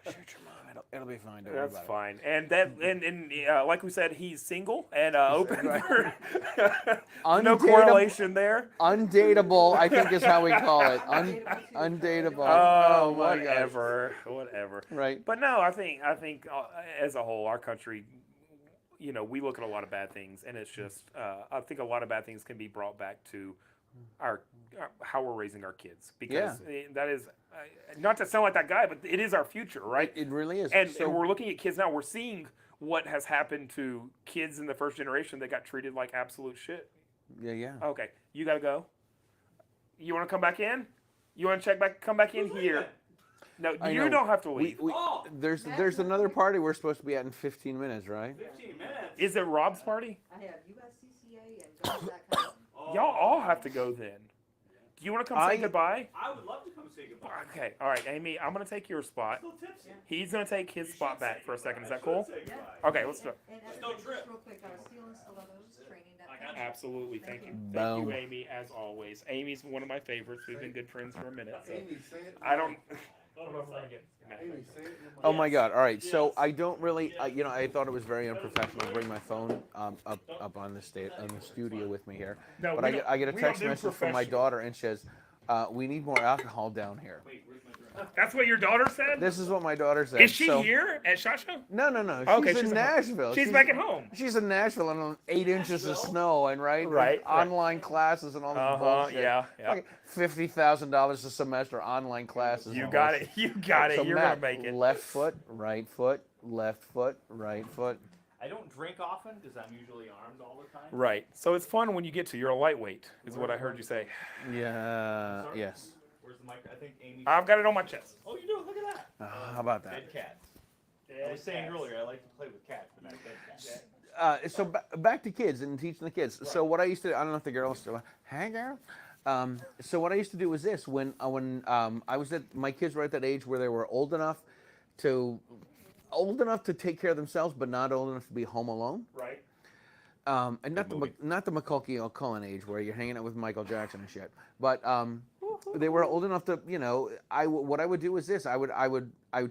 Shoot your mom. It'll be fine. Don't worry That's about it. fine. And that and like we said, he's single and open for no Undateable- correlation there. Undateable, I think is how we call it. Undateable. Oh, my God. whatever. Right. But no, I think as a whole, our country, we look at a lot of bad things, and it's just I think a lot of bad things can be brought back to our how we're raising our kids, because that is not to sound like that guy, but it is our future, right? It really is. And So- we're looking at kids now. We're seeing what has happened to kids in the first generation that got treated like absolute shit. Yeah. Okay, you gotta go. You want to come back in? You want to come back in here? No, I you know. don't have to leave. Oh, There's another party we're supposed to be at in 15 minutes, right? 15 minutes. Is it Rob's party? I have USCCA and Jones.com. Oh, Y'all all have to go then. Do you want to come say goodbye? I would love to come say goodbye. Okay, all right, Amy, I'm gonna take your spot. Still tipsy. He's gonna take his You spot should say back for a second. Is that goodbye. cool? I should say goodbye. Okay, let's do it. And Just everybody, don't just trip. real quick, Steel and Stilettos training.com. I got you. Absolutely, thank you. Boom. Thank you, Amy, as always. Amy's one of my favorites. We've been good friends for a minute. So Amy, say it. I don't. Oh, know if we're gonna get mad. Amy, say it. Oh my God! All right, so Yes. I don't really, I thought it was very unprofessional to bring my phone up on the studio with me here. No, But we I don't- get a we don't text do message from my professional. daughter, and she says, "We need more alcohol down here." Wait, where's my drink? That's what your daughter said. This is what my daughter said. Is she So- here at SHOT Show? No. Okay, She's she's in at home. Nashville. She's back at home. She's in Nashville on 8 inches of snow and Right, and right. online classes and all this bullshit. Yeah. Like $50,000 a semester online classes. You and got bullshit. it. You got it. So You're Matt, gonna make it. left foot, right foot, left foot, right foot. I don't drink often because I'm usually armed all the time. Right. So it's fun when you get to. You're a lightweight, is what I heard you say. Yeah. Sorry? Yes. Where's the mic? I think Amy. I've got it on my chest. Oh, you do? Look at that. How about that? Dead cats. I was saying earlier, I like to play with cats, but not dead cats. So back to kids and teaching the kids. So what I used to, I don't know if the girls still, hey girl. So what I used to do was this: when I was at, my kids were at that age where they were old enough to take care of themselves, but not old enough to be home alone. Right. And not the Macaulay Culkin age where you're hanging out with Michael Jackson and shit. But they were old enough to, what I would do is this: I would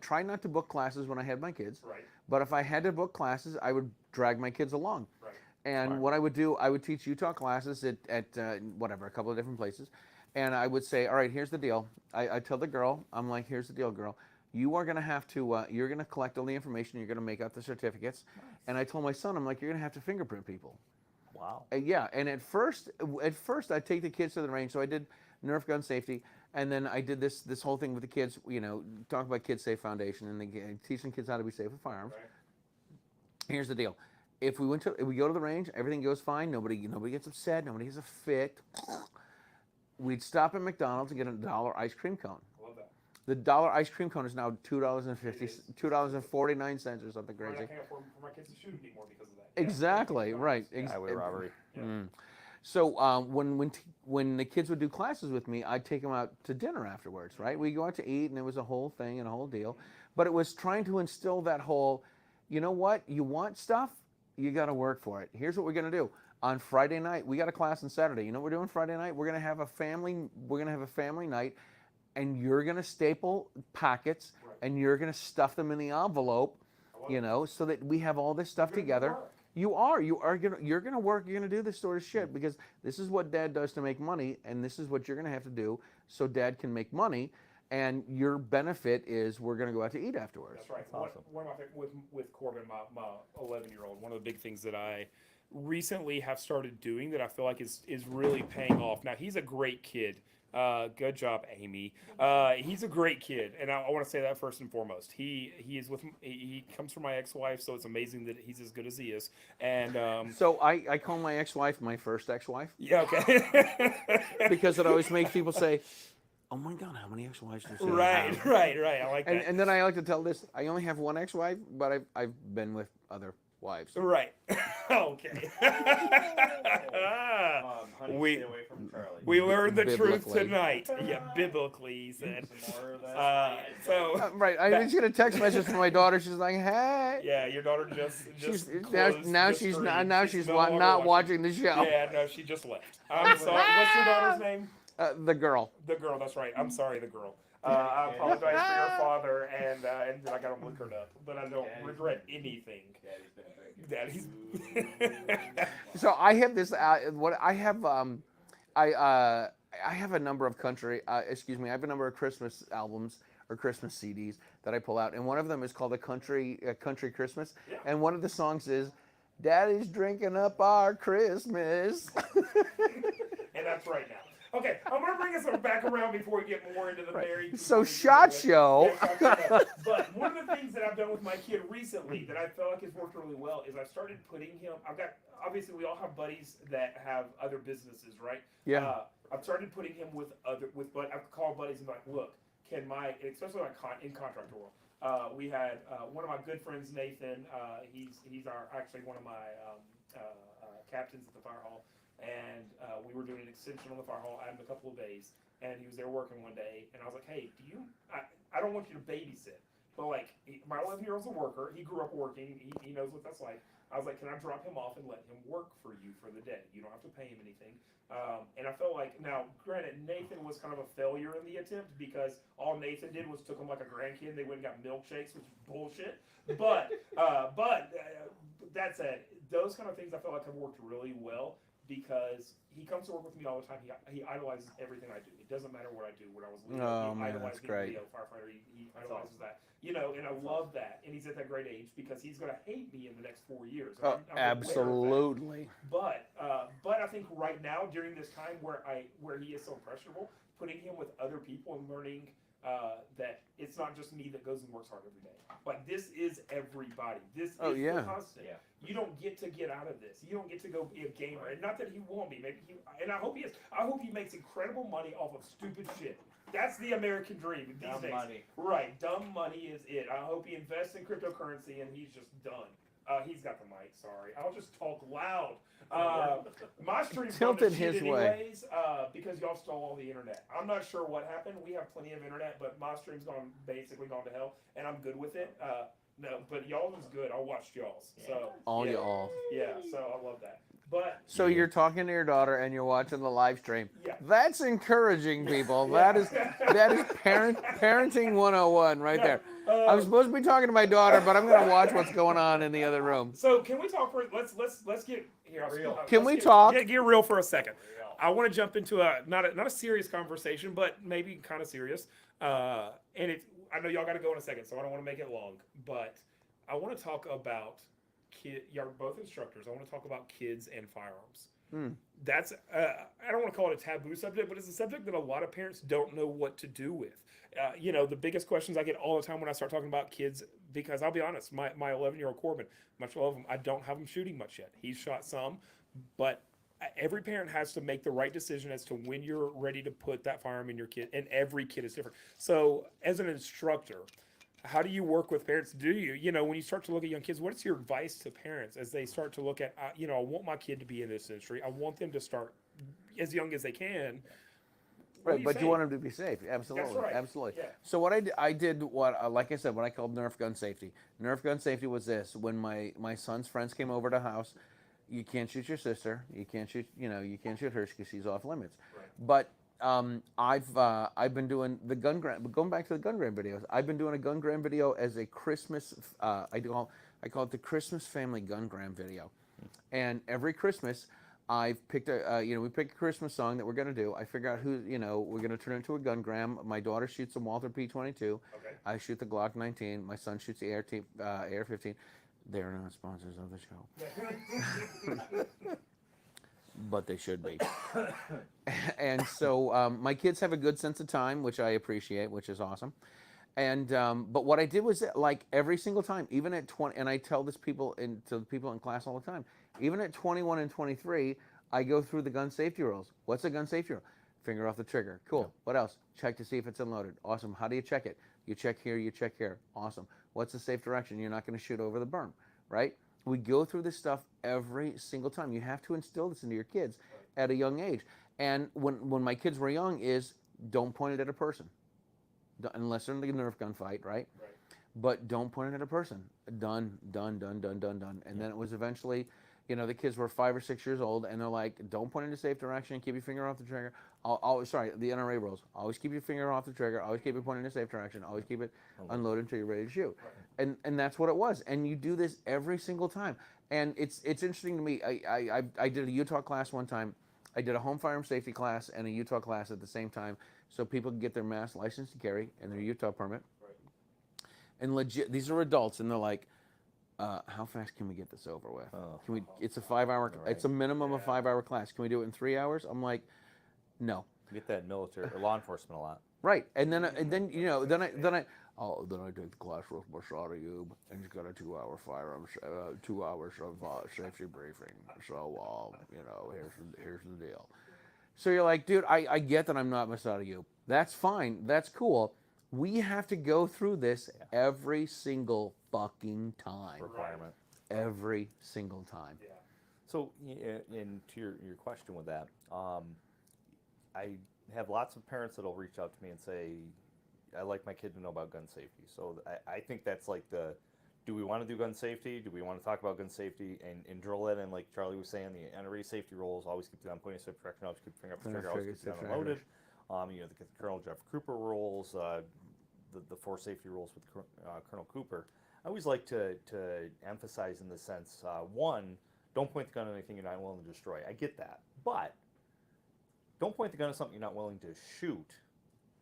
try not to book classes when I had my kids. Right. But if I had to book classes, I would drag my kids along. Right. And what I would do, I would teach Utah classes at whatever, a couple of different places. And I would say, all right, here's the deal. I tell the girl, I'm like, here's the deal, girl. You are going to have to, you're going to collect all the information. You're going to make out the certificates. And I told my son, I'm like, you're going to have to fingerprint people. Wow. Yeah, and at first I'd take the kids to the range. So I did Nerf gun safety, and then I did this whole thing with the kids. Talk about Kids Safe Foundation and teaching kids how to be safe with firearms. Right. Here's the deal: if we go to the range, everything goes fine. Nobody gets upset. Nobody has a fit. We'd stop at McDonald's and get a $1 ice cream cone. Love that. The $1 ice cream cone is now $2.49 or something We're crazy. not paying for my kids to shoot anymore because of that. Exactly right. Highway robbery. So when the kids would do classes with me, I'd take them out to dinner afterwards, right? We'd go out to eat, and it was a whole thing and a whole deal. But it was trying to instill that whole, you know what? You want stuff, you got to work for it. Here's what we're going to do. On Friday night, we got a class on Saturday. You know what we're doing Friday night? We're going to have a family night, and you're going to staple packets, and you're going to stuff them in the envelope, so that we have all this stuff together. You're gonna work, you're gonna do this sort of shit because this is what Dad does to make money, and this is what you're gonna have to do so Dad can make money, and your benefit is we're gonna go out to eat afterwards. That's right. That's awesome. One of my with Corbin, my 11-year-old, one of the big things that I recently have started doing that I feel like is really paying off. Now he's a great kid. Good job, Amy. He's a great kid, and I want to say that first and foremost. He comes from my ex-wife, so it's amazing that he's as good as he is. And So I call my ex-wife my first ex-wife yeah, okay. because it always makes people say, "Oh my God, how many ex-wives does she have?" right. I like that. And then I like to tell this: I only have one ex-wife, but I've been with other wives. Right. Okay. Honey, We- stay away from Charlie. We learned the truth Biblically. tonight. Yeah, biblically, he said. Some more of that. So, I did get a text message from my daughter. She's like, "Hey." yeah, your daughter just She's closed now the she's stream. now she's no longer not watching the show. Yeah, no, she just left. I'm sorry. What's your daughter's name? The girl. The girl. That's right. I'm sorry, the girl. I apologize for your father, and I got him liquored up, but I don't Daddy's regret been- anything. Daddy's been drinking. Daddy's. So I have this. What I have. I have a number of I have a number of Christmas albums or Christmas CDs that I pull out, and one of them is called Country Christmas, Yeah. and one of the songs is "Daddy's drinking up our Christmas." And that's right now. Okay, I'm gonna bring us back around before we get more into the married. So Shot Show. Yeah, Shot Show. But one of the things that I've done with my kid recently that I feel like has worked really well is I've started putting him. Obviously we all have buddies that have other businesses, right? Yeah. I've started putting him with I call buddies and be like, look, especially in contractor world. We had one of my good friends, Nathan. He's actually one of my captains at the fire hall. And we were doing an extension on the fire hall. I had him a couple of days, and he was there working one day. And I was like, "Hey, I don't want you to babysit, but like, my 11-year-old's a worker. He grew up working. He knows what that's like." I was like, "Can I drop him off and let him work for you for the day? You don't have to pay him anything." And I felt like, now, granted, Nathan was kind of a failure in the attempt because all Nathan did was took him like a grandkid. They went and got milkshakes, which is bullshit. But that said, those kind of things I felt like have worked really well. Because he comes to work with me all the time. He idolizes everything I do. It doesn't matter what I do. When I was leaving, Oh, he man, idolized that's being a great. Leo firefighter. He idolizes that. You know, and I love that. And he's at that great age because he's going to hate me in the next 4 years. Oh, I'm aware of that. absolutely. But I think right now during this time where he is so impressionable, putting him with other people and learning that it's not just me that goes and works hard every day. Like this is everybody. This is the constant. Yeah. You don't get to get out of this. You don't get to go be a gamer. And not that he won't be. And I hope he is. I hope he makes incredible money off of stupid shit. That's the American dream these Dumb days. money. Right. Dumb money is it. I hope he invests in cryptocurrency and he's just done. He's got the mic. Sorry, I'll just talk loud. My stream's gone to Tilted shit his way. anyways because y'all stole all the internet. I'm not sure what happened. We have plenty of internet, but my stream's basically gone to hell, and I'm good with it. No, but y'all's is good. I watched y'all's. So All yeah, y'all. Yeah, so I love that. But So you're talking to your daughter and you're watching the live stream. Yeah. That's encouraging, people. That is parenting 101 right there. I'm supposed to be talking to my daughter, but I'm going to watch what's going on in the other room. So can we talk for let's get here. Real. Can we get, talk? Get real for a second. I want to jump into not a serious conversation, but maybe kind of serious. And I know y'all got to go in a second, so I don't want to make it long. But I want to talk about you're both instructors. I want to talk about kids and firearms. That's I don't want to call it a taboo subject, but it's a subject that a lot of parents don't know what to do with. The biggest questions I get all the time when I start talking about kids, because I'll be honest, my 11-year-old Corbin, much love him, I don't have him shooting much yet. He's shot some, but every parent has to make the right decision as to when you're ready to put that firearm in your kid, and every kid is different. So as an instructor, how do you work with parents? When you start to look at young kids, what's your advice to parents as they start to look at, I want my kid to be in this industry. I want them to start as young as they can. Right, but you want them to be safe. Absolutely, That's right. absolutely. Yeah. So what I did like I said, what I called Nerf gun safety. Nerf gun safety was this: when my son's friends came over to the house, you can't shoot your sister, you can't shoot her because she's off limits. Right. But I've been doing the gun grant. Going back to the gun grant videos, I've been doing a gun grant video as a Christmas. I call it the Christmas family gun grant video, and every Christmas. I've picked we pick a Christmas song that we're gonna do. I figure out who, we're gonna turn into a gun gram. My daughter shoots a Walther P22. Okay. I shoot the Glock 19. My son shoots the AR-15. They're not sponsors of the show, but they should be. And so my kids have a good sense of time, which I appreciate, which is awesome. And but what I did was like every single time, even at 20, and I tell this to the people in class all the time. Even at 21 and 23, I go through the gun safety rules. What's a gun safety rule? Finger off the trigger. Cool. Yeah. What else? Check to see if it's unloaded. Awesome. How do you check it? You check here, you check here. Awesome. What's the safe direction? You're not going to shoot over the berm, right? We go through this stuff every single time. You have to instill this into your kids at a young age. And when my kids were young is don't point it at a person. Unless they're in the Nerf gun fight, right? But don't point it at a person. Done. And then it was eventually, You know, the kids were 5 or 6 years old, and they're like, "Don't point in a safe direction. Keep your finger off the trigger." Sorry, the NRA rules. Always keep your finger off the trigger. Always keep it pointing in a safe direction. Always keep it unloaded until you're ready to shoot. And that's what it was. And you do this every single time. And it's interesting to me. I did a Utah class one time. I did a home firearm safety class and a Utah class at the same time, so people can get their Mass license to carry and their Utah permit. And legit, these are adults, and they're like, how fast can we get this over with? Can we? It's a 5-hour. It's a minimum of 5-hour class. Can we do it in 3 hours? I'm like, no. You get that in military or law enforcement a lot. Right, and then you know, then I take the class with Bashar Ayub, and he's got a 2-hour firearms, 2 hours of safety briefing. So you know, here's the deal. So you're like, dude, I get that I'm not Masada Ayub. That's fine. That's cool. We have to go through this every single fucking time. Requirement. Every single time. Yeah. So, and to your question with that, I have lots of parents that'll reach out to me and say, I like my kid to know about gun safety. So I think that's like do we want to do gun safety? Do we want to talk about gun safety and drill it? And like Charlie was saying, the NRA safety rules, always keep the gun pointing safe direction, always keep the finger up the trigger, always keep the gun unloaded. You know, the Colonel Jeff Cooper rules, the 4 safety rules with Colonel Cooper. I always like to emphasize in the sense, one, don't point the gun at anything you're not willing to destroy. I get that. But don't point the gun at something you're not willing to shoot.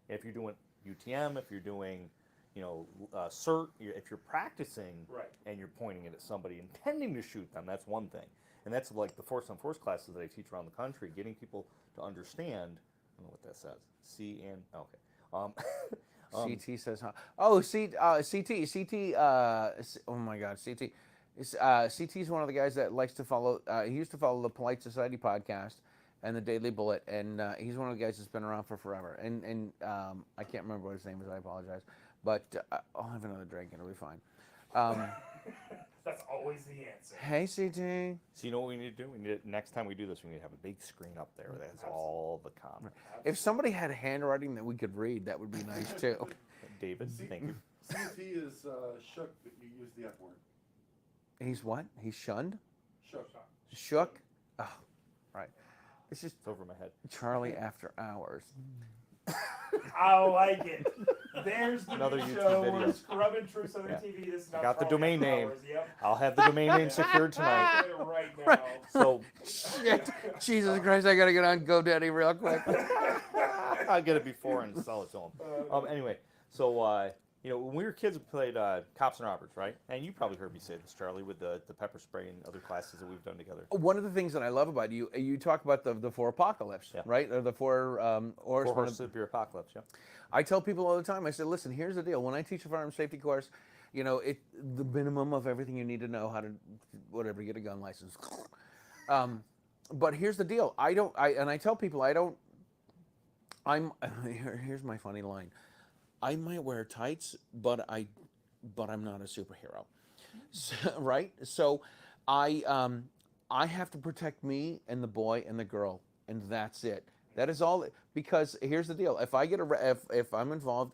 If you're doing UTM, if you're doing, you know, CERT, if you're practicing and you're pointing it at somebody intending to shoot them, that's one thing. And that's like the Force on Force classes that I teach around the country, getting people to understand. I don't know what that says. CT says, huh? Oh, CT. Oh my God, CT. CT is one of the guys that likes to follow. He used to follow the Polite Society podcast and the Daily Bullet, and he's one of the guys that's been around for forever. And I can't remember what his name is. I apologize, but I'll have another drink and it'll be fine. That's always the answer. Hey, CT. So you know what we need to do? Next time we do this, we need to have a big screen up there that has all the comments. If somebody had handwriting that we could read, that would be nice too. David, thank you. CT is shook that you use the F word. He's what? He's shunned? Shook. Shook? Oh, right. It's just It's over my head. Charlie After Hours. I like it. There's the Another new YouTube show. video. We're scrubbing True Southern Yeah. TV. This is I not got the Charlie domain After name. Hours. Yep. I'll have the domain name secured tonight. Get it right now. So Shit. Jesus Christ, I gotta get on GoDaddy real quick. I'll get it before and sell it to them. Anyway, so you know, when we were kids, we played Cops and Robbers, right? And you probably heard me say this, Charlie, with the pepper spray and other classes that we've done together. One of the things that I love about you, you talk about the 4 apocalypse, Yeah. right? Or the 4 Four horsemen. Horses of Your Apocalypse, yeah. I tell people all the time, I said, listen, here's the deal. When I teach a firearm safety course, you know, the minimum of everything you need to know how to, whatever, get a gun license. But here's the deal. I tell people, here's my funny line. I might wear tights, but I'm not a superhero, so, right? So I have to protect me and the boy and the girl, and that's it. That is all. Because here's the deal: if I get if I'm involved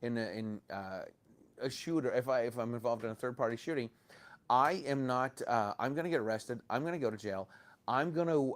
in a shooter, if I'm involved in a third-party shooting, I am not. I'm going to get arrested. I'm going to go to jail. I'm going to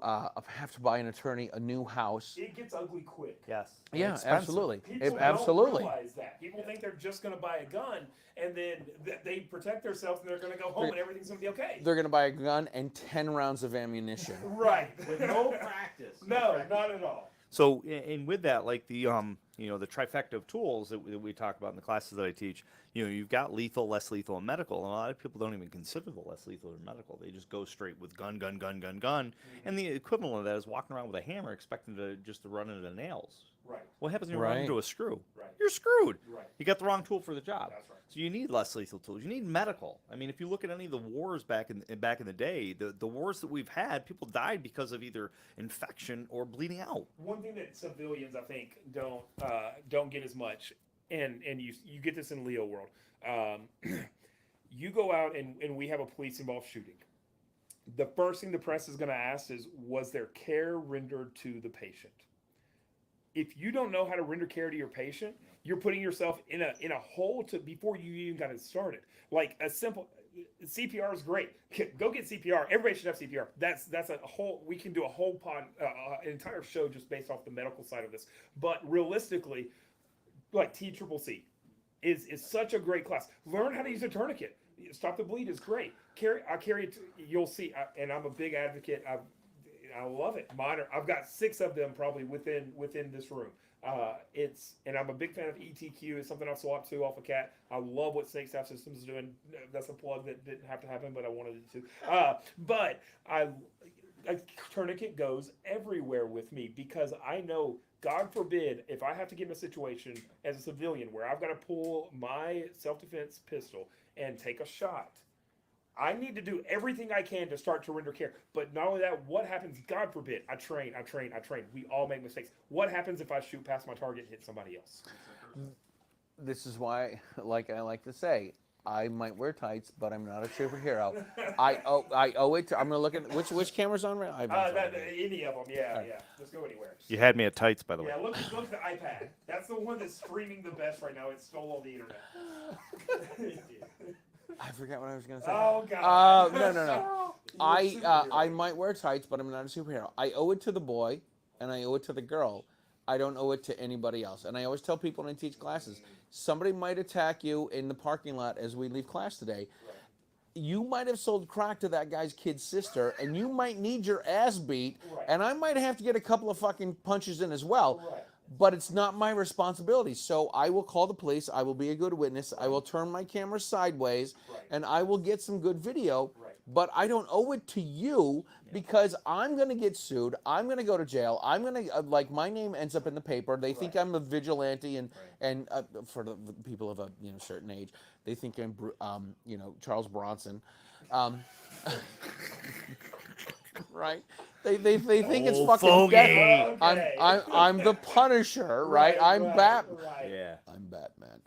have to buy an attorney a new house. It gets ugly quick. Yes. Yeah, Expensive. absolutely. People Absolutely. don't realize that. People think they're just going to buy a gun and then they protect themselves and they're going to go home and everything's going to be okay. They're going to buy a gun and 10 rounds of ammunition. Right. With no practice. No, not at all. So, and with that, like the you know, the trifecta of tools that we talk about in the classes that I teach, you know, you've got lethal, less lethal, and medical. And a lot of people don't even consider the less lethal or medical. They just go straight with gun. And the equivalent of that is walking around with a hammer expecting to run into nails. Right. What happens when you run Right. into a screw? Right. You're screwed. Right. You got the wrong tool for the job. That's right. So you need less lethal tools. You need medical. I mean, if you look at any of the wars back in the day, the wars that we've had, people died because of either infection or bleeding out. One thing that civilians I think don't get as much, and you get this in Leo world. You go out and we have a police involved shooting. The first thing the press is going to ask is, was there care rendered to the patient? If you don't know how to render care to your patient, you're putting yourself in a hole before you even got it started. Like a simple, CPR is great. Go get CPR. Everybody should have CPR. That's a whole. We can do a whole an entire show just based off the medical side of this. But realistically, like TCCC is such a great class. Learn how to use a tourniquet. Stop the bleed is great. I carry it. You'll see, and I'm a big advocate. I love it. I've got 6 of them probably within this room. And I'm a big fan of ETQ. It's something I've swapped to off of Cat. I love what Snake Staff Systems is doing. That's a plug that didn't have to happen, but I wanted it to. But a tourniquet goes everywhere with me because I know, God forbid, if I have to get in a situation as a civilian where I've got to pull my self-defense pistol and take a shot, I need to do everything I can to start to render care. But not only that, what happens, God forbid, I train. We all make mistakes. What happens if I shoot past my target and hit somebody else? This is why, like I like to say, I might wear tights, but I'm not a superhero. I owe it to. I'm gonna look at which camera's on right. Any of them, yeah. Let's go anywhere. You had me at tights, by the way. Yeah, look at the iPad. That's the one that's streaming the best right now. It stole all the internet. I forgot what I was gonna say. Oh God. No. I might wear tights, but I'm not a superhero. I owe it to the boy, and I owe it to the girl. I don't owe it to anybody else. And I always tell people when I teach classes, somebody might attack you in the parking lot as we leave class today. You might have sold crack to that guy's kid's sister, and you might need your ass beat, and I might have to get a couple of fucking punches in as well. But it's not my responsibility. So I will call the police. I will be a good witness. I will turn my camera sideways, and I will get some good video. But I don't owe it to you because I'm going to get sued. I'm going to go to jail. I'm going to, my name ends up in the paper. They think I'm a vigilante, and for the people of a certain age, they think I'm, Charles Bronson. Right? They think it's fucking fogey. death. I'm the Punisher, right? I'm Batman. Yeah. I'm Batman.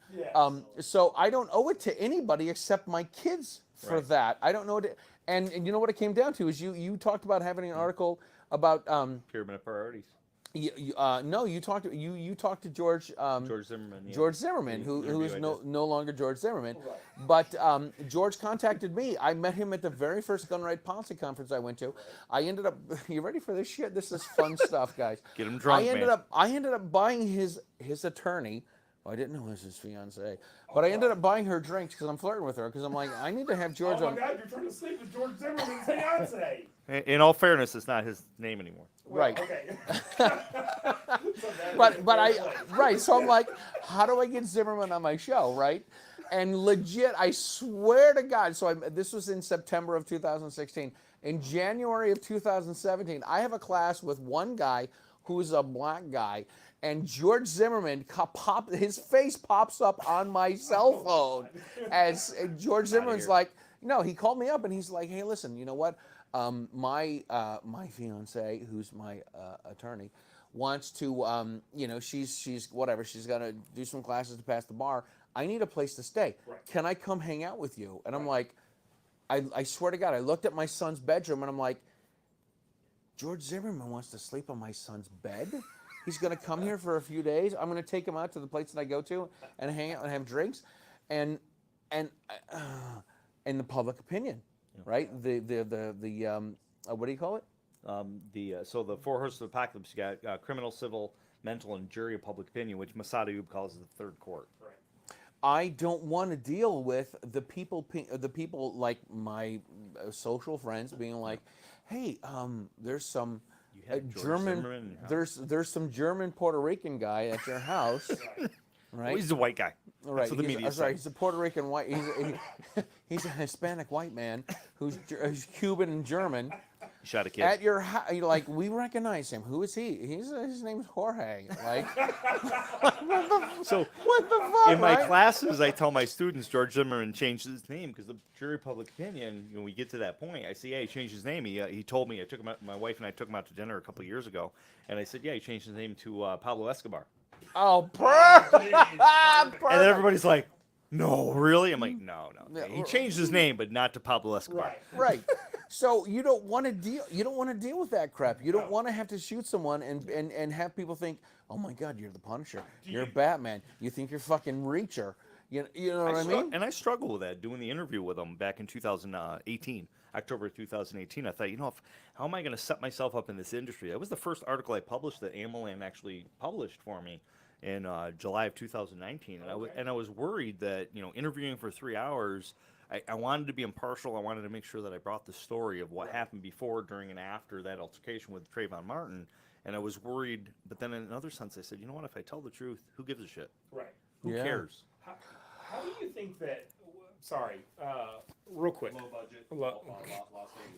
So I don't owe it to anybody except my kids for that. I don't know it. And you know what it came down to is you talked about having an article about Pyramid of priorities. no, you talked to George George Zimmerman. Yeah. George Zimmerman, The who interview is I no longer George Zimmerman, but George contacted me. I met him at the very first Gun Right Policy Conference I went to. I ended up. You ready for this shit? This is fun stuff, guys. Get him drunk, I ended up buying his attorney. Well, I didn't know it was his fiance, but I ended up buying her drinks because I'm flirting with her because I'm like, I need to have George Oh on. my God, you're trying to sleep with George Zimmerman's fiance. In all fairness, it's not his name anymore. Right. Okay. So I'm like, how do I get Zimmerman on my show, right? And legit, I swear to God. So this was in September of 2016. In January of 2017, I have a class with one guy who's a black guy, and George Zimmerman his face pops up on my cell phone as George Zimmerman's like, no, he called me up and he's like, hey, listen, you know what? My fiance, who's my attorney, wants to, she's whatever, she's got to do some classes to pass the bar. I need a place to stay. Can I come hang out with you? And I'm like, I swear to God, I looked at my son's bedroom and I'm like, George Zimmerman wants to sleep on my son's bed? He's going to come here for a few days. I'm going to take him out to the place that I go to and hang out and have drinks. And the public opinion. Right, the what do you call it? So the four horses of apocalypse. You got criminal, civil, mental, and jury of public opinion, which Masada Ayub calls the third court. I don't want to deal with the people like my social friends being like, hey, there's some German, there's some German Puerto Rican guy at your house. Right. Well, he's a white guy. Right. That's what the media says. He's a Puerto Rican white. He's a Hispanic white man who's Cuban and German. He shot a kid. At your house, you're like, we recognize him. Who is he? His name's Jorge. Like, So what the fuck? in my right? classes, I tell my students George Zimmerman changed his name because the jury of public opinion. When we get to that point, I say, yeah, he changed his name. He told me. I took him out, my wife and I took him out to dinner a couple of years ago, and I said, yeah, he changed his name to Pablo Escobar. Oh, perfect. And then everybody's like, no, really? I'm like, no. He changed his name, but not to Pablo Escobar. Right. So you don't want to deal. You don't want to deal with that crap. You don't want to have to shoot someone and have people think, oh my God, you're the Punisher. You're Batman. You think you're fucking Reacher. You know what I mean? And I struggled with that doing the interview with him back in 2018, October 2018. I thought, how am I going to set myself up in this industry? That was the first article I published that AMLAM actually published for me in July of 2019, and I was worried that interviewing for 3 hours. I wanted to be impartial. I wanted to make sure that I brought the story of what happened before, during, and after that altercation with Trayvon Martin. And I was worried, but then in another sense, I said, you know what? If I tell the truth, who gives a shit? Right. Who Yeah. cares? How do you think that? Sorry, real quick. Low budget, Lo- Las Vegas.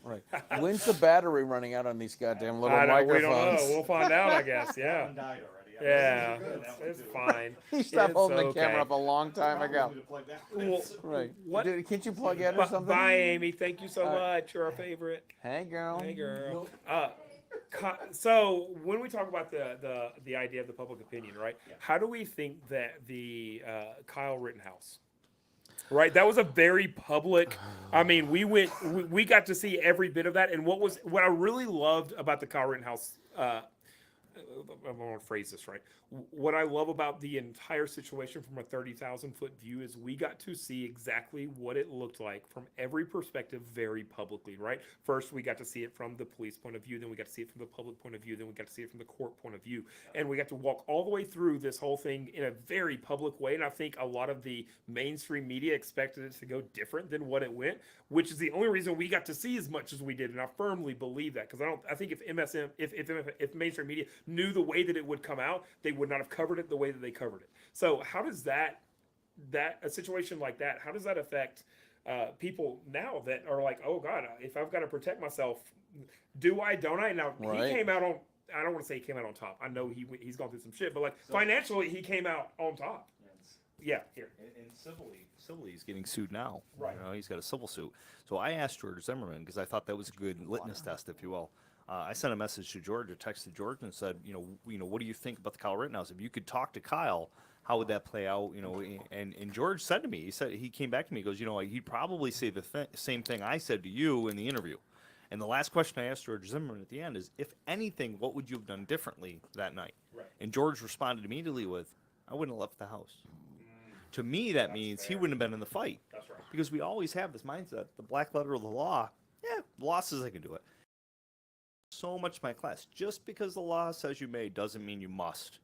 Right. When's the battery running out on these goddamn little I don't, we microphones? don't know. We'll find out, I guess. Yeah. One died already. Yeah. That one It's too. fine. He stopped It's holding the okay. camera up a long time ago. To plug that. Well, Right. What? Dude, can't you plug in or something? Bye, Amy. Thank you so All right. much. You're our favorite. Hey, girl. Hey, girl. So when we talk about the idea of the public opinion, right? Yeah. How do we think that the Kyle Rittenhouse, right? That was a very public. I mean, we got to see every bit of that, and what I really loved about the Kyle Rittenhouse. I want to phrase this right. What I love about the entire situation from a 30,000-foot view is we got to see exactly what it looked like from every perspective very publicly, right? First, we got to see it from the police point of view, then we got to see it from the public point of view, then we got to see it from the court point of view. And we got to walk all the way through this whole thing in a very public way. And I think a lot of the mainstream media expected it to go different than what it went, which is the only reason we got to see as much as we did. And I firmly believe that, because I think if mainstream media knew the way that it would come out, they would not have covered it the way that they covered it. So how does that a situation like that, how does that affect people now that are like, oh God, if I've got to protect myself, don't I? Now Right. he came out on, I don't want to say he came out on top. I know he's gone through some shit, but financially he came out on top. Yeah, here. And civilly, he's getting sued now. Right. He's got a civil suit. So I asked George Zimmerman, because I thought that was a good litmus test, if you will. I sent a message to George, or texted George, and said, what do you think about the Kyle Rittenhouse? If you could talk to Kyle, how would that play out? And George said to me, he came back to me, he goes, he'd probably say the same thing I said to you in the interview. And the last question I asked George Zimmerman at the end is, if anything, what would you have done differently that night? Right. And George responded immediately with, I wouldn't have left the house. To me, that means he wouldn't have been in the fight. That's right. Because we always have this mindset, the black letter of the law, the law says I can do it. So much of my class, just because the law says you may doesn't mean you must.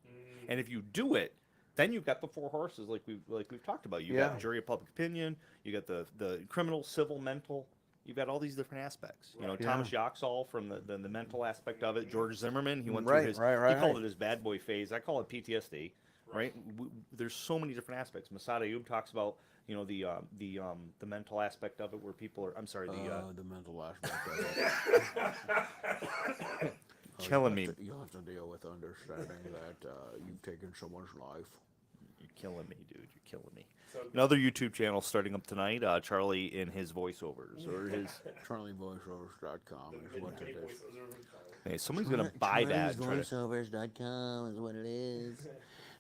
And if you do it, then you've got the four horses like we've talked about. You got jury of public opinion, you got the criminal, civil, mental. You've got all these different aspects. Thomas Yoxall from the mental aspect of it. George Zimmerman, he went through his he called it his bad boy phase. I call it PTSD. Right? There's so many different aspects. Masad Ayub talks about the mental aspect of it, where people are. I'm sorry, the mental aspect of it. killing me. You have to deal with understanding that you've taken someone's life. You're killing me, dude. You're killing me. So, Another YouTube channel starting up tonight. Charlie in his voiceovers or his. CharlieVoiceovers.com is what it is. Hey, somebody's gonna buy that. and try to- CharlieVoiceovers.com is what it is.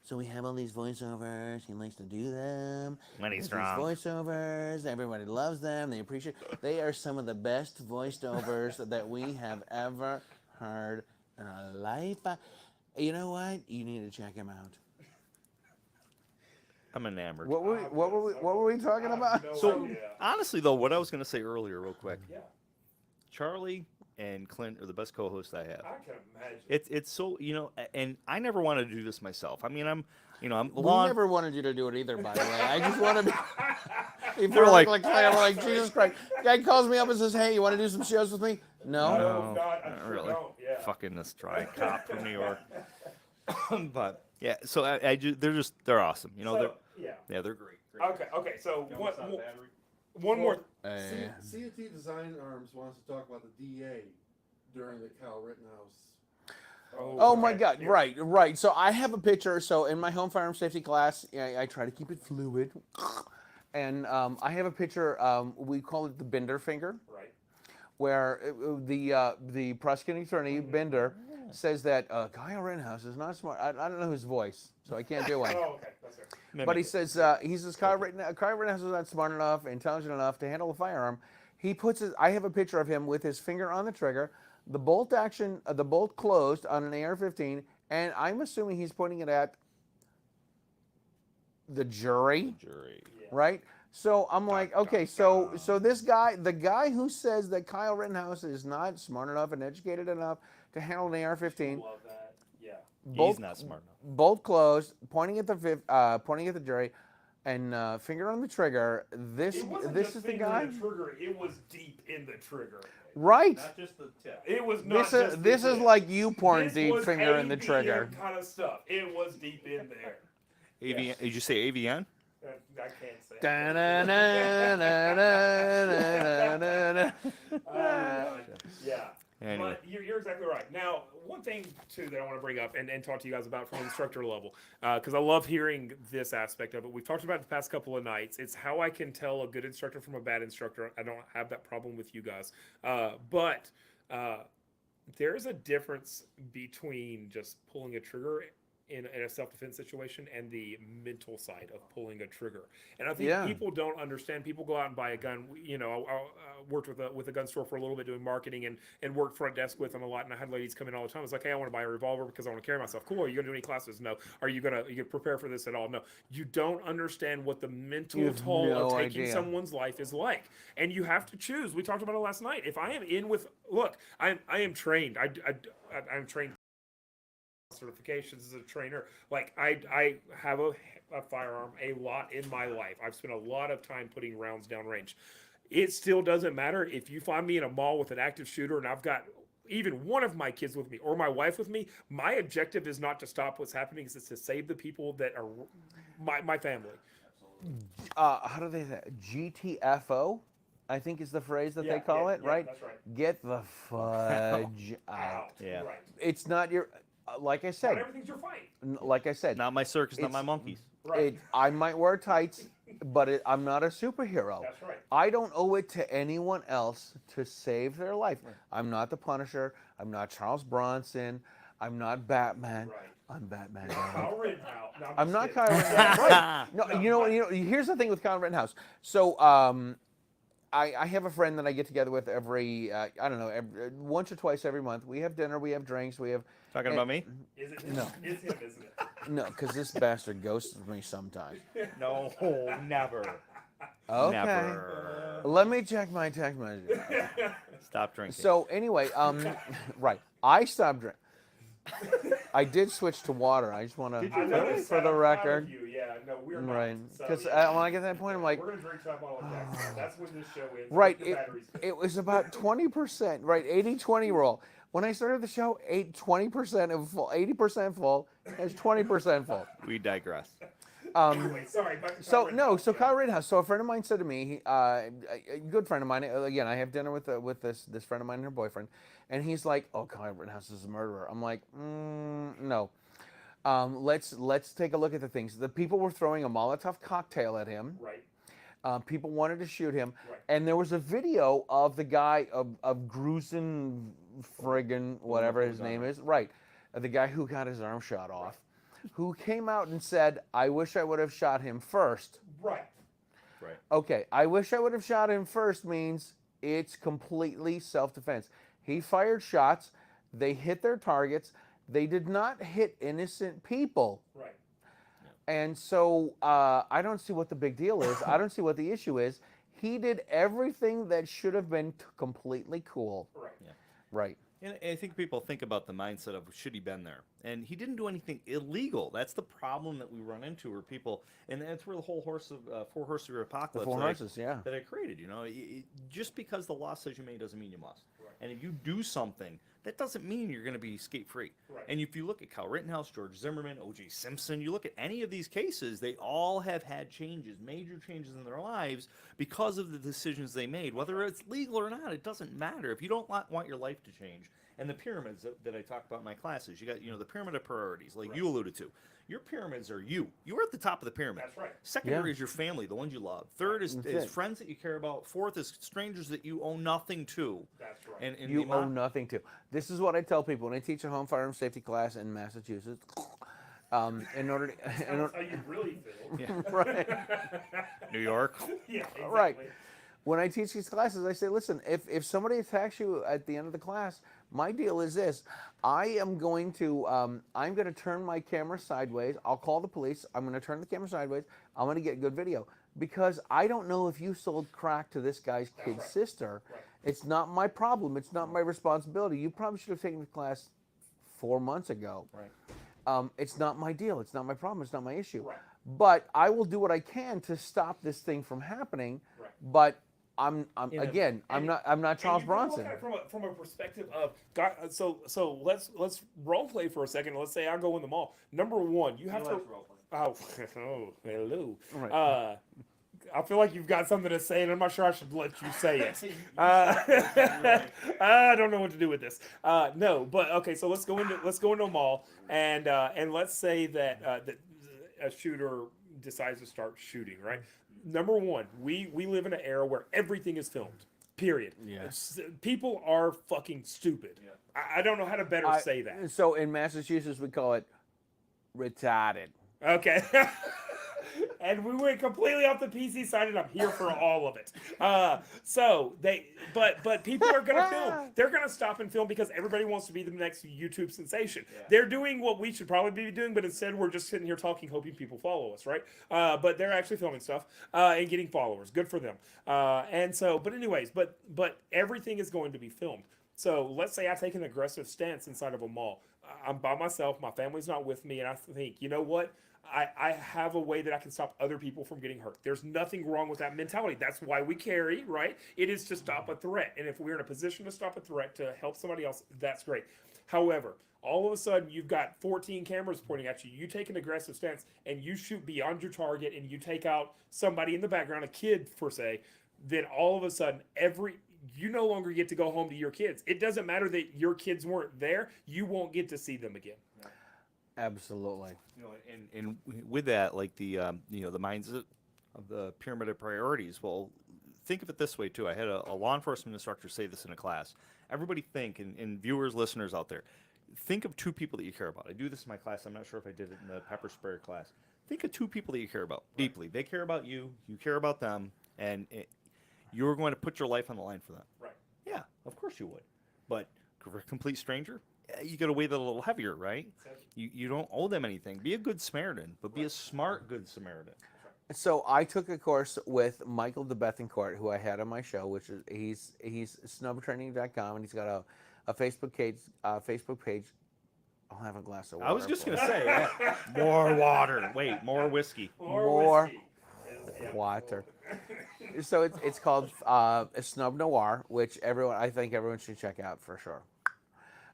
So we have all these voiceovers. He likes to do them. Money There's strong. These voiceovers. Everybody loves them. They appreciate. They are some of the best voiced overs that we have ever heard in our life. You know what? You need to check him out. I'm enamored. What were we talking about? So honestly, though, what I was gonna say earlier, real quick, yeah, Charlie and Clint are the best co-hosts I have. I can imagine. It's so and I never wanted to do this myself. I mean, I'm We law. never wanted you to do it either, by the way. I just wanted to. They're like- I'm like, Jesus Christ. Guy calls me up and says, "Hey, you want to do some shows with me?" No. No, God, I not sure really. don't, yeah. Fucking this dry cop from New York. But yeah, so they're awesome. They're great. Okay. So Got one us on battery. more. CNT Design Arms wants to talk about the DA during the Kyle Rittenhouse. Oh my okay, God! yeah. Right. So I have a picture. So in my home firearm safety class, I try to keep it fluid, and I have a picture. We call it the Bender finger, Right. where the prosecuting attorney Bender says that Kyle Rittenhouse is not smart. I don't know his voice, so I can't do it. Oh, okay. That's fair. But he says Kyle Rittenhouse is not smart enough, intelligent enough to handle a firearm. He puts I have a picture of him with his finger on the trigger, the bolt closed on an AR-15, and I'm assuming he's pointing it at the jury, Jury. right? So I'm like, okay, so this guy, the guy who says that Kyle Rittenhouse is not smart enough and educated enough to handle an AR-15, Love that. Yeah. He's not smart enough. both closed, pointing at the jury, and finger on the trigger. This is the guy, trigger. It was deep in the trigger. right? Not just the tip. It was not This is like you pouring This deep was finger in the AVN trigger. kind of stuff. It was deep in there. AVN, did you say AVN? I can't say. Da-na-na-na-na-na-na-na. Yeah. Anyway. But you're exactly right. Now, one thing too that I want to bring up and talk to you guys about from the instructor level, because I love hearing this aspect of it. We've talked about it the past couple of nights. It's how I can tell a good instructor from a bad instructor. I don't have that problem with you guys, but there's a difference between just pulling a trigger in a self-defense situation and the mental side of pulling a trigger. And I think Yeah. people don't understand. People go out and buy a gun. You know, I worked with a gun store for a little bit doing marketing and worked front desk with them a lot. And I had ladies come in all the time. It's like, hey, I want to buy a revolver because I want to carry myself. Cool. Are you going to do any classes? No. Are you going to prepare for this at all? No. You don't understand what the mental You have toll no of taking idea. someone's life is like. And you have to choose. We talked about it last night. If I am in with, look, I am trained. I'm trained certifications as a trainer. Like I have a firearm a lot in my life. I've spent a lot of time putting rounds downrange. It still doesn't matter if you find me in a mall with an active shooter and I've got even one of my kids with me or my wife with me. My objective is not to stop what's happening. It's to save the people that are my family. How do they say it? GTFO? I think is the phrase that they call it, right? That's right. Get the fudge out. Out. Yeah. Right. It's not your, like I Not said, everything's your fight. like I said, Not my circus, not It's- my monkeys. Right. I might wear tights, but I'm not a superhero. That's right. I don't owe it to anyone else to save their life. I'm not the Punisher. I'm not Charles Bronson. I'm not Batman. Right. I'm Batman. Kyle Rittenhouse. No, I'm not just Kyle kidding. Rittenhouse. Right. No, you know. Here's the thing with Kyle Rittenhouse. So, I have a friend that I get together with every, I don't know, once or twice every month. We have dinner. We have drinks. We have Talking about me? Is it? No. It's him, isn't it? no, because this bastard ghosts me sometimes. No, never. Okay. Never. Let me check my text messages. Stop drinking. So anyway, right. I stopped drinking. I did switch to water. I just want to, I noticed for that. the I'm proud record, of you. Yeah, no, we're not. right? So, Because yeah. when I get to that point, I'm like, We're gonna drink Samuel L. Jackson. That's when this show ends. right. The batteries. It was about 20%, right? 80-20 rule. When I started the show, 20% of full, 80% full, it's 20% full. We digress. Anyway, sorry. back to So Kyle no, Rittenhouse. so Yeah. Kyle Rittenhouse. So a friend of mine said to me, a good friend of mine. Again, I have dinner with this friend of mine and her boyfriend, and he's like, "Oh, Kyle Rittenhouse is a murderer." I'm like, no. Let's take a look at the things. The people were throwing a Molotov cocktail at him. Right. People wanted to shoot him, Right. and there was a video of the guy of Grusin friggin' whatever his name is, right? The guy who got his arm shot off, who came out and said, "I wish I would have shot him first." Right. Right. Okay, I wish I would have shot him first means it's completely self-defense. He fired shots. They hit their targets. They did not hit innocent people. Right. And so I don't see what the big deal is. I don't see what the issue is. He did everything that should have been completely cool. Right. Right. And I think people think about the mindset of should he been there, and he didn't do anything illegal. That's the problem that we run into, where people, and that's where the whole four horses of apocalypse Four that I- horses, yeah. that I created. You know, just because the law says you may doesn't mean you must. Right. And if you do something, that doesn't mean you're going to be escape free. Right. And if you look at Kyle Rittenhouse, George Zimmerman, O.J. Simpson, you look at any of these cases, they all have had changes, major changes in their lives because of the decisions they made. Whether it's legal or not, it doesn't matter. If you don't want your life to change, and the pyramids that I talk about in my classes, you got the pyramid of priorities, like you alluded to. Your pyramids are you. You're at the top of the pyramid. That's right. Secondary Yeah. is your family, the ones you love. Third is That's it. friends that you care about. Fourth is strangers that you owe nothing to. That's right. And You owe nothing to. This is what I tell people when I teach a home firearm safety class in Massachusetts. In order to, That's how you really feel. Yeah. right. New York. Yeah. Exactly. Right. when I teach these classes, I say, listen, if somebody attacks you at the end of the class, my deal is this: I am going to turn my camera sideways. I'll call the police. I'm going to turn the camera sideways. I'm going to get good video because I don't know if you sold crack to this guy's kid's sister. It's not my problem. It's not my responsibility. You probably should have taken the class 4 months ago. Right. It's not my deal. It's not my problem. It's not my issue. Right. But I will do what I can to stop this thing from happening. Right. But I'm You know, again, I'm not And Charles you can look Bronson. at it from a perspective of God. So let's role play for a second. Let's say I go in the mall. Number one, you have He to. likes role playing. Oh, hello. Right. I feel like you've got something to say, and I'm not sure I should let you say it. You I don't know what to do with this. No, but okay. So let's go into a mall, and let's say that a shooter decides to start shooting. Right. Number one, we live in an era where everything is filmed. Period. Yes. People are fucking stupid. Yeah. I don't know how to better say that. So in Massachusetts, we call it retarded. Okay. And we went completely off the PC side, and I'm here for all of it. But people are gonna film. They're gonna stop and film because everybody wants to be the next YouTube sensation. Yeah. They're doing what we should probably be doing, but instead we're just sitting here talking, hoping people follow us, right? But they're actually filming stuff and getting followers. Good for them. But everything is going to be filmed. So let's say I take an aggressive stance inside of a mall. I'm by myself. My family's not with me, and I think, you know what? I have a way that I can stop other people from getting hurt. There's nothing wrong with that mentality. That's why we carry, right? It is to stop a threat. And if we're in a position to stop a threat to help somebody else, that's great. However, all of a sudden you've got 14 cameras pointing at you. You take an aggressive stance and you shoot beyond your target and you take out somebody in the background, a kid per se, then all of a sudden you no longer get to go home to your kids. It doesn't matter that your kids weren't there. You won't get to see them again. Absolutely. You know, and with that, like the the minds of the pyramid of priorities. Well, think of it this way too. I had a law enforcement instructor say this in a class. Everybody think, and viewers, listeners out there, think of two people that you care about. I do this in my class. I'm not sure if I did it in the pepper spray class. Think of two people that you care about deeply. They care about you. You care about them, and you're going to put your life on the line for them. Right. Yeah, of course you would. But for a complete stranger, you got to weigh that a little heavier, right? You don't owe them anything. Be a good Samaritan, but be a smart good Samaritan. So I took a course with Michael de Bethencourt, who I had on my show, which is he's snubtraining.com, and he's got a Facebook page. I'll have a glass of water. I was just going to please. say, yeah. More water. Wait, more whiskey. More whiskey. Yeah. water. So it's called Snub Noir, which I think everyone should check out for sure.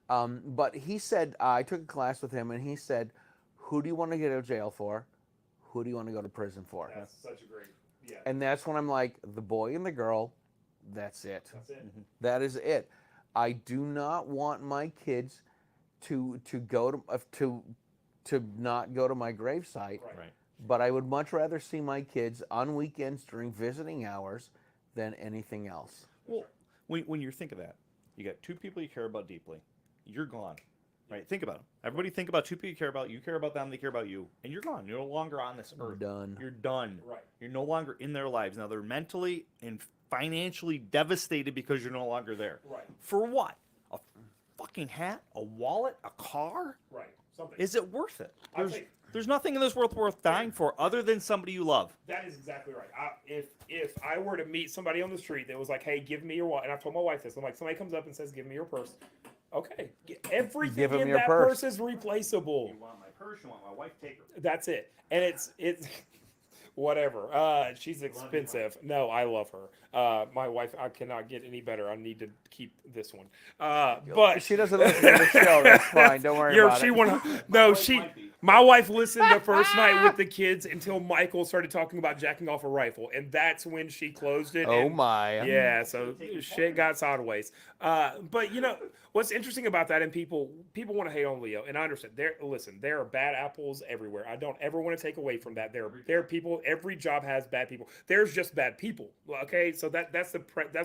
But he said, I took a class with him, and he said, who do you want to get out of jail for? Who do you want to go to prison for? That's such a great, yeah. And that's when I'm like, the boy and the girl, that's it. That's it. That is it. I do not want my kids to go to not go to my gravesite, Right. but I would much rather see my kids on weekends during visiting hours than anything else. Well, when you think of that, you got two people you care about deeply. You're gone. Right? Think about them. Everybody think about two people you care about. You care about them. They care about you. And you're gone. You're no longer on this earth. Done. You're done. Right. You're no longer in their lives. Now, they're mentally and financially devastated because you're no longer there. Right. For what? A fucking hat? A wallet? A car? Right. Something. Is it worth it? I think- There's nothing in this world worth dying for other than somebody you love. That is exactly right. If I were to meet somebody on the street that was like, "Hey, give me your wallet," and I told my wife this, I'm like, somebody comes up and says, "Give me your purse." Okay, everything Give him in your that purse. purse is replaceable. You want my purse? You want my wife? Take her. That's it, and it's whatever. She's expensive. No, I love her. My wife, I cannot get any better. I need to keep this one. But She doesn't listen to the show. That's fine. Don't worry about it. No, wife she. might be. My wife listened the first night with the kids until Michael started talking about jacking off a rifle, and that's when she closed it. Oh and- my. Yeah, so shit got sideways. But you know what's interesting about that, and people want to hate on Leo, and I understand. There are bad apples everywhere. I don't ever want to take away from that. There are people. Every job has bad people. There's just bad people. Okay, so that's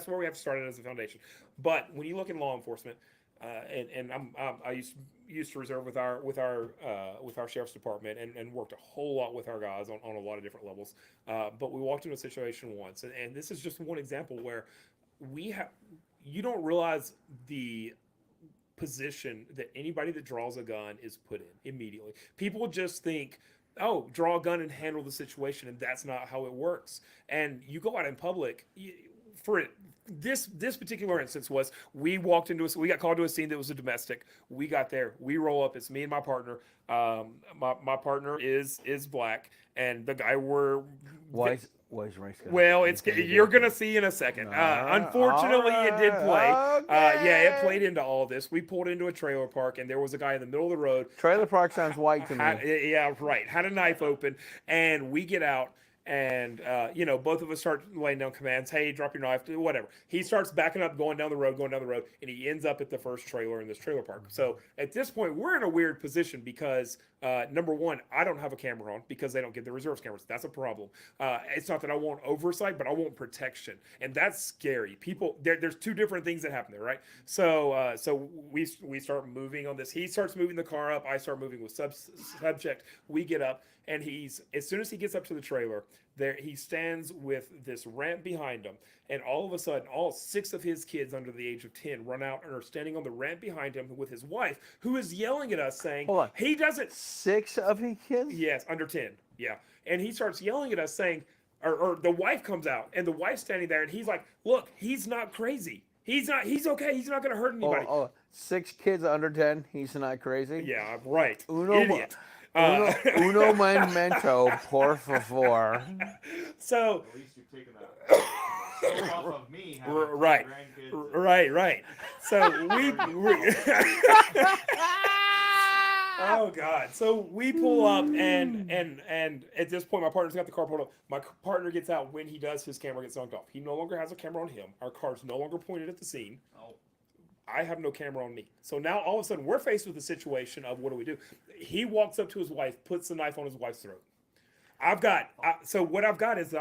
where we have to start it as a foundation. But when you look in law enforcement, and I used to reserve with our sheriff's department and worked a whole lot with our guys on a lot of different levels. But we walked into a situation once, and this is just one example where you don't realize the position that anybody that draws a gun is put in immediately. People just think, oh, draw a gun and handle the situation, and that's not how it works. And you go out in public. This particular instance was we got called to a scene that was a domestic. We got there, we roll up. It's me and my partner. My partner is black, and the guy Why is race? well, you're gonna see in a second. Unfortunately, it did play. Yeah, it played into all this. We pulled into a trailer park, and there was a guy in the middle of the road. Trailer park sounds white to me. Yeah, right. Had a knife open, and we get out, and both of us start laying down commands. Hey, drop your knife, whatever. He starts backing up, going down the road, and he ends up at the first trailer in this trailer park. So at this point, we're in a weird position because number one, I don't have a camera on because they don't get the reserves cameras. That's a problem. It's not that I want oversight, but I want protection, and that's scary. People, there's two different things that happen there, right? So we start moving on this. He starts moving the car up. I start moving with subject. We get up. And as soon as he gets up to the trailer, there he stands with this ramp behind him, and all of a sudden, all 6 of his kids under the age of 10 run out and are standing on the ramp behind him with his wife, who is yelling at us, saying, Hold on. "He doesn't." 6 of his kids? Yes, under 10. Yeah, and he starts yelling at us, saying, or the wife comes out, and the wife's standing there, and he's like, "Look, he's not crazy. He's not. He's okay. He's not going to hurt anybody." 6 kids under 10. He's not crazy. Yeah, right. Idiot. Uno momento, por favor. So. At least you've taken that off of me. Right. Grandkids. Right. So we oh God. So we pull up and at this point my partner's got the car pulled up. My partner gets out when he does, his camera gets knocked off. He no longer has a camera on him. Our car's no longer pointed at the scene. I have no camera on me. So now all of a sudden we're faced with the situation of what do we do? He walks up to his wife, puts the knife on his wife's throat. So what I've got is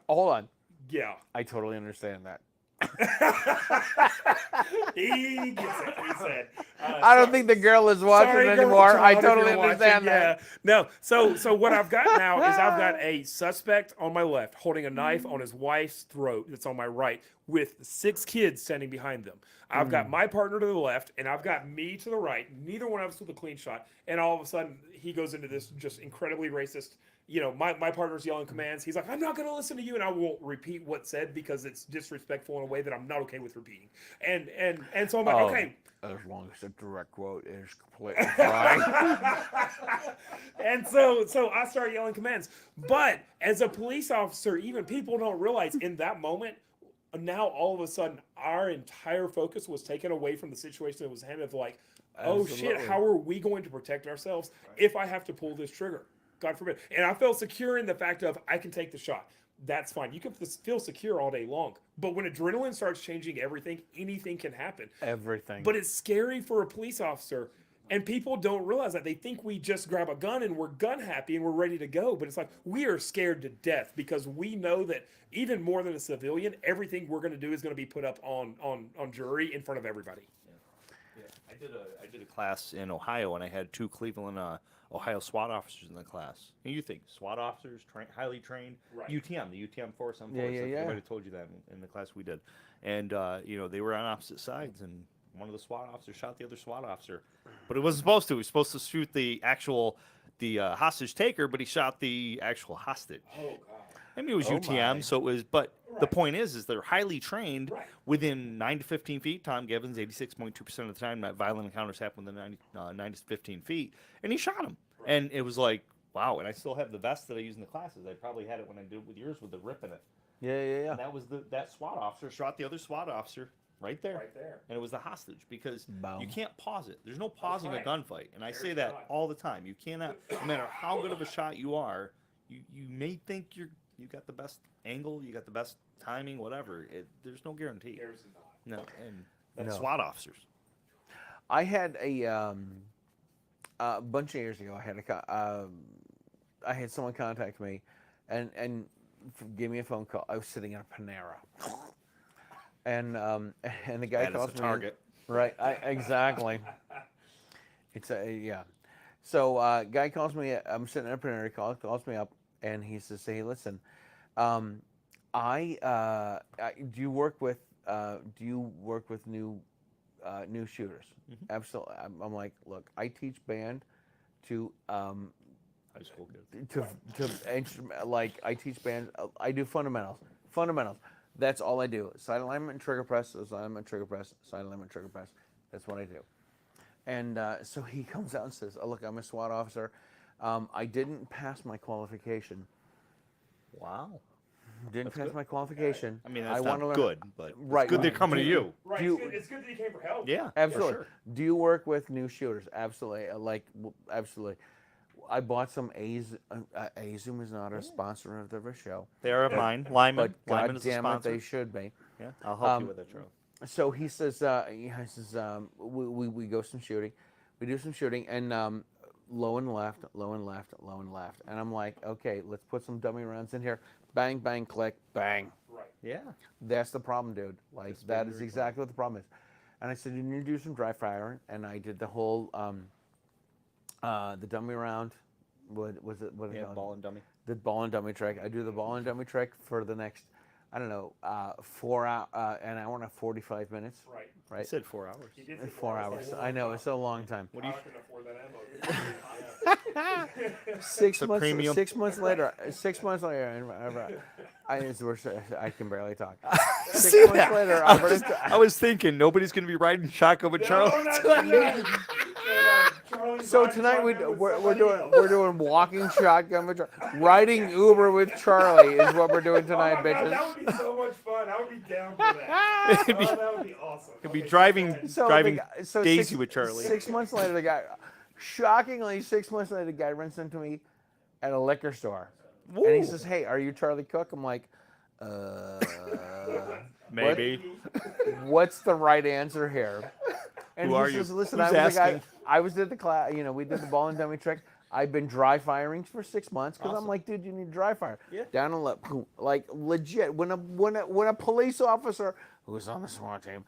Hold on. yeah. I totally understand that. He gets it. He said. I don't think the girl is watching Sorry, girl, anymore. John, I if totally you're understand watching, that. yeah. No. So what I've got now is I've got a suspect on my left holding a knife on his wife's throat that's on my right with 6 kids standing behind them. I've got my partner to the left and I've got me to the right. Neither one of us with a clean shot. And all of a sudden he goes into this just incredibly racist. My partner's yelling commands. He's like, "I'm not going to listen to you," and I won't repeat what's said because it's disrespectful in a way that I'm not okay with repeating. And so I'm like, okay. As long as the direct quote is completely fine. And so I start yelling commands. But as a police officer, even people don't realize in that moment, now all of a sudden our entire focus was taken away from the situation that was handed of like, oh shit, Absolutely. how are we going to protect ourselves if I have to pull this trigger? God forbid. And I felt secure in the fact of I can take the shot. That's fine. You can feel secure all day long. But when adrenaline starts changing everything, anything can happen. Everything. But it's scary for a police officer. And people don't realize that. They think we just grab a gun and we're gun happy and we're ready to go. But it's like we are scared to death because we know that even more than a civilian, everything we're going to do is going to be put up on jury in front of everybody. Yeah, I did a class in Ohio, and I had 2 Cleveland, Ohio SWAT officers in the class. And you think SWAT officers, highly trained, Right. UTM, the UTM force on force. Yeah. I might have told you that in the class we did. And they were on opposite sides, and one of the SWAT officers shot the other SWAT officer, but it wasn't supposed to. He was supposed to shoot the hostage taker, but he shot the actual hostage. Oh, God. I mean, it was Oh UTM, my. so it was. But the Right. point is they're highly trained Right. within 9 to 15 feet. Tom Gibbons, 86.2% of the time, that violent encounters happen within 9 to 15 feet, and he shot him. Right. And it was like, wow. And I still have the vest that I use in the classes. I probably had it when I did it with yours with the rip in it. Yeah. And that was that SWAT officer shot the other SWAT officer right there. Right there. And it was the hostage because Boom. you can't pause it. There's no pausing right. a gunfight. And I say There's that not. all the time. You cannot, no matter how good of a shot you are, you may think you got the best angle, you got the best timing, whatever. There's no guarantee. There's not. No, and that's No. SWAT officers. I had a bunch of years ago. I had someone contact me, and give me a phone call. I was sitting at a Panera, and the guy That is calls a me. target. Right. Exactly. It's a yeah. So guy calls me. I'm sitting at a printer. He calls me up, and he says, "Hey, listen, do you work with new shooters?" Absolutely. I'm like, look, I teach band to High school kids. to instrument, like I teach band. I do fundamentals. That's all I do. Side alignment and trigger press. Side alignment, trigger press. Side alignment, trigger press. That's what I do. And so he comes out and says, "Oh, look, I'm a SWAT officer. I didn't pass my qualification. Wow. Didn't That's pass good. my qualification. I mean, that's wanna not learn- good, but Right, it's good they're right. coming to you. Right. Do you- It's good that you came for help. Yeah, Absolutely. For sure. Do you work with new shooters? Absolutely. Absolutely. I bought some A's. Azum is not a sponsor of the show, They are of mine. Lyman. but Lyman God is a damn it, sponsor. they should be. Yeah, I'll help you with it, Charlie. So he says, we go some shooting. We do some shooting, and low and left, and I'm like, okay, let's put some dummy rounds in here. Bang, bang, click, bang. Right. Yeah. That's the problem, dude. Like It's that been is very exactly what the problem is. And I said, you need to do some dry firing, and I did the whole the dummy round. What was it? What is it Yeah, called? ball and dummy. The ball and dummy trick. I do the ball and dummy trick for the next, I don't know, 4 hour, an hour and 45 minutes. Right. I Right. said 4 hours. He did say 4 hours. I know it's a long time. What do you? I couldn't afford that ammo. 6 a months. premium. 6 months later. 6 months later, and I can barely talk. 6 See months that? later, I was thinking nobody's gonna be riding shotgun with Charlie. No, not tonight. Charlie's So riding tonight shotgun with we're somebody else. we're doing walking shotgun with riding Uber with Charlie is what we're doing Oh tonight, my God, bitches. that would be so much fun. I would be down for that. It'd be- that would be awesome. Could be Okay, driving go ahead. So the driving guy- so Daisy six- with Charlie. 6 months later, the guy, shockingly, 6 months later, the guy runs into me at a liquor store, and he Woo. says, "Hey, are you Charlie Cook?" I'm like, Maybe. what's the right answer here? And Who he are you? says, "Listen, Who's I was the guy. asking? I was at the class. You know, we did the ball and dummy trick. I've been dry firing for 6 months because I'm Awesome. like, dude, you need dry fire. Yeah. Down and left, like legit. When a police officer who's on the SWAT team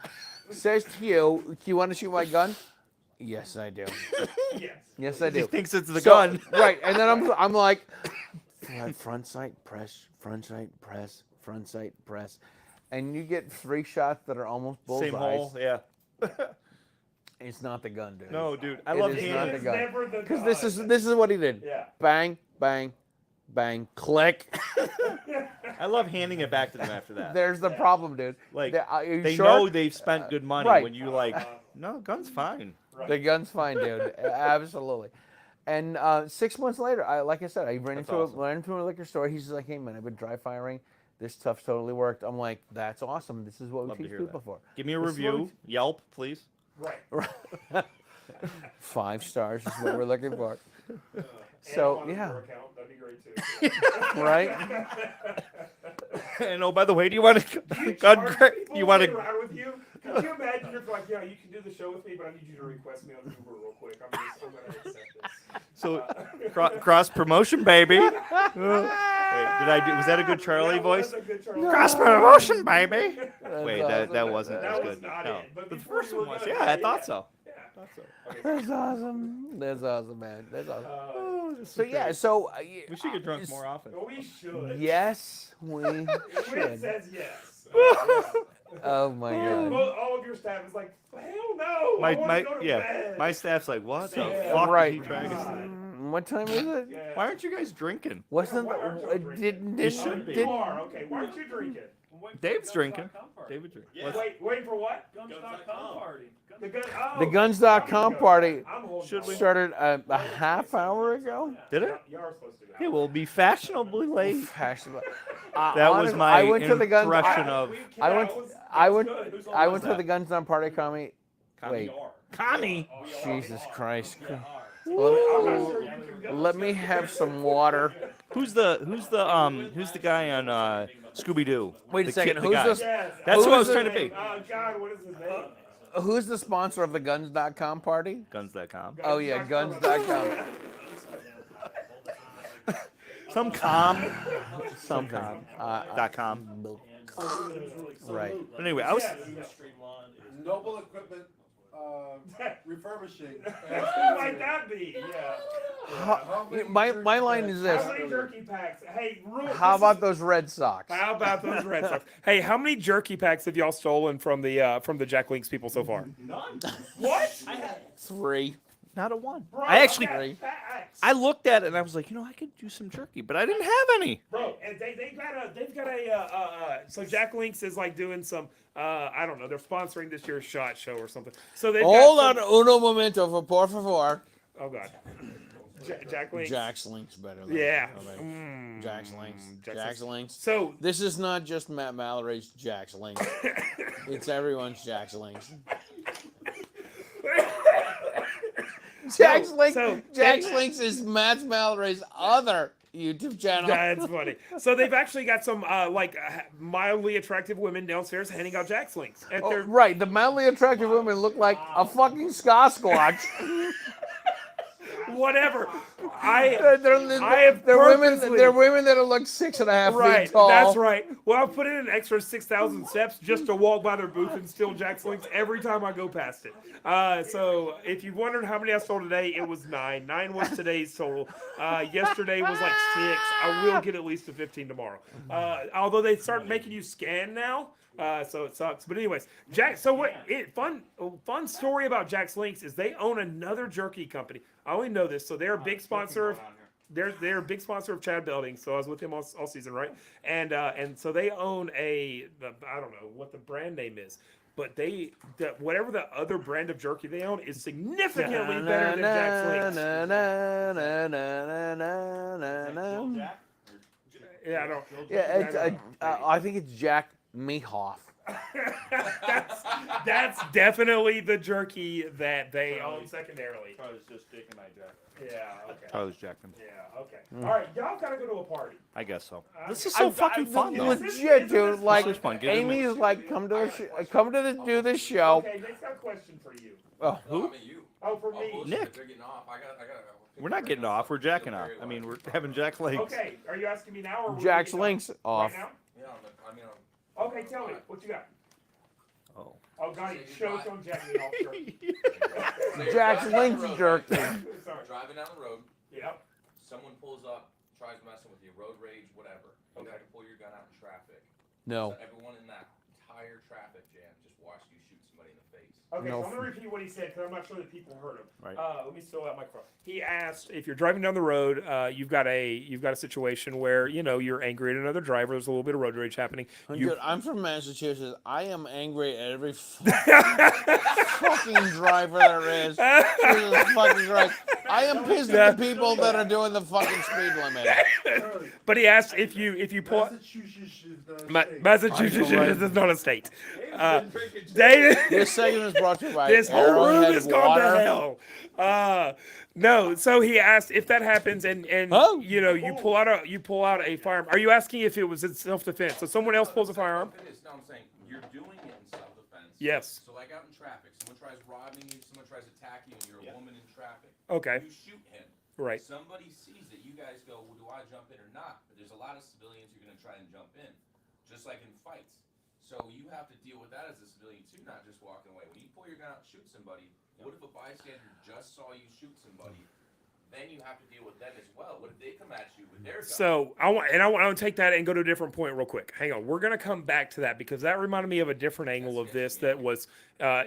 says to you, "Do you want to shoot my gun?" Yes, I do. Yes. Yes, I He do. thinks it's the So- gun. Right, and then I'm like, front sight press, front sight press, front sight press, and you get 3 shots that are almost bullseyes. Same hole. Yeah. It's not the gun, dude. No, dude. I It love is handing. not the It's gun. never the Because gun. this is what he did. Yeah. Bang, bang, bang, click. I love handing it back to them after that. There's the problem, dude. Like, are you They sure? know they've spent good money right. when you like, no, gun's fine. The gun's fine, dude. Absolutely. And 6 months later, like I said, I ran That's into awesome. ran into a liquor store. He's like, "Hey man, I've been dry firing. This stuff's totally worked." I'm like, "That's awesome. This is what we Love to teach hear people that. for." Give me a This is what we review. Yelp, please. Right. 5 stars is what we're looking for. And So on his yeah, Twitter account, that'd be great too. right. And oh, by the way, do you want to You gun? charge people You want to to? ride with you? Could you imagine if like, yeah, you can do the show with me, but I need you to request me on Uber real quick. I'm gonna accept this. So cross promotion, baby. Wait, did I do? Was that a good Charlie That voice? was a good Charlie Cross voice. promotion, baby. That's Wait, awesome. that wasn't That as was good. not No. it, but The before first you were one was. good, Yeah, I yeah. thought so. Yeah. Thought so. Okay. That's awesome. That's awesome, man. That's awesome. So Okay. yeah, so We should get drunk more often. Well, we should. yes, we Quinn should. says yes. Oh my god. Well, all of your staff is like, hell no. I My wanna go to yeah, bed. my staff's like, what the Yeah. fuck Right. is he trying to say? What time is it? Yeah. Why aren't you guys drinking? Wasn't Why aren't you drinking? didn't should be. You are okay. Why aren't you drinking? Dave's drinking. David drinking. Yeah. Wait for what? Guns.com party. The gun. Oh, The Guns.com party I'm holding Should out. we? started a half hour ago? Did it? You are supposed to go. Yeah, we'll be fashionably late. Fashionable. That was my I went to the Guns. impression of I went. That was I went. good. Who's on I was went to that? the Guns.com party. Comedy. Wait. Connie. Jesus Christ. I'm not sure you can go. Let me have some water. Who's the guy on Scooby Doo? Wait a The second, kid- who's guy. this- Yes. That's who I who's was the- trying to be. Oh God, what is his name? Who's the sponsor of the Guns.com party? Guns.com. Oh yeah, Guns.com. Some com. Something. .com. Right. But anyway, I was. Noble Equipment refurbishing. Who might that be? Yeah. How many My jerky line packs is this. How many jerky packs? Hey, How about those Red Sox? How about those Red Sox? Hey, how many jerky packs have y'all stolen from the Jack Links people so far? None. What? I had 3, not a 1. Bro, I actually, got facts. I looked at it and I was like, I could do some jerky, but I didn't have any. Bro, and they've got a so Jack Links is like doing some I don't know, they're sponsoring this year's SHOT Show or something. So they've Hold got on, some, uno momento, por favor. oh god. Jack Links. Jack's Links better. Than Yeah. Jack's Links. Jack's Jack's Links. So This is not just Matt Mallory's Jack's Links. It's everyone's Jack's Links. Jack's Links. so- Jack's Links is Matt Mallory's other YouTube channel. that's funny. So they've actually got some mildly attractive women downstairs handing out Jack Links. And Oh, they're right, the mildly attractive women look like a fucking Sasquatch. whatever. They're purposely- women that are like 6.5 Right, feet tall. that's right. Well, I've put in an extra 6,000 steps just to walk by their booth and steal Jack's Links every time I go past it. So if you wondered how many I stole today, it was 9. 9 was today's total. Yesterday was like 6. I will get at least to 15 tomorrow. Although they start making you scan now. So it sucks. But anyways, Jack. So what? Fun story about Jack's Links is they own another jerky company. I only know this. So they're a big sponsor of. They're a big sponsor of Chad Belding. So I was with him all season, right? And so they own I don't know what the brand name is, but whatever the other brand of jerky they own is significantly better than Jack's Links. Jack. Yeah, I don't. Yeah, I think it's Jack Mehoff. That's definitely the jerky that they own secondarily. I was just taking my Jack. Yeah. Okay. I was jacking. Yeah. Okay. All right. Y'all gotta go to a party. I guess so. Uh, This is so fucking fun, though. Legit, dude. Like is fun. Get in there. Amy's like, come to do this show. Okay. Nick's got a question for you. Oh, No, I mean you. Oh, for Oh, me. bullshit, Nick. if they're getting off. I gotta. We're not getting off. We're jacking off. I mean, we're having Jack Links. Okay. Are you asking me now or? will Jack's we get Links right off. now? Yeah, I mean, Okay. Tell me what you got. Oh. Oh God, he shows on Jack me off. Jack's Links jerky. Sorry. driving down the road, Yep. someone pulls up, tries messing with you, road rage, whatever. You Okay. have to pull your gun out in traffic. No. So everyone in that entire traffic jam just watched you shoot somebody in the face. Okay, No. so I'm gonna repeat what he said because I'm not sure that people heard him. Right. Let me still that microphone. He asked if you're driving down the road, you've got a situation where you're angry at another driver. There's a little bit of road rage happening. Dude, I'm from Massachusetts. I am angry at every fucking driver there is. Jesus fucking Christ. I am pissed at the people that are doing the fucking speed limit. But he asked if you pull. Massachusetts is not a state. Massachusetts I know, right? is not a state. David, This segment is brought to you by this whole room Arrowhead has gone Water. to hell. No, so he asked if that happens, and Oh. you pull out a firearm. Are you asking if it was in self-defense? So someone else pulls a firearm. It is. No, I'm saying you're doing it in self-defense. Yes. So like out in traffic, someone tries robbing you, someone tries attacking you, and you're a woman in traffic. Okay. You shoot him. Right. Somebody sees it. You guys go, well, do I jump in or not? But there's a lot of civilians who are going to try and jump in, just like in fights. So you have to deal with that as a civilian too, not just walking away. When you pull your gun out and shoot somebody, what if a bystander just saw you shoot somebody? Then you have to deal with them as well. What if they come at you with their gun? So I want to take that and go to a different point real quick. Hang on, we're gonna come back to that because that reminded me of a different angle of this that was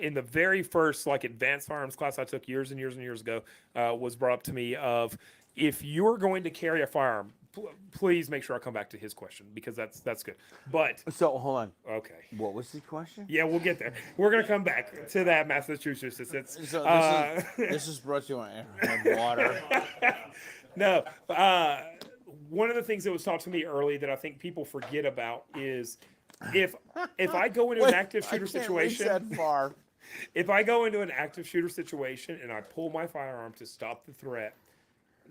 in the very first advanced firearms class I took years and years and years ago. Was brought up to me of if you're going to carry a firearm, please make sure I come back to his question because that's good. But So hold on. okay, What was the question? yeah, we'll get there. We're gonna come back to that, Massachusetts. It's So this is brought to you by Arrowhead Water. No, one of the things that was taught to me early that I think people forget about is if I go into an active shooter I can't situation, reach that far. if I go into an active shooter situation and I pull my firearm to stop the threat,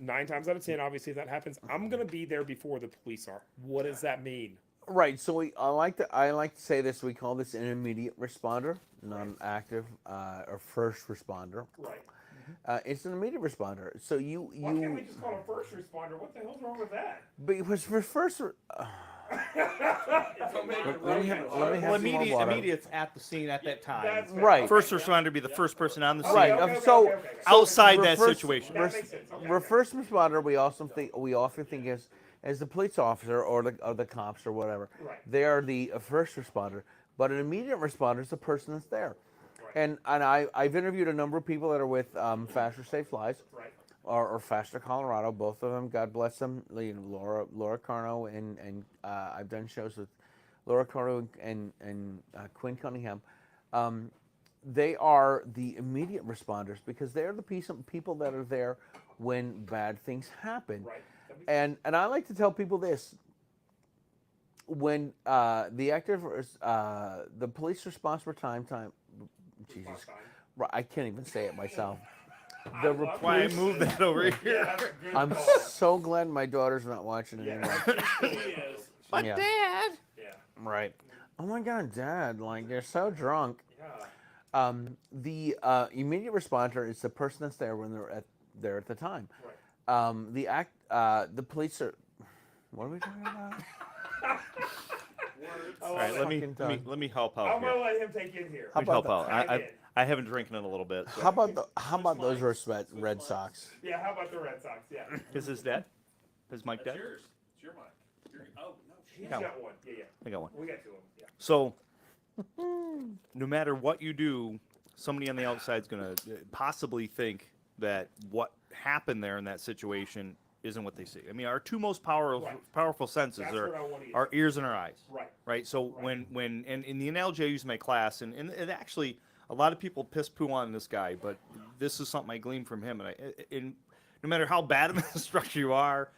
9 times out of 10, obviously, if that happens, I'm gonna be there before the police are. What does that mean? Right. So I like to say this. We call this an immediate responder, not an active or first responder. Right. It's an immediate responder. So Why can't we just call a first responder? What the hell's wrong with that? but it was for first. Don't make it Let me right. have Well, some more immediate, water. immediate's at the scene at that time. That's fair. Right. First responder would be the first person on the scene. Right. Okay. Outside we're that first- situation. That makes sense. Okay. We're first responder. We often think as the police officer or the cops or whatever. Right. They are the first responder, but an immediate responder is the person that's there. Right. And I've interviewed a number of people that are with Faster Safe Lives Right. or Faster Colorado. Both of them, God bless them. You know, Laura Carno and I've done shows with Laura Carno and Quinn Cunningham. They are the immediate responders because they're the people that are there when bad things happen. Right. That makes And I like to tell people this: when the police response for time, Jesus, sense. right, I can't even say it myself. I The love Why I this. moved that over Yeah, here. that's a good I'm call. so glad my daughter's not watching it Yeah, anymore. she is. But Yeah. Dad. Yeah. Right. Oh my God, Dad! Like you're so drunk. Yeah. The immediate responder is the person that's there when they're there at the time. Right. The police are. What are we talking about? All right, let me Fucking done. let me help out I'm here. gonna let him take in here. How Let me help about out. Chime in. I haven't drinking in a little bit. So. How about those Red Sox? Yeah, how about the Red Sox? Yeah. Is his dad? Is Mike That's dead? yours. It's your mic. Oh, no, He's No. got one. Yeah, yeah. I got one. We got two of them. Yeah. So, no matter what you do, somebody on the outside is going to possibly think that what happened there in that situation isn't what they see. I mean, our two most powerful senses That's are what I want to our ears and our eyes. Right. Right. So Right. when and in the analogy I use in my class, and actually a lot of people piss poo on this guy, but this is something I gleaned from him. And no matter how bad of an instructor you are,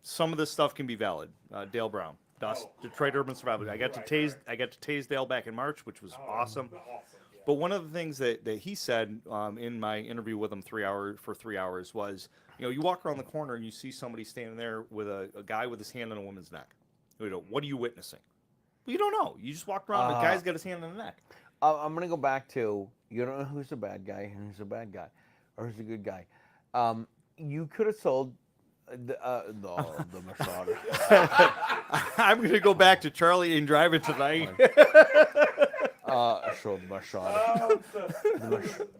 some of this stuff can be valid. Dale Brown, Detroit Urban Survival. I got to tase Dale back in March, which was awesome. Awesome. Yeah. But one of the things that he said in my interview with him 3 hours was, you know, you walk around the corner and you see somebody standing there with a guy with his hand on a woman's neck. You know, what are you witnessing? Well, you don't know. You just walk around. The guy's got his hand on the neck. I'm gonna go back to you don't know who's a bad guy and who's a bad guy, or who's a good guy. You could have sold the Masada. I'm going to go back to Charlie and Drive It Tonight. Sold Masada. Oh,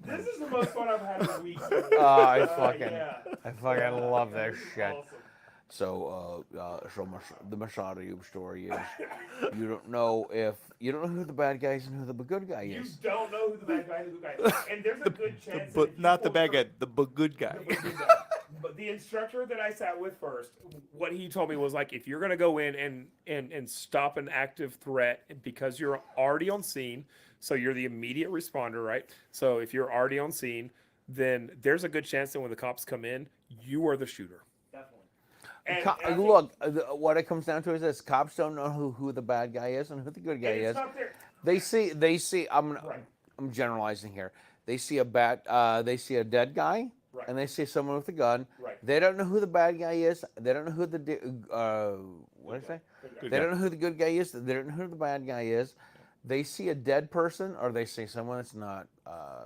this is the most fun I've had in a week. I Yeah. fucking love that shit. Awesome. So, the Masada story is you don't know who the bad guy is and who the good guy You is. don't know who the bad guy is, who the good guy is. And there's a good chance. that But if not you the bad pull guy, the good guy. the good guy. But the instructor that I sat with first, what he told me was like, if you're gonna go in and stop an active threat because you're already on scene, so you're the immediate responder, right? So if you're already on scene, then there's a good chance that when the cops come in, you are the shooter. Definitely. And I think- Look, what it comes down to is this: cops don't know who the bad guy is and who the good guy and it's is. not there. They see. Right. I'm generalizing here. They see a dead guy, Right. and they see someone with a gun. Right. They don't know who the bad guy is. They don't know who the what did I say? Good They guy. don't know who the good guy is. They don't know who the bad guy is. They see a dead person, or they see someone that's not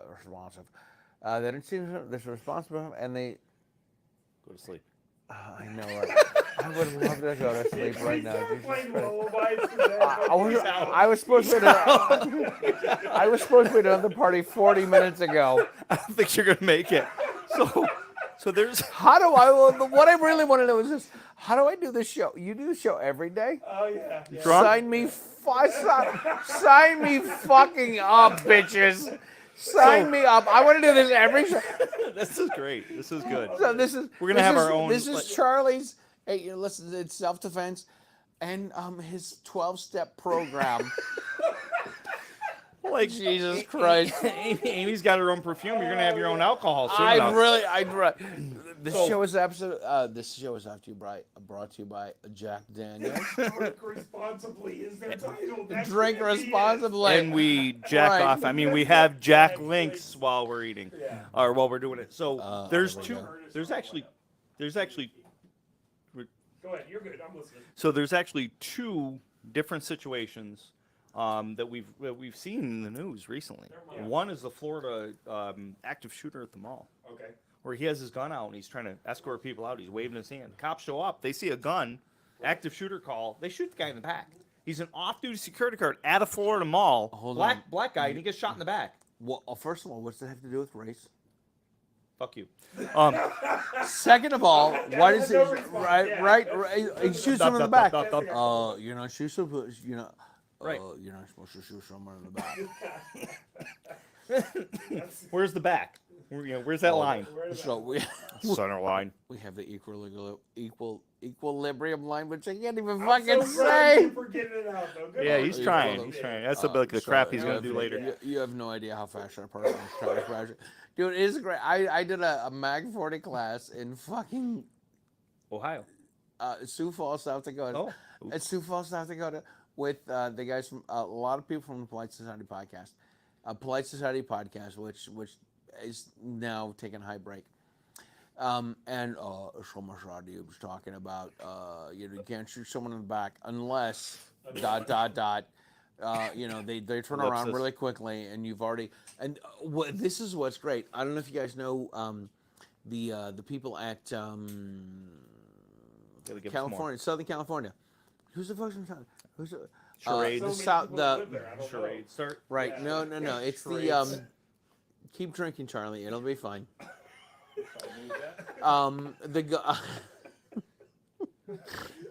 responsive. They don't see this responsible, and they. Go to sleep. I know. Right? I would love to go to sleep right now. Start Jesus playing Christ. lullabies to that, I was supposed to. I was supposed to be at another party 40 minutes ago. I don't think you're going to make it. So there's. How do I? Well, what I really want to know is this: how do I do this show? You do the show every day? Oh yeah. Yeah. Drunk? Sign me fucking up, bitches. Sign me up. I want to do this every show. This is great. This is good. So this is. We're gonna this have is- our own, This is like- Charlie's. Hey, you know, listen, it's self-defense, and his 12-step program. Like Jesus Christ. Amy's got her own perfume. You're gonna have your own alcohol soon enough. This show is actually brought to you by Jack Daniels. Drink responsibly is their title. That Drink can't be it. responsibly. And we jack Right. off. I mean, we have Jack Links while we're eating, Yeah. or while we're doing it. So there's there we two. go. There's actually. Go ahead. You're good. I'm listening. So there's actually two different situations that we've seen in the news recently. Yeah. One is the Florida active shooter at the mall, Okay. where he has his gun out and he's trying to escort people out. He's waving his hand. Cops show up. They see a gun, active shooter call. They shoot the guy in the back. He's an off-duty security guard at a Florida mall. Hold on. Black guy, and he gets shot in the back. Well, first of all, what's that have to do with race? Fuck you. Second of all, why does no it? response, Right, yeah. right. He shoots him in the back. Dup, dup, dup. You're not supposed. You're not. Right. You're not supposed to shoot someone in the back. Where's the back? Where's that line? So we Center line. we have the equilibrium line, which I can't even I'm fucking so proud of say. you for getting it out, though. Good Yeah, on he's you. trying. He's trying. That's the crap he's gonna do later. You have no idea how fast that person is trying to crash it. Dude, it is great. I did a Mag 40 class in fucking Ohio. Sioux Falls, South Dakota. Oh. At Sioux Falls, South Dakota, with the guys from a lot of people from the Polite Society podcast, which is now taking a high break. And so much audio was talking about you can't shoot someone in the back unless ... They turn around Ellipsis. really quickly, and you've already this is what's great. I don't know if you guys know the people at Gotta give us California, Southern California. Who's the folks from Southern? Who's the Charade. So the many South people the live there, I don't know. Charade. Start. right? Yeah. No. It's Charades. the keep drinking, Charlie. It'll be fine. The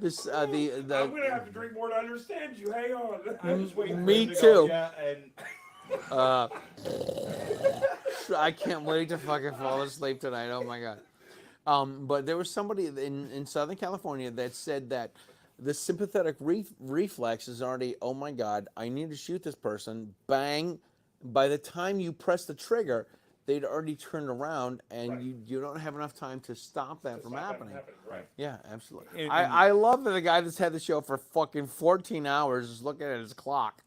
this I'm the gonna have to drink more to understand you. Hang on. I'm just waiting for me him to too. go, yeah, and I can't wait to fucking fall asleep tonight. Oh my god. But there was somebody in Southern California that said that the sympathetic reflex is already, oh my god, I need to shoot this person. Bang. By the time you press the trigger, they'd already turned around, and Right. you don't have enough time to stop that from stop that happening. Right. Yeah, absolutely. And- I love that the guy that's had the show for fucking 14 hours is looking at his clock.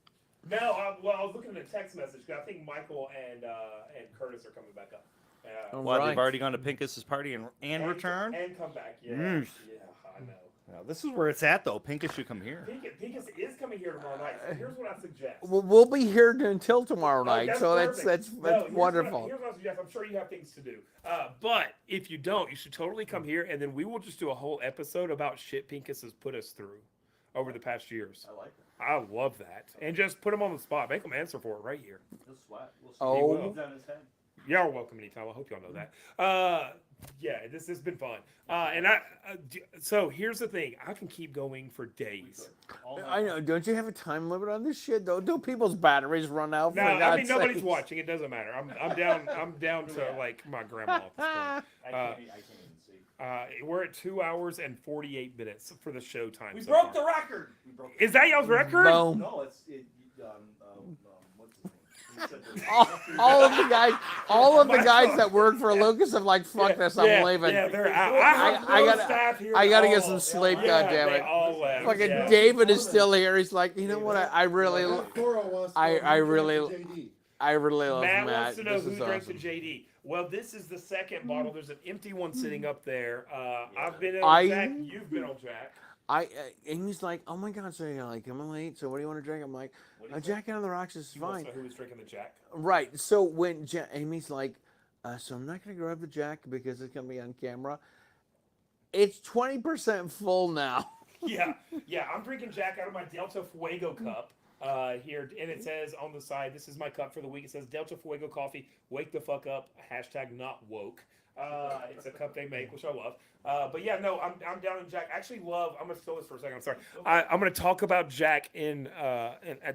No, I was looking at a text message. 'Cause I think Michael and Curtis are coming back up. Oh, What? right. They've already gone to Pincus's party and return. and come back. Yeah, Mm. yeah, I know. Now, this is where it's at, though. Pincus should come here. Pincus is coming here tomorrow night. So here's what I suggest. We'll be here until tomorrow Oh, night, so perfect. that's No, here's wonderful. Here's what I suggest. I'm sure you have things to do. But if you don't, you should totally come here, and then we will just do a whole episode about shit Pincus has put us through over the past years. I like it. I love that. And just put him on the spot. Make him answer for it right here. He'll sweat. We'll see. Oh. He on his head. Y'all are welcome anytime. I hope y'all know that. Yeah, this has been fun. So here's the thing. I can keep going for days. All night. I know. Don't you have a time limit on this shit? Don't people's batteries run out? No, for I mean God's nobody's sakes? watching. It doesn't matter. I'm down. I'm down to like my grandma at this point. I can't even see. We're at 2 hours and 48 minutes for the show time. We so broke far. the record. We broke Is that y'all's record? Boom. No, it's what's his name? He said there's- All of the guys that work for Lucas have like, fuck this, I'm leaving. Yeah, they're out. I have I no gotta- staff here I at gotta get all. some sleep, Yeah, goddammit. they all left. Fucking yeah. David is still here. He's like, you know what? I really Coro wants to I- know I who really- drank the JD. love Matt Matt. wants to know This who is drank awesome. the JD. Well, this is the second bottle. There's an empty one sitting up there. I've been on I- Jack. You've been on Jack. Amy's like, oh my god, so you're like coming late. So what do you want to drink? I'm like, What do you a Jack on the Rocks is He wants fine. to know who was drinking the Jack. Right. So when Amy's like, so I'm not gonna grab the Jack because it's gonna be on camera. It's 20% full now. Yeah. I'm drinking Jack out of my Delta Fuego cup here, and it says on the side, "This is my cup for the week." It says Delta Fuego coffee. Wake the fuck up. #not woke. It's a cup they make, which I love. But yeah, no, I'm down in Jack. I actually love. I'm gonna fill this for a second. I'm sorry. I'm gonna talk about Jack and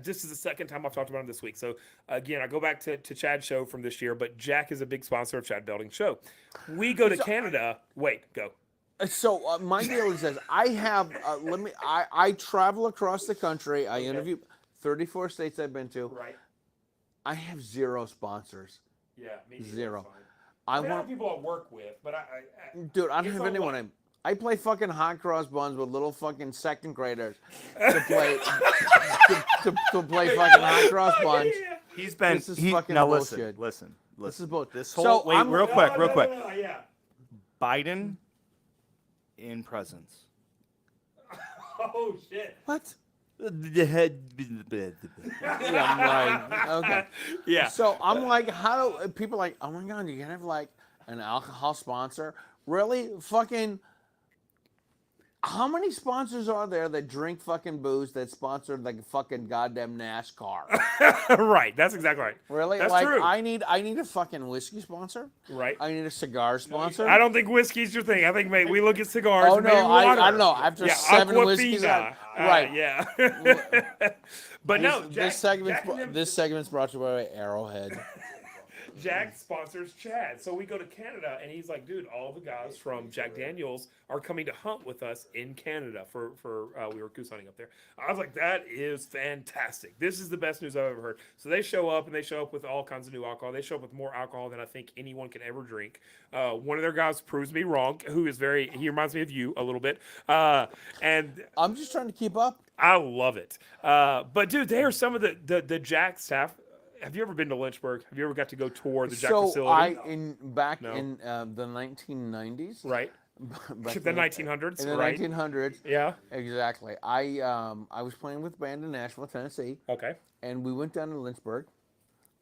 this is the second time I've talked about him this week. So again, I go back to Chad's show from this year, but Jack is a big sponsor of Chad Belding's show. We go to Canada. Wait, go. So my deal is this: I have I travel across the country. I interview 34 states I've been to. Right. I have 0 sponsors. Yeah. Me neither, Zero. it's fine. I I have want, people I work with, but dude. I don't It's have a anyone. lot. I play fucking hot cross buns with little fucking second graders to play to play fucking hot cross buns. He's been. This is he, fucking now bullshit. listen. This is bullshit. This So whole wait, I'm- real quick. Yeah. Biden in presence. Oh shit. What? Yeah, I'm like, okay. Yeah. So I'm like, how do people are like, oh my god, you can have like an alcohol sponsor? Really? Fucking how many sponsors are there that drink fucking booze that sponsored like fucking goddamn NASCAR? Right. That's exactly right. Really? That's like true. I need a fucking whiskey sponsor. Right. I need a cigar sponsor. I don't think whiskey's your thing. I think, mate, we look at cigars. Oh and no, maybe water. I don't know. After Yeah, 7 whiskeys, Aquafina. right? Yeah. But no, Jack, This segment's brought to you by Arrowhead. Jack sponsors Chad. So we go to Canada, and he's like, dude, all the guys from Jack Daniels are coming to hunt with us in Canada for we were goose hunting up there. I was like, that is fantastic. This is the best news I've ever heard. So they show up, and they show up with all kinds of new alcohol. They show up with more alcohol than I think anyone can ever drink. One of their guys proves me wrong, who is he reminds me of you a little bit. And I'm just trying to keep up. I love it. But dude, they are some of the Jack staff. Have you ever been to Lynchburg? Have you ever got to go tour the Jack facility? Back No. in the 1990s, Right. back The in 1900s, in the right? 1900s, Yeah. exactly. I was playing with a band in Nashville, Tennessee, Okay. and we went down to Lynchburg,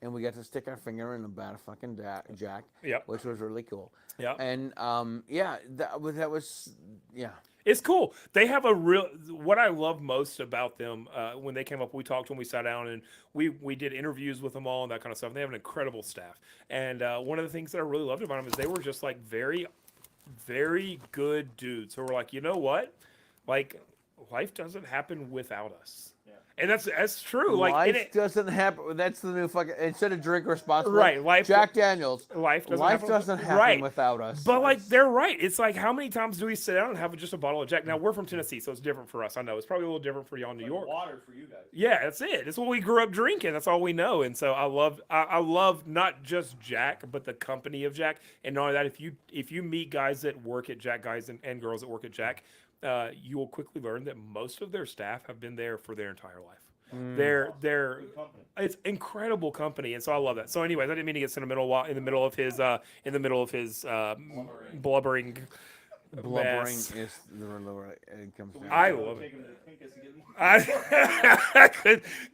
and we got to stick our finger in the bat of fucking Jack, Yep. which was really cool. Yeah. And that was It's cool. They have what I love most about them, when they came up, we talked when we sat down and we did interviews with them all and that kind of stuff. They have an incredible staff. And one of the things that I really loved about them is they were just like very, very good dudes who were like, you know what? Like, life doesn't happen without us. And that's true. Like, life doesn't happen. That's the new fucking instead of drink responsibly. Right, Jack Daniels. life Doesn't happen right. without us. But like they're right. It's like how many times do we sit down and have just a bottle of Jack? Now we're from Tennessee, so it's different for us. I know it's probably a little different for y'all in New York. Water for you guys. Yeah, that's it. It's what we grew up drinking. That's all we know. And so I love not just Jack, but the company of Jack. And not only that, if you meet guys that work at Jack, guys and girls that work at Jack, you will quickly learn that most of their staff have been there for their entire life. They're it's incredible company, and so I love that. So, anyways, I didn't mean to get sentimental in the middle of his blubbering mess. is the lower it comes down. I love it.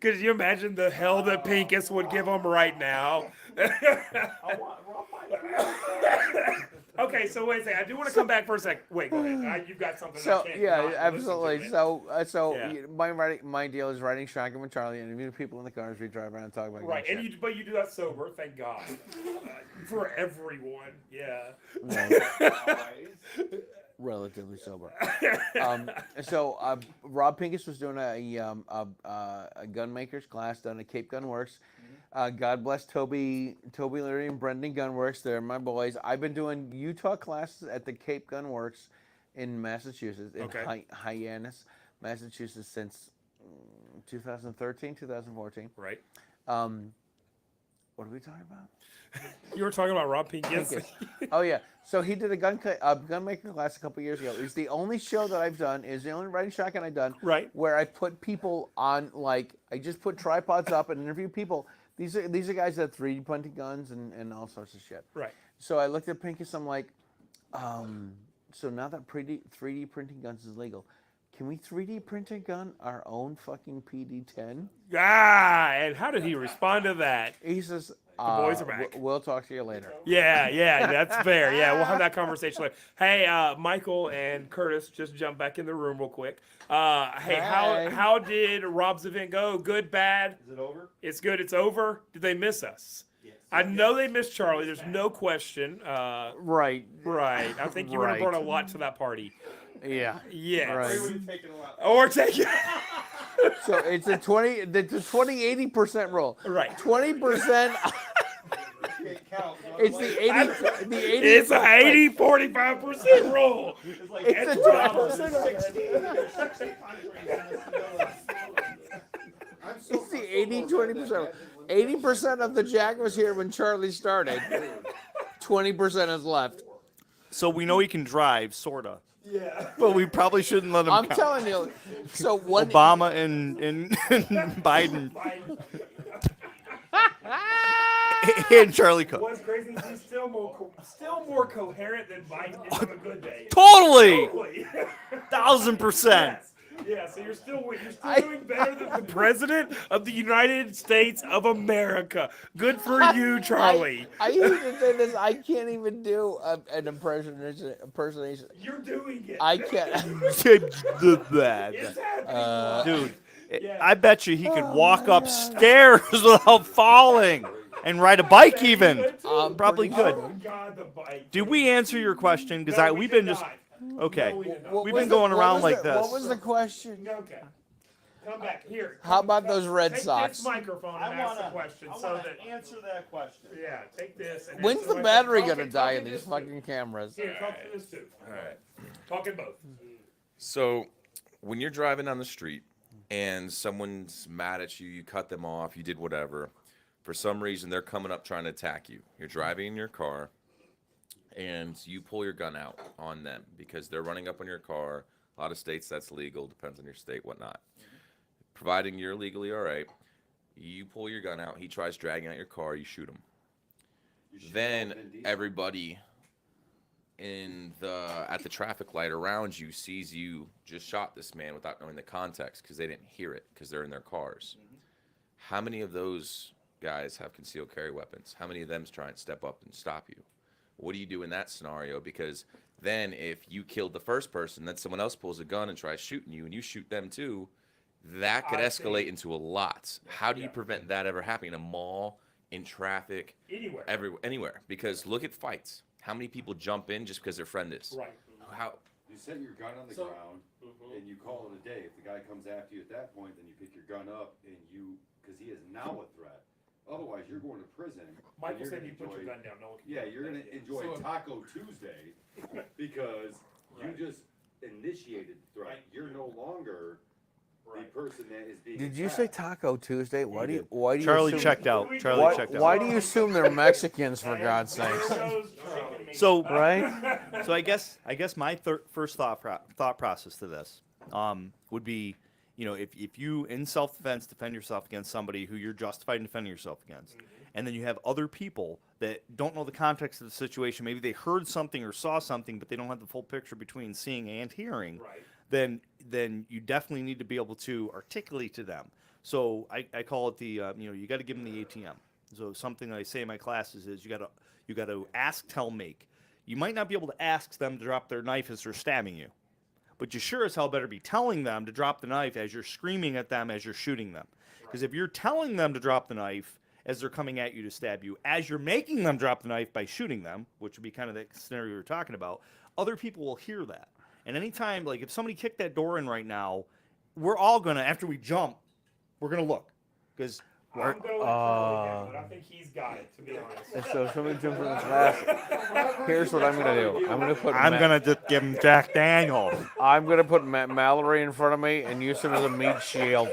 Could you imagine the hell that Pincus would give him right now? Okay, so wait a second. I do want to come back for a second. Wait, go ahead. You've got something. So I can't yeah, not listen absolutely. to. So Yeah. my deal is riding shotgun with Charlie and interviewing people in the cars. We drive around and talk about Right, good and shit. but you do that sober, thank God, for everyone. Yeah. Relatively sober. So Rob Pincus was doing a gun makers class down at Cape Gun Works. God bless Toby Leary and Brendan Gunworks. They're my boys. I've been doing Utah classes at the Cape Gun Works in Massachusetts, in Okay. Hyannis, Massachusetts, since 2013, 2014. Right. What are we talking about? You were talking about Rob Pincus. Pincus. Oh yeah. So he did a gun maker class a couple years ago. It's the only show that I've done. Is the only riding shotgun I've done. Right. Where I put people on, like, I just put tripods up and interview people. These are guys that have 3D printing guns and all sorts of shit. Right. So I looked at Pincus. I'm like, so now that 3D printing guns is legal, can we 3D print a gun our own fucking PD-10? And how did he respond to that? He says, boys are back. We'll talk to you later. Yeah, that's fair. Yeah, we'll have that conversation later. Hey, Michael and Curtis, just jump back in the room real quick. Hey, how did Rob's event go? Good, bad? Is it over? It's good. It's over. Did they miss us? Yes. I know they missed Charlie. There's no question. Right. Right. I think you would have Right. brought a lot to that party. Yeah. Yes. Right. Or take it. So it's a 80% rule. Right. 20%. It's the 80. It's a 80-45% rule. It's a 20%. It's the 80-20%. 80% of the Jack was here when Charlie started. 20% is left. So we know he can drive, sorta. Yeah. But we probably shouldn't let him I'm count. telling you. So one. Obama and Biden and Charlie Cook. What's crazy is he's still more coherent than Biden is on a good day. Totally, Totally. 1000%. Yes. Yeah, so you're still I- doing better than the president of the United States of America. Good for you, Charlie. I hate to say this. I can't even do an impersonation. You're doing it. I can't. It's happening. Dude, Yeah. I bet you he could walk upstairs without falling and ride a bike even. Probably pretty could. Oh God, the bike. Did we answer your question? Because No, we we've did been just not. okay. No, we did not. What We've was been the- going what around was like the- this. What was the question? Okay. Come back here. How about those Red Take Sox? this microphone and ask the question so that. answer that question. Yeah, take this. And When's answer the my- battery talk gonna in- die talk in in these this too. fucking cameras? Here, talk in this too. All right. Talk in both. So, when you're driving down the street and someone's mad at you, you cut them off, you did whatever. For some reason, they're coming up trying to attack you. You're driving in your car, and you pull your gun out on them because they're running up on your car. A lot of states that's legal, depends on your state, whatnot. Providing you're legally all right, you pull your gun out. He tries dragging out your car, you shoot him. Then everybody at the traffic light around you sees you just shot this man without knowing the context because they didn't hear it because they're in their cars. How many of those guys have concealed carry weapons? How many of them try and step up and stop you? What do you do in that scenario? Because then if you killed the first person, then someone else pulls a gun and tries shooting you and you shoot them too, that could I escalate see. into a lot. How do you Yeah. prevent that ever happening in a mall, in traffic, Anywhere. anywhere? Because look at fights. How many people jump in just because their friend is? Right. How? You set your gun on the So- ground and you call it a day. If the guy comes after you at that point, then you pick your gun up and because he is now a threat. Otherwise, you're going to prison. and Michael you're said gonna you put your enjoy- gun down. No one can Yeah, do you're that. gonna enjoy So- Taco Tuesday because Right. you just initiated the threat. Right. You're no longer the Right. person that is being Did you say attacked. Taco Tuesday? Why do you? Why do you? Charlie assume, checked out. Charlie Why, checked out. why do you assume they're Mexicans for God's sakes? So Right? So I guess my first thought process to this would be, you know, if you in self-defense defend yourself against somebody who you're justified in defending yourself against, and then you have other people that don't know the context of the situation, maybe they heard something or saw something, but they don't have the full picture between seeing and hearing, Right. then you definitely need to be able to articulate to them. So I call it the you got to give them the ATM. So something that I say in my classes is you got to ask, tell, make. You might not be able to ask them to drop their knife as they're stabbing you, but you sure as hell better be telling them to drop the knife as you're screaming at them as you're shooting them. Because if you're telling them to drop the knife as they're coming at you to stab you, as you're making them drop the knife by shooting them, which would be kind of the scenario you're talking about, other people will hear that. And anytime, like if somebody kicked that door in right now, we're all gonna, after we jump, we're gonna look. Because I'm going Charlie down, but I think he's got it, to be honest. So somebody jump in the class. Here's what I'm gonna do. I'm gonna put. I'm gonna just give him Jack Daniels. I'm gonna put Mallory in front of me and use him as a meat shield.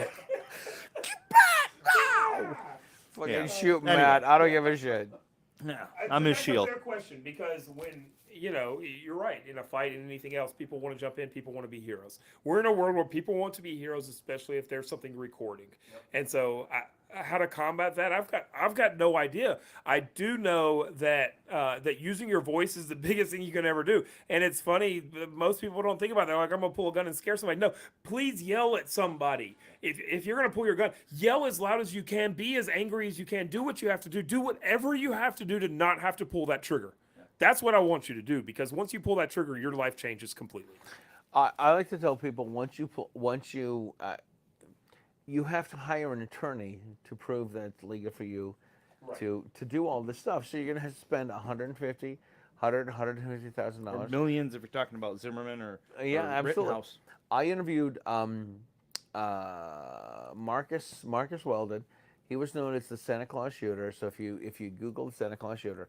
Fucking Yeah. shoot Anyway. Matt. I don't give a shit. Yeah, I I'm think his that's shield. a fair question because when you're right. In a fight and anything else, people want to jump in. People want to be heroes. We're in a world where people want to be heroes, especially if there's something recording. And so, how to combat that? I've got no idea. I do know that that using your voice is the biggest thing you can ever do. And it's funny, most people don't think about that. They're like, I'm gonna pull a gun and scare somebody. No, please yell at somebody. If you're gonna pull your gun, yell as loud as you can. Be as angry as you can. Do what you have to do. Do whatever you have to do to not have to pull that trigger. That's what I want you to do, because once you pull that trigger, your life changes completely. I like to tell people you have to hire an attorney to prove that it's legal for you to do all this stuff. So you're gonna have to spend $150,000. Or millions if you're talking about Zimmerman or Yeah, or absolutely. Rittenhouse. I interviewed Marcus Weldon. He was known as the Santa Claus shooter. So if you Google the Santa Claus shooter,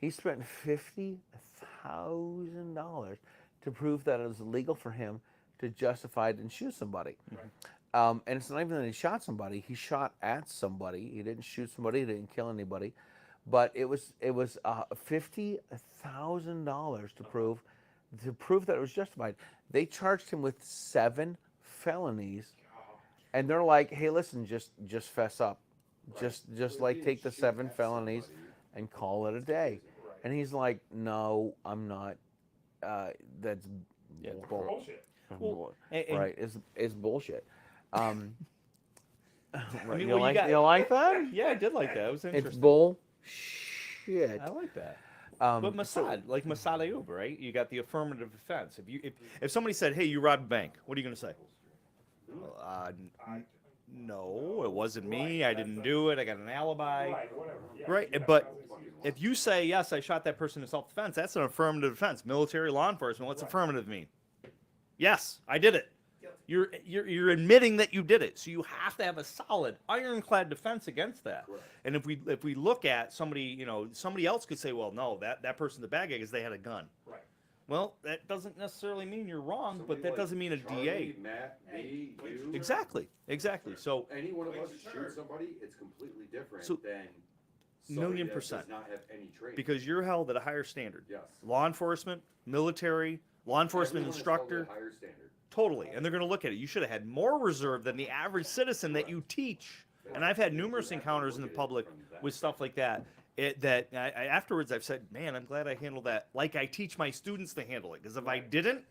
he spent $50,000 to prove that it was illegal for him to justify it and shoot somebody. And it's not even that he shot somebody; he shot at somebody. He didn't shoot somebody. He didn't kill anybody. But it was $50,000 to prove that it was justified. They charged him with 7 felonies, and they're like, "Hey, listen, just fess up, just like take the 7 felonies and call it a day." And he's like, "No, I'm not. That's bull." Bullshit. right? Is bullshit. Right, mean, you well, you like got- you like that? Yeah, I did like that. It was interesting. It's bullshit. I like that. Um, But Mossad, like Mossad Ayub, right? You got the affirmative defense. If somebody said, "Hey, you robbed a bank," what are you going to say? No, it wasn't me. I didn't do it. I got an alibi. Right. But if you say, "Yes, I shot that person in self-defense," that's an affirmative defense. Military, law enforcement. What's affirmative mean? Yes, I did it. You're admitting that you did it. So you have to have a solid, ironclad defense against that. And if we look at somebody, somebody else could say, well, no, that person's the bad guy because they had a gun. Right. Well, that doesn't necessarily mean you're wrong, but that Somebody doesn't mean a Charlie, DA. Matt, me, you. Exactly. So Any one of us shoot somebody, it's completely different So, than million somebody that percent. does not have any training. because you're held at a higher standard. Yes. Law enforcement, military, law enforcement Everyone is held instructor, to a higher standard. totally. And they're going to look at it. You should have had more reserve than the average citizen that you teach. And I've had numerous encounters in the public with stuff like that. Afterwards, I've said, man, I'm glad I handled that like I teach my students to handle it. Because if I didn't,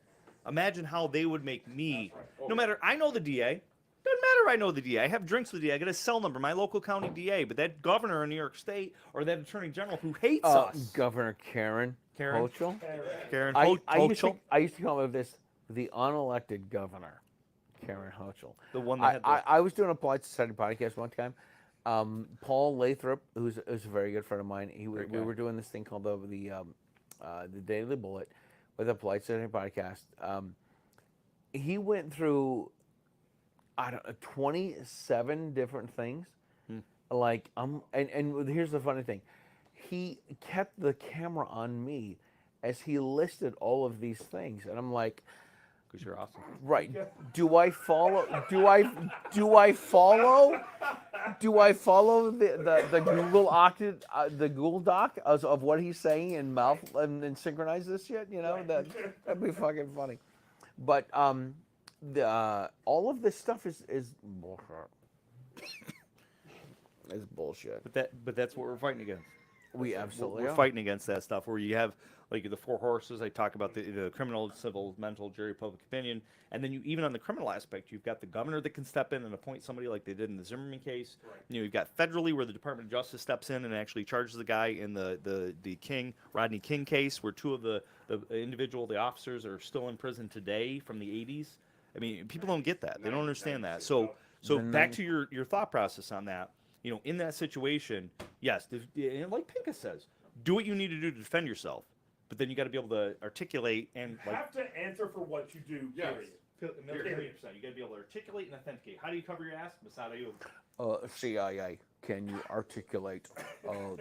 imagine how they would make me. No matter, I know the DA. Doesn't matter I know the DA. I have drinks with the DA. I got a cell number, my local county DA. But that governor in New York State or that attorney general who hates us. Governor Karen Hochul. Karen I used to call her this the unelected governor, Karen Hochul. The one that had the... I was doing a Polite Society podcast one time. Paul Lathrop, who's a very good friend of mine, we were doing this thing called the Daily Bullet with a Polite Society podcast. He went through 27 different things. Like and here's the funny thing, he kept the camera on me as he listed all of these things, and I'm like, Because you're awesome. right, do I follow the Google Doc of what he's saying and synchronize this shit? That'd be fucking funny. But all of this stuff is bullshit. It's bullshit. But that's what we're fighting against. We absolutely We're are. fighting against that stuff where you have like the four horses. I talk about the criminal, civil, mental, jury, public opinion, and then even on the criminal aspect, you've got the governor that can step in and appoint somebody like they did in the Zimmerman case. Right. You've got federally where the Department of Justice steps in and actually charges the guy in the Rodney King case, where two of the officers are still in prison today from the 80s. I mean, people don't get that. They don't understand that. So back to your thought process on that. In that situation, yes, like Pincus says, do what you need to do to defend yourself, but then you got to be able to articulate and have to answer for what you do. Period. Period. You got to be able to articulate and authenticate. How do you cover your ass? Mossad Ayub. CIA, can you articulate?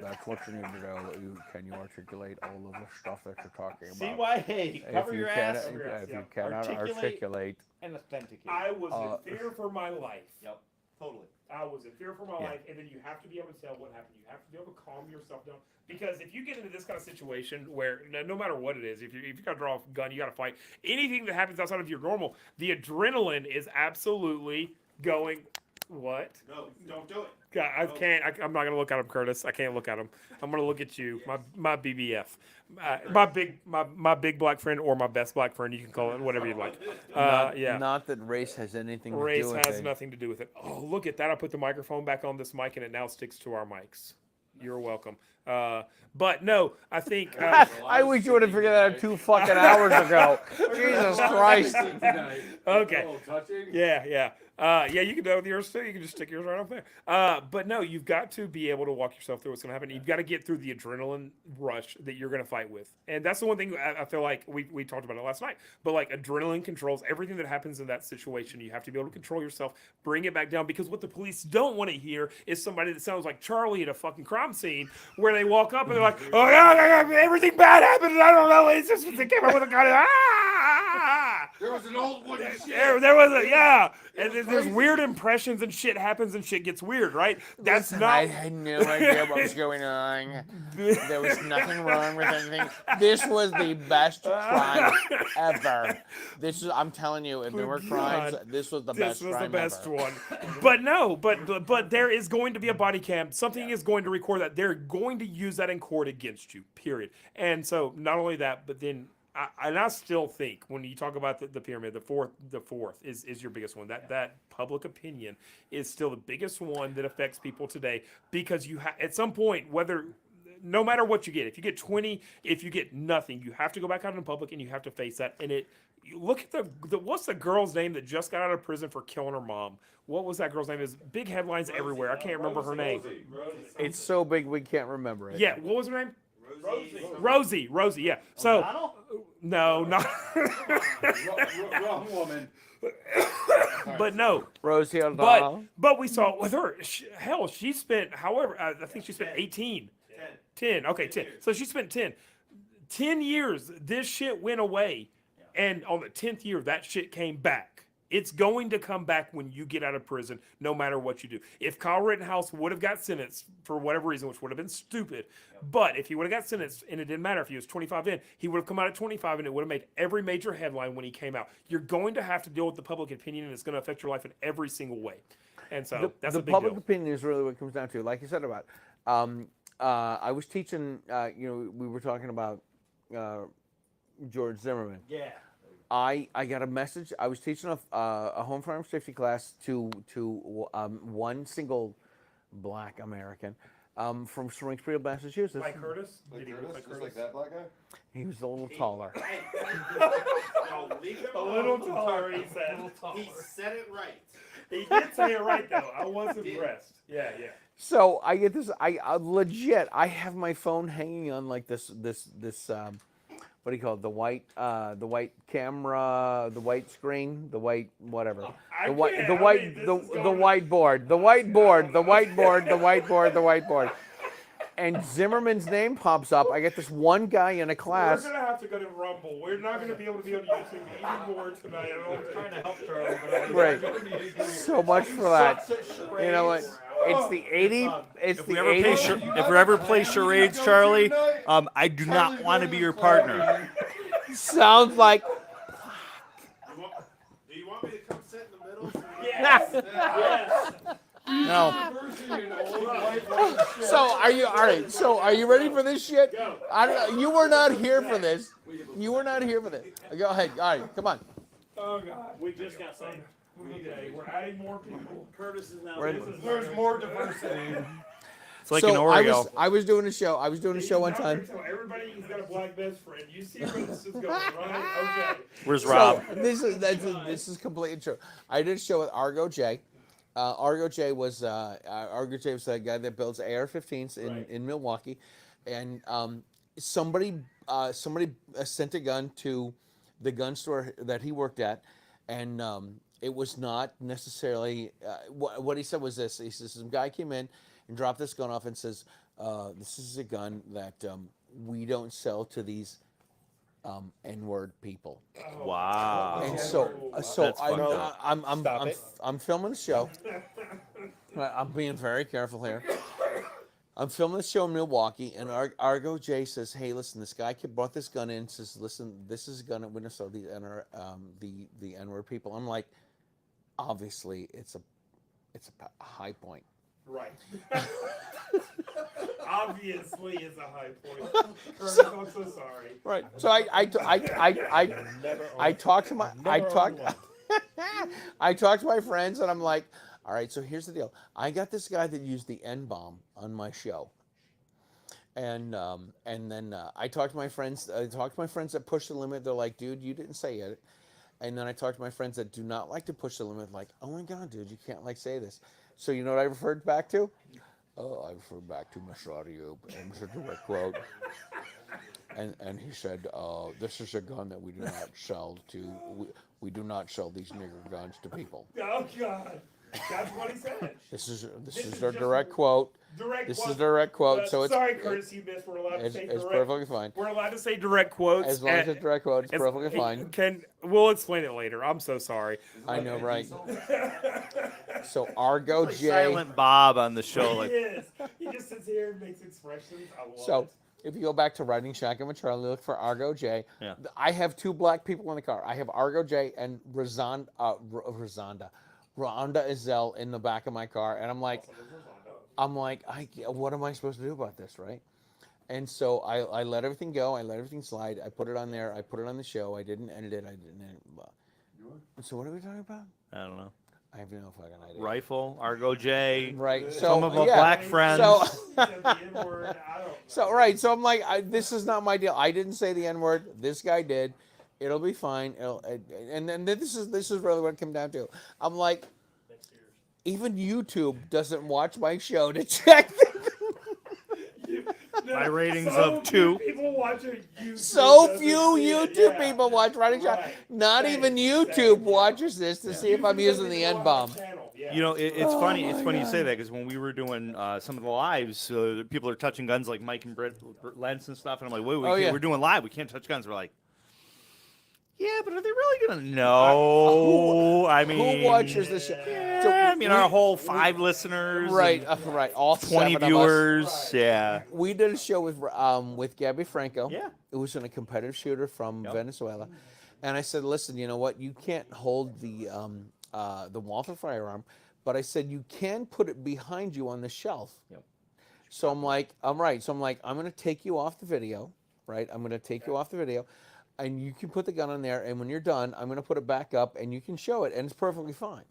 That's what you need to know. Can you articulate all of the stuff that you're talking about? CYA, cover your ass. If you cannot articulate and authenticate. I was in fear for my life. Yep, totally. I was in fear for my life, and then you have to be able to tell what happened. You have to be able to calm yourself down, because if you get into this kind of situation where no matter what it is, if you got to draw a gun, you got to fight. Anything that happens outside of your normal, the adrenaline is absolutely going. What? No, don't do it. God, I can't. I'm not gonna look at him, Curtis. I can't look at him. I'm gonna look at you, my BBF, my big black friend, or my best black friend. You can call it whatever you like. Yeah. Not that race has anything Race to do with has it. nothing to do with it. Oh, look at that! I put the microphone back on this mic, and it now sticks to our mics. You're welcome. But no, I think. I wish you would have figured that out 2 fucking hours ago. Jesus Christ. Okay. Oh, touching? Yeah. Yeah, you can do it with yours too. You can just stick yours right up there. But no, you've got to be able to walk yourself through what's going to happen. You've got to get through the adrenaline rush that you're going to fight with. And that's the one thing I feel like we talked about it last night. But like adrenaline controls everything that happens in that situation. You have to be able to control yourself, bring it back down, because what the police don't want to hear is somebody that sounds like Charlie at a fucking crime scene where they walk up and they're like, oh, yeah, everything bad happened. And I don't know. It's just they came up with a gun. There was an old one. There was a, yeah. And there's weird impressions and shit happens and shit gets weird, right? That's Listen, not. I had no idea what was going on. There was nothing wrong with anything. This was the best crime ever. I'm telling you, if there were crimes, this was the best crime ever. This was the best one. But no, but there is going to be a body cam. Something is going to record that. They're going to use that in court against you, period. And so not only that, but then I still think when you talk about the pyramid, the fourth is your biggest one. That public opinion is still the biggest one that affects people today, because you at some point, no matter what you get, if you get 20, if you get nothing, you have to go back out in public and you have to face that. And you look at the what's the girl's name that just got out of prison for killing her mom? What was that girl's name? There's big headlines everywhere. I can't remember her name. It's so big we can't remember it. Yeah, what was her name? Rosie, yeah. So, no, not. Wrong woman. But no, Rosie O'Donnell. but we saw with her. She spent however I think she spent 18. 10. Okay, 10. So she spent 10. 10 years. This shit went away, and on the 10th year, that shit came back. It's going to come back when you get out of prison, no matter what you do. If Kyle Rittenhouse would have got sentenced for whatever reason, which would have been stupid, but if he would have got sentenced, and it didn't matter if he was 25 in, he would have come out at 25, and it would have made every major headline when he came out. You're going to have to deal with the public opinion, and it's going to affect your life in every single way. And so that's a big deal. The public opinion is really what it comes down to. Like you said about, I was teaching. We were talking about George Zimmerman. Yeah. I got a message. I was teaching a home farm safety class to one single black American from Springfield, Massachusetts. Like Curtis? Like Did he look Curtis, like just Curtis? like that black guy? He was a little taller. A little taller, he said. He said it right. He did say it right, though. I was impressed. Yeah. So I get this. I legit. I have my phone hanging on like this. What do you call it? The white camera, the white screen, the white whatever. I The white, can't. the I white, mean, this the is going- whiteboard, the whiteboard. And Zimmerman's name pops up. I get this one guy in a class. We're going to have to go to Rumble. We're not going to be able to be on YouTube even more tonight. I'm trying to help Charlie. But Right. So much for that. You know what? It's the 80. It's If the we ever play 80. if we ever play charades, Charlie, I do not want to be your partner. Sounds like. Do you want me to come sit in the middle? yes. No. So are you all right? So are you ready for this shit? I don't know. You were not here for this. You were not here for this. Go ahead. All right. Come on. Oh, God. We just got some. Okay, we're adding more people. Curtis is now. There's more diversity. It's like so an Oreo. I was doing a show. I was doing a show one time. Tell everybody he's got a black best friend. You see where this is going, right? Okay. Where's Rob? So this is completely true. I did a show with Argo J. Argo J was the guy that builds AR-15s in Milwaukee, and somebody sent a gun to the gun store that he worked at, and it was not necessarily what he said was this. He says some guy came in and dropped this gun off and says, "This is a gun that we don't sell to these N-word people." Wow. And so That's fucked up. I'm filming the show. I'm being very careful here. I'm filming the show in Milwaukee, and Argo J says, "Hey, listen, this guy brought this gun in. And says, listen, this is a gun that we don't sell the N-word people." I'm like, obviously, it's a high point. Right. Obviously, it's a high point. Curtis, I'm so sorry. Right. So I talk to my friends, and I'm like, all right, so here's the deal. I got this guy that used the N-bomb on my show. And then I talked to my friends. I talked to my friends that push the limit. They're like, "Dude, you didn't say it." And then I talked to my friends that do not like to push the limit. Like, "Oh my God, dude, you can't say this." So you know what I referred back to? Oh, I referred back to Mr. Audio, and Mr. Direct quote. And he said, "This is a gun that we do not sell to. We do not sell these nigger guns to people." Oh, God. That's what he said. This is is their just direct quote. Direct This quote. is direct quote. So it's sorry, Curtis, you missed. We're allowed to it's say direct. perfectly fine. We're allowed to say direct quotes. As long as it's direct quote, it's as- perfectly fine. We'll explain it later. I'm so sorry. I know, right? So Argo J. Silent Bob on the show. He Like, is. He just sits here and makes expressions. I love So it. if you go back to Riding Shotgun with Charlie, look for Argo J. Yeah. I have two black people in the car. I have Argo J and Rhonda Izell in the back of my car, and I'm like, what am I supposed to do about this, right? And so I let everything go. I let everything slide. I put it on there. I put it on the show. I didn't edit it. So what are we talking about? I don't know. I have no fucking idea. Rifle, Argo J, Right. So some of our yeah. black friends. So I'm like, this is not my deal. I didn't say the N word. This guy did. It'll be fine. And then this is really what it came down to. I'm like, even YouTube doesn't watch my show to check. My ratings of 2. People watch it. So few YouTube people watch Running Shot. Not even YouTube watches this to see if I'm using the N bomb. You know, it's funny. It's funny you say that because when we were doing some of the lives, people are touching guns like Mike and Britt Lentz and stuff, and I'm like, wait, we're doing live. We can't touch guns. We're like, yeah, but are they really gonna know? I mean, Who watches this show? Yeah, I mean, our whole 5 listeners, Right, and right. All 20 7 of us. viewers. Yeah, We did a show with Gabby Franco. Yeah. It was in a competitive shooter from Venezuela, and I said, listen, you know what? You can't hold the Walther firearm, but I said you can put it behind you on the shelf. Yep. So I'm like, I'm right. So I'm like, I'm gonna take you off the video, right? I'm gonna take you off the video, and you can put the gun on there. And when you're done, I'm gonna put it back up, and you can show it, and it's perfectly fine.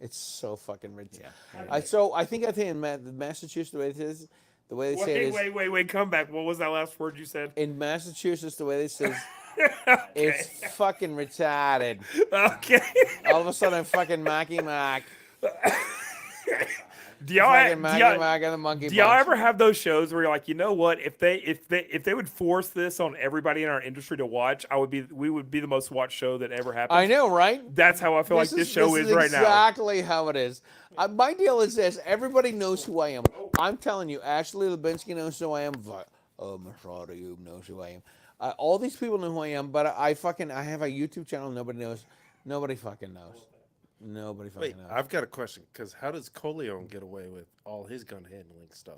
It's so fucking rich. Yeah. I think in Massachusetts the way it is, the way they say it is. Wait, come back. What was that last word you said? In Massachusetts, the way they say Okay. it's fucking retarded. Okay. All of a sudden, fucking Macky Mac. Do y'all, Fucking Macky Mac and the monkey do y'all bunch. ever have those shows where you're like, you know what? If they would force this on everybody in our industry to watch, we would be the most watched show that ever happened. I know, right? That's how I feel like this show is right now. Exactly how it is. My deal is this: everybody knows who I am. I'm telling you, Ashley Lubinsky knows who I am. Masada, you knows who I am. All these people know who I am, but I have a YouTube channel. Nobody knows. Nobody fucking knows. Nobody fucking Wait, knows. I've got a question. Because how does Coleon get away with all his gun handling stuff?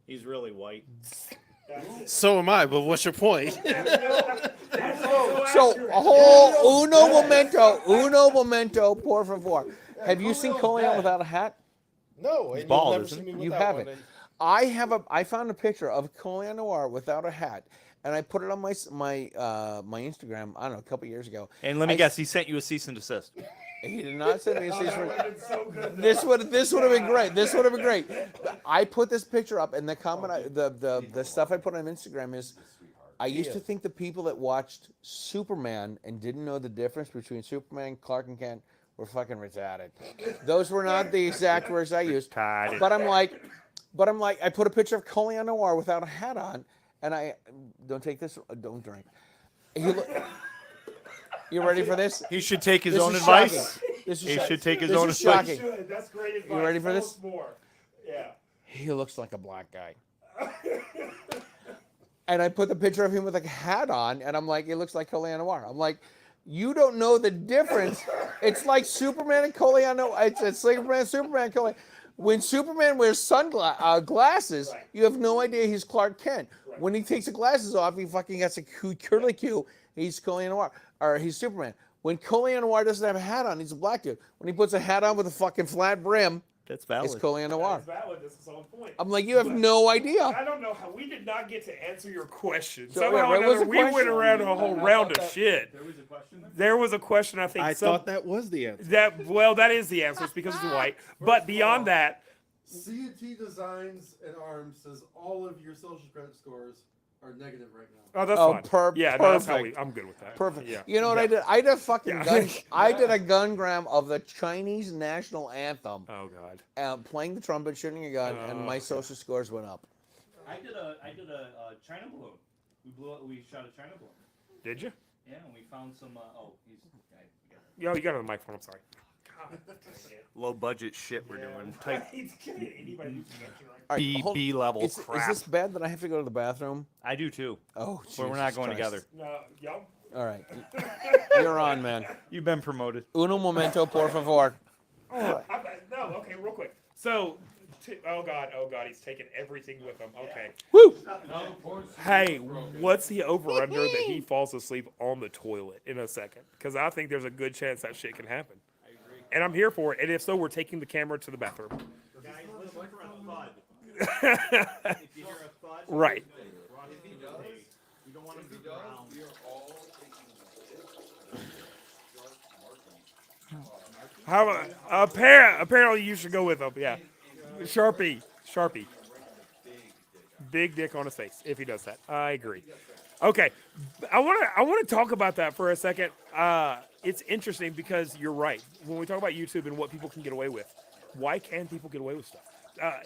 he's really white. So am I, but what's your point? So, a whole uno momento, por favor. Have you seen Coleon without a hat? No, He's bald, isn't he? You haven't. I found a picture of Coleon Noir without a hat, and I put it on my Instagram. I don't know, a couple years ago. And let me guess, he sent you a cease and desist. He did not send me a cease. This would have been great. This would have been great. I put this picture up, and the comment, the stuff I put on Instagram is, I used to think the people that watched Superman and didn't know the difference between Superman, Clark, and Kent were fucking retarded. Those were not the exact words I used. But I'm like, I put a picture of Coleon Noir without a hat on, and I don't take this. Don't drink. You ready for this? He should take his This own is advice. shocking. This is He shocking. should take his This own is advice. shocking. That's great advice. You ready for Tell this? us more. Yeah. He looks like a black guy. And I put the picture of him with a hat on, and I'm like, it looks like Coleon Noir. I'm like, you don't know the difference. It's like Superman and Coleon Noir. It's Superman, Coleon. When Superman wears glasses, you have no idea he's Clark Kent. When he takes the glasses off, he fucking gets a curly Q. He's Coleon Noir, or he's Superman. When Coleon Noir doesn't have a hat on, he's a black dude. When he puts a hat on with a fucking flat brim, That's valid. it's Coleon Noir. That's valid. This is on point. I'm like, you have no idea. I don't know how we did not get to answer your question. So, Somehow what or was another, the we went question? around a whole round of shit. There was a question. There was a question. I think I thought that was the answer. that is the answer. It's because it's white. But beyond that, CNT Designs and Arms says all of your social credit scores are negative right now. oh, that's Oh, fine. Yeah, no, that's how perfect. I'm good with that. Perfect. Yeah. You know what I did? I did a fucking Yeah. gun. I did a gungram of the Chinese national anthem, Oh God. playing the trumpet, shooting a gun, and my social scores went up. I did a China balloon. We shot a China balloon. Did you? Yeah, and we found some. Yo, you got it on the microphone. I'm sorry. God. Low budget shit we're doing. Type Anybody who's All right, hold- B level is crap. this bad that I have to go to the bathroom? I do too. Oh, But we're not Jesus going Christ. together. No, yo. All right, you're on, man. You've been promoted. Uno momento, por favor. No, okay, real quick. So, oh God, he's taking everything with him. Okay. Woo! Hey, what's the over/under that he falls asleep on the toilet in a second? Because I think there's a good chance that shit can happen. I agree. And I'm here for it. And if so, we're taking the camera to the bathroom. If you hear a thud, Right. you don't want him to be around. We are all How apparently you should go with him. Yeah, Sharpie. Big dick on his face if he does that. I agree. Okay, I want to talk about that for a second. It's interesting because you're right. When we talk about YouTube and what people can get away with, why can people get away with stuff?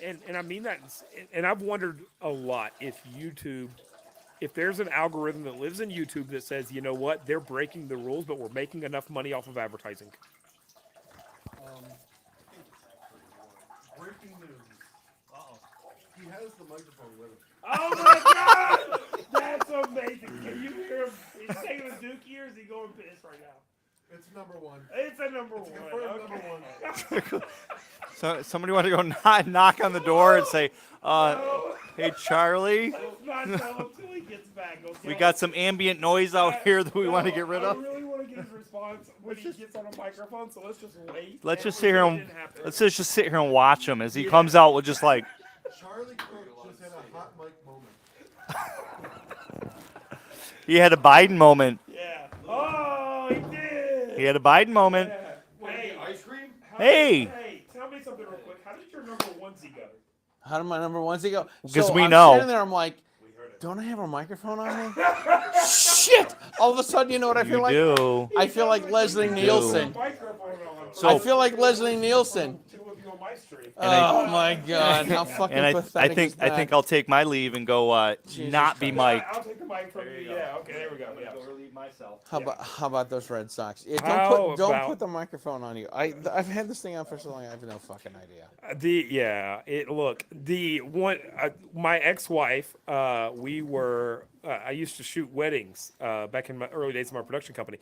And I mean that. And I've wondered a lot if YouTube, if there's an algorithm that lives in YouTube that says, you know what, they're breaking the rules, but we're making enough money off of advertising. Breaking news. He has the microphone with him. Oh my God! That's amazing. Can you hear him? He's taking a dookie or is he going piss right now? It's number one. It's a number one. Confirmed Okay. number one. So somebody want to go knock on the door and say, "Hey, Charlie, Let's not tell him till he gets back. Go we tell got him. some ambient noise out here that we want to get rid I of." really want to get his response when he gets on a microphone, so let's just wait. Let's and just sit here pretend and it didn't happen. let's just sit here and watch him as he comes out with just like. Charlie Cook just had a hot mic moment. He had a Biden moment. Yeah. Oh, he did. He had a Biden moment. Yeah. Hey, ice cream? Hey. tell me something real quick. How did your number onesie go? How did my number onesie go? 'Cause So we I'm know. Standing there, I'm like, don't I have a microphone on me? Shit! All of a sudden, you know what I feel You like? do. I feel like Leslie Nielsen. Microphone on. So- I feel like Leslie Nielsen. Two of you on my stream. Oh my God! How fucking And I pathetic think is that? I think I'll take my leave and go not be Yeah, Mike. I'll take the mic from you. Yeah. Okay. There we go. Yeah. relieve myself. How about those Red Sox? Yeah, How don't about- put the microphone on you. I've had this thing on for so long. I have no fucking idea. My ex-wife, we were I used to shoot weddings back in my early days of my production company.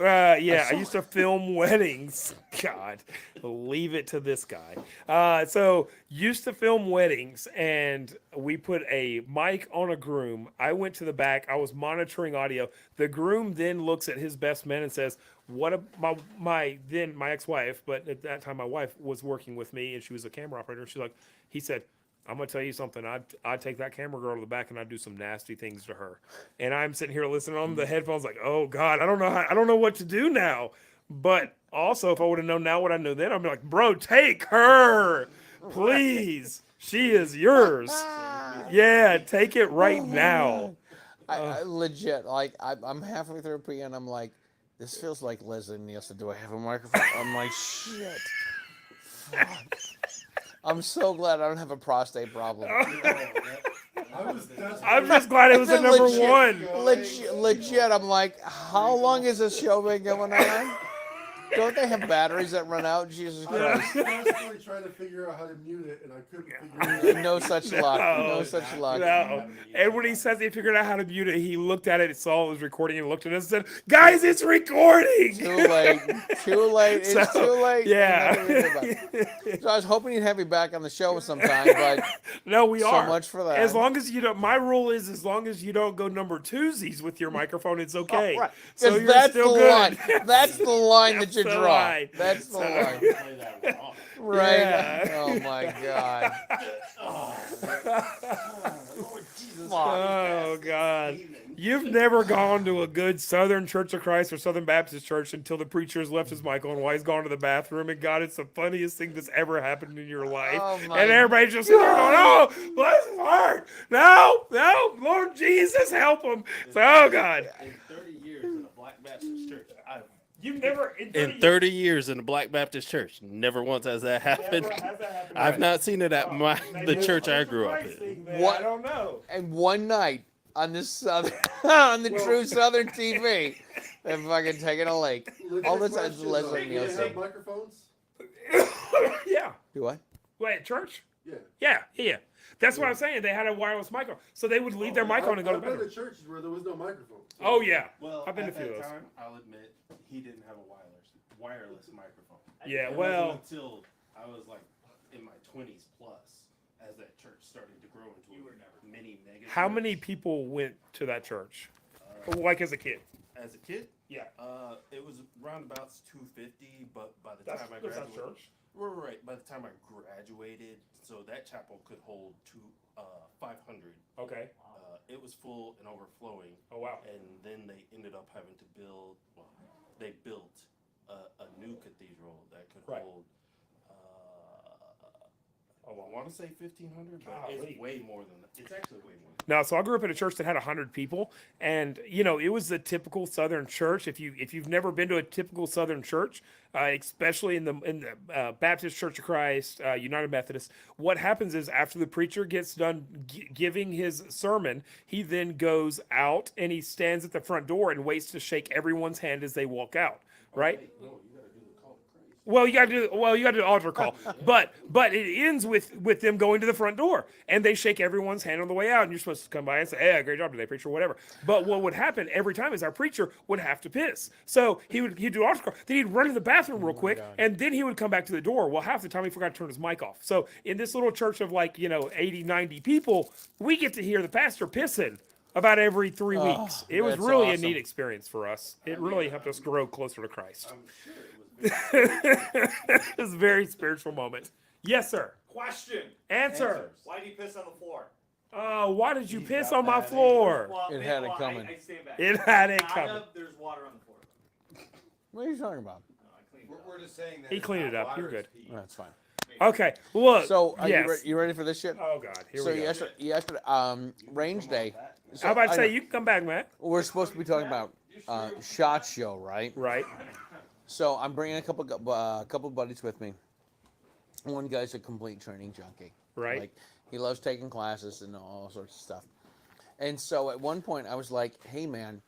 I used to film weddings. God, leave it to this guy. So used to film weddings, and we put a mic on a groom. I went to the back. I was monitoring audio. The groom then looks at his best man and says, "What my ex-wife, but at that time my wife was working with me, and she was a camera operator. She's like, he said, I'm gonna tell you something. I'd take that camera girl to the back and I'd do some nasty things to her. And I'm sitting here listening on the headphones, like, oh God, I don't know what to do now. But also, if I would have known now what I knew then, I'd be like, bro, take her, please. She is yours. Yeah, take it right now. I legit, like, I'm halfway through a and I'm like, this feels like Leslie Nielsen. Do I have a microphone? I'm like, shit. Fuck. I'm so glad I don't have a prostate problem. I'm just glad it was a number one. Legit, I'm like, how long has this show been going on? Don't they have batteries that run out? Jesus I was Christ. constantly trying to figure out how to mute it, and I couldn't figure it out. No such luck. No such luck. No. And when he says he figured out how to mute it, he looked at it, saw it was recording, and looked at us and said, guys, it's recording. Too late. Too late. It's So, too late. yeah. Nothing we can do about it. So I was hoping you'd have me back on the show sometime, but No, we so are. much for that. As long as you don't, my rule is as long as you don't go number twosies with your microphone, it's okay. Right. So 'Cause you're that's still the good. line. That's the line that you That's the draw. line. That's the So- line. Right. Yeah. Oh my God. Oh God. You've never gone to a good Southern Church of Christ or Southern Baptist church until the preacher has left his mic on while he's gone to the bathroom. And God, it's the funniest thing that's ever happened in your life. Oh, my and everybody's just sitting there going, oh, bless his heart. No, Lord Jesus, help him. So, oh God. In 30 years in a Black Baptist church, You've never, in 30 years in a Black Baptist church, never once has that happened. Never has that happened. I've not seen it at the church I grew up in. Thing, man. What? I don't know. And one night on this Southern, on the True Southern TV, they're fucking taking a lake. All this is Question, Leslie though. Do they Nielsen. have microphones? Yeah. Do what? Wait, at church? Yeah. Yeah. That's what I'm saying. They had a wireless mic on. So they would leave their mic on and go to I've been bed. to churches where there was no microphone. Oh, yeah. Well, I've been to at a few that of those. time, I'll admit, he didn't have a wireless microphone. Yeah, It well. wasn't until I was like in my 20s plus, as that church started to grow into a mini mega. How church. many people went to that church? Like as a kid? As a kid, Yeah. it was roundabouts 250, but by the That's time I not graduated, church. Right. By the time I graduated, so that chapel could hold 500. Okay. It was full and overflowing. Oh wow. And then they ended up having to build. Well, they built a new cathedral that could Right. hold. Oh, I want to say 1,500, but Golly. it's way more than that. It's actually way more. No, so I grew up in a church that had 100 people, and you know it was the typical Southern church. If you've never been to a typical Southern church, especially in the Baptist Church of Christ, United Methodist, what happens is after the preacher gets done giving his sermon, he then goes out and he stands at the front door and waits to shake everyone's hand as they walk out. Right? No, you gotta do the call of Christ. Well, you got to do the altar call, but it ends with them going to the front door and they shake everyone's hand on the way out, and you're supposed to come by and say, "Hey, great job today, preacher," whatever. But what would happen every time is our preacher would have to piss, so he'd do altar call, then he'd run to the bathroom real quick, and then he would come back to the door. Well, half the time he forgot to turn his mic off. So in this little church of 80, 90 people, we get to hear the pastor pissing about every 3 weeks. It was that's really awesome. a neat experience for us. It really helped us grow closer to Christ. I'm sure it was. It was a very spiritual moment. Yes, sir. Question. Answer. Why do you piss on the floor? Why did you piss on my floor? Well, It had it well, coming. I stand back. It had it Kinda, coming. There's water on the floor. What are you talking about? No, I cleaned it up. We're just saying that. He it's cleaned not it up. water, You're it's good. pee. That's fine. Okay, look. So, are yes. you ready for this shit? Oh God, here So we go. yesterday, range day. So How about to I say know- you can come back, Matt? We're supposed to be talking about SHOT Show, right? Right. So I'm bringing a couple buddies with me. One guy's a complete training junkie. Right. Like he loves taking classes and all sorts of stuff. And so at one point I was like, "Hey man,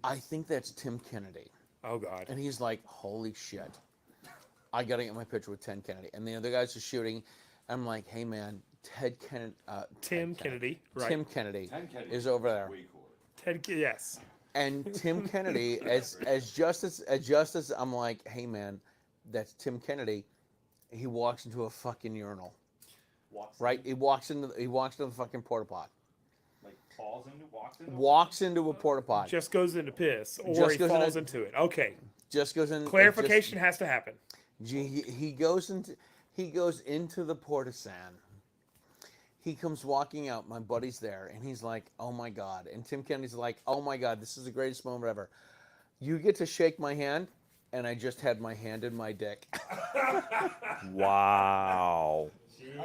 I think that's Tim Kennedy." Oh God. And he's like, "Holy shit, I gotta get my picture with Tim Kennedy." And the other guys are shooting. I'm like, "Hey man, Tim Kennedy. Right. Tim Kennedy 10 Kennedy is over there." Way cooler. Yes. And Tim Kennedy, as just as I'm like, "Hey man, that's Tim Kennedy," he walks into a fucking urinal. Right? He walks into the fucking porta pot. Like Walks into a porta pot. Just goes into piss, or Just he goes falls into- into it. Okay. Just goes in. Clarification has to happen. He goes into the portisan. He comes walking out. My buddy's there, and he's like, "Oh my God!" And Tim Kennedy's like, "Oh my God, this is the greatest moment ever. You get to shake my hand," and I just had my hand in my dick. Wow.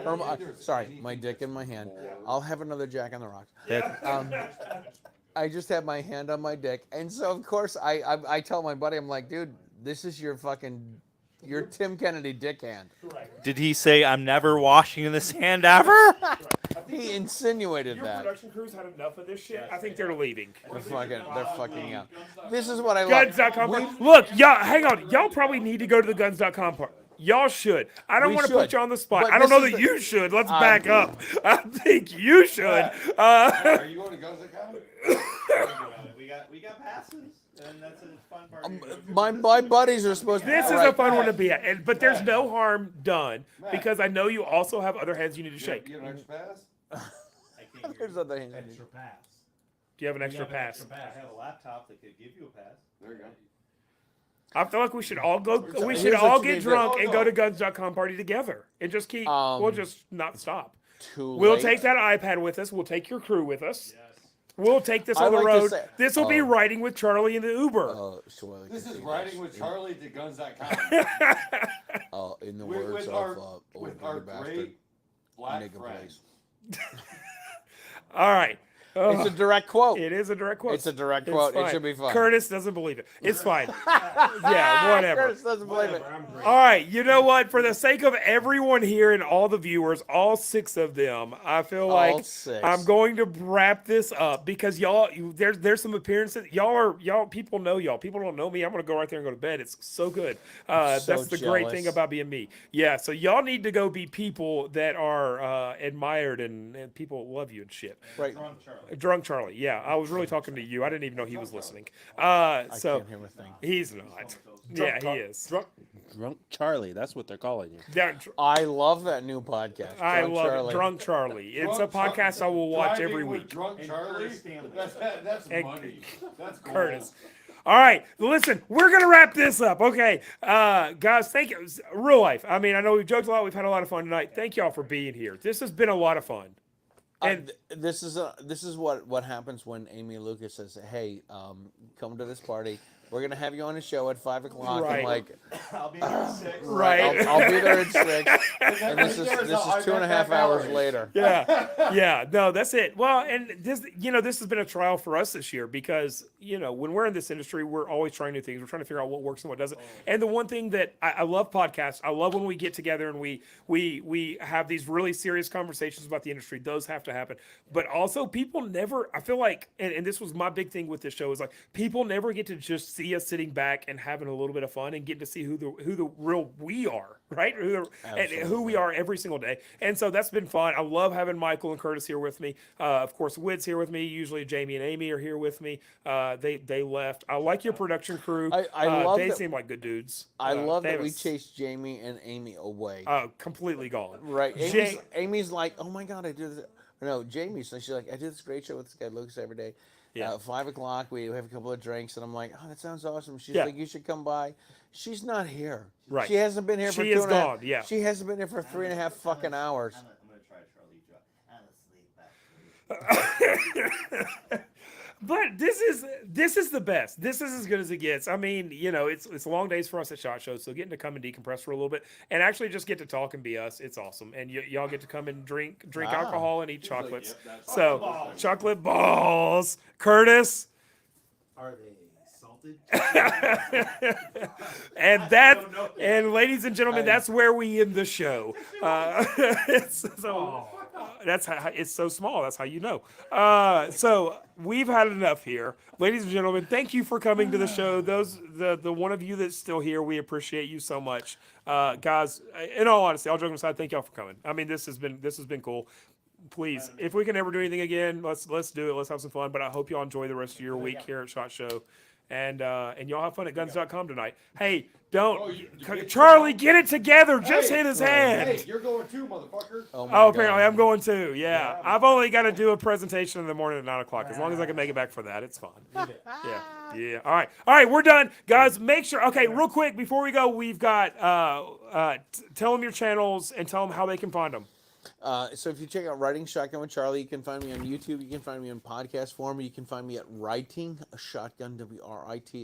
Or sorry, my dick in my hand. I'll have another Jack on the Rocks. I just had my hand on my dick, and so of course I tell my buddy, I'm like, "Dude, this is your Tim Kennedy dick hand." Did he say, "I'm never washing this hand ever"? He insinuated Your that. production crew's had enough of this shit. I think they're leaving. They're fucking out. This is what I love. Guns.com. Look, y'all, hang on. Y'all probably need to go to the guns.com part. Y'all should. I don't We want to put should. you on the spot. But I don't this know is that the- you should. Let's back up. I think you should. Are you going to Guns.com? We got passes, and that's a fun part. My buddies are supposed to. This is All right. a fun one to be at, but there's no harm done because I know you also have other heads you need to shake. You have an extra pass? There's other hands. Extra pass. Do you have an extra pass? I have a laptop that could give you a pass. There you go. I feel like we should all go. We Here's should what all you get need to do. drunk and go to guns.com party together and just keep. We'll just not stop. Too We'll late. take that iPad with us. We'll take your crew with us. We'll take this I on the like to road. say- This will be riding with Charlie in the Uber. This is riding with Charlie to Guns.com. In the with, words with of our, old with our nigger bastard. great black Nigger friends. All right. It's a direct quote. It is a direct quote. It's a direct It's quote. It fine. should be fun. Curtis doesn't believe it. It's fine. Yeah, whatever. Curtis doesn't believe it. All right, you know what? For the sake of everyone here and all the viewers, all 6 of them, I feel All like 6. I'm going to wrap this up because there's some appearances. Y'all people know y'all. People don't know me. I'm gonna go right there and go to bed. It's so good. So That's the great jealous. thing about being me. Yeah. So y'all need to go be people that are admired and people love you and shit. Right. Drunk Charlie. Yeah, I was really talking to you. I didn't even know he was listening. So I can't hear a thing. he's not. Yeah, he is. Drunk Charlie, that's what they're calling you. Yeah, I love that new podcast. I Drunk love Charlie. it. Drunk Charlie. It's a Drunk Char- podcast I will watch Driving every with week. Drunk Charlie? That's And money. That's cool. Curtis. All right, listen, we're gonna wrap this up. Okay, guys, thank you. Real life. I mean, I know we've joked a lot. We've had a lot of fun tonight. Thank y'all for being here. This has been a lot of fun. And This is what happens when Amy Lucas says, "Hey, come to this party. We're gonna have you on the show at 5 o'clock." Right. I'm like, I'll be there at 6. right. I'll be there at 6. And this is 2.5 hours later. Yeah, no, that's it. Well, and this, this has been a trial for us this year because, when we're in this industry, we're always trying new things. We're trying to figure out what works and what doesn't. And the one thing that I love podcasts, I love when we get together and we have these really serious conversations about the industry. Those have to happen. But also people never, I feel like, and this was my big thing with this show, is like people never get to just see us sitting back and having a little bit of fun and getting to see who the real we are, right? And who we are every single day. And so that's been fun. I love having Michael and Curtis here with me. Of course, Whit's here with me. Usually Jamie and Amy are here with me. They left. I like your production crew. I love they that- seem like good dudes. I love they that have we a s- chased Jamie and Amy away. completely gone. Right. Jay- Amy's like, "Oh my God, I do this." No, Jamie. So she's like, "I do this great show with this guy Lucas every day. Yeah. 5 o'clock, we have a couple of drinks." And I'm like, "Oh, that sounds awesome." She's Yeah. like, "You should come by." She's not here. Right. She hasn't been here for She is 2.5 gone, yeah. She hasn't been here for 3.5 fucking hours. I'm gonna try Charlie drop. I'm asleep. But this is the best. This is as good as it gets. I mean, it's long days for us at SHOT Show, so getting to come and decompress for a little bit and actually just get to talk and be us, it's awesome. And y'all get to come and drink alcohol and eat chocolates. So chocolate balls, Curtis. Are they salted? And ladies and gentlemen, that's where we end the show. That's how it's so small. That's how you know. So we've had enough here, ladies and gentlemen. Thank you for coming to the show. The one of you that's still here, we appreciate you so much, guys. In all honesty, all joking aside, thank y'all for coming. I mean, this has been cool. Please, if we can ever do anything again, let's do it. Let's have some fun. But I hope y'all enjoy the rest of your week here at SHOT Show. And y'all have fun at guns.com tonight. Hey, Charlie, get it together. Just hit his head. Hey, you're going too, motherfucker. Oh, apparently I'm going too. Yeah. I've only got to do a presentation in the morning at 9 o'clock. As long as I can make it back for that, it's fine. Yeah. All right, we're done. Guys, make sure, okay, real quick, before we go, we've got, tell them your channels and tell them how they can find them. So if you check out Writing Shotgun with Charlie, you can find me on YouTube. You can find me in podcast form. You can find me at Writing Shotgun,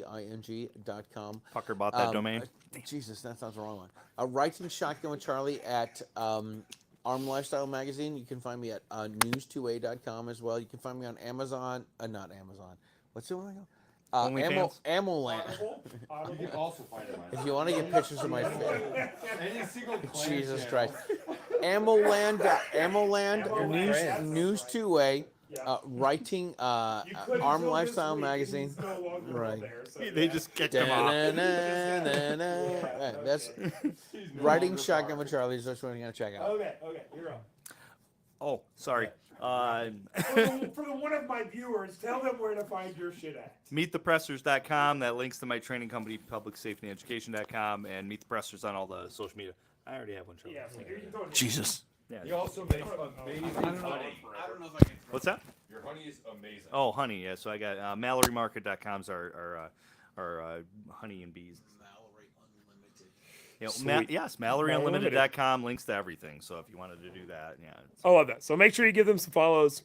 WRITING.com. Fucker bought that domain. Jesus, that sounds the wrong one. Writing Shotgun with Charlie at Arm Lifestyle Magazine. You can find me at news2a.com as well. You can find me on Amazon. Not Amazon. What's the one? OnlyFans? Amoland. You can also find it If you want to get pictures of my face. any single clan Jesus channel. Christ. Amoland News 2A, Writing Arm Lifestyle Magazine. Right. They just kicked him off. That's Writing Shotgun with Charlie. That's what you gotta check out. Okay, you're up. Oh, sorry. For the one of my viewers, tell them where to find your shit at. MeetThePressers.com. That links to my training company, PublicSafetyEducation.com, and Meet the Pressers on all the social media. I already have one, Charlie. Yeah, so you can throw it in. Jesus. Yeah. He also makes amazing honey. I don't know if I can. What's that? Your honey is amazing. Oh, honey. Yeah. So I got MalloryMarket.com's our honey and bees. Sweet. Yes, MalloryUnlimited.com links to everything. So if you wanted to do that, yeah. I love that. So make sure you give them some follows.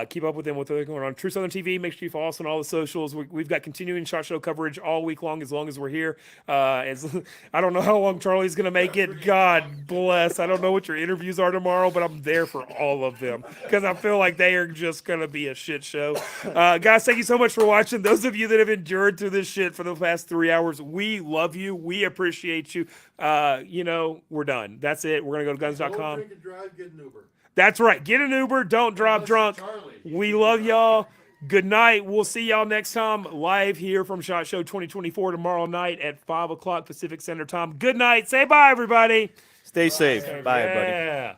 Keep up with them, what they're going on. True Southern TV, make sure you follow us on all the socials. We've got continuing SHOT Show coverage all week long as we're here. I don't know how long Charlie's going to make it. God bless. I don't know what your interviews are tomorrow, but I'm there for all of them because I feel like they are just going to be a shit show. Guys, thank you so much for watching. Those of you that have endured through this shit for the past 3 hours, we love you. We appreciate you. We're done. That's it. We're going to go to guns.com. Don't drink and drive, get an Uber. That's right. Get an Uber. Don't drive drunk. We love y'all. Good night. We'll see y'all next time live here from SHOT Show 2024 tomorrow night at 5 o'clock Pacific Standard Time. Good night. Say bye, everybody. Stay safe. Bye, everybody. Yeah.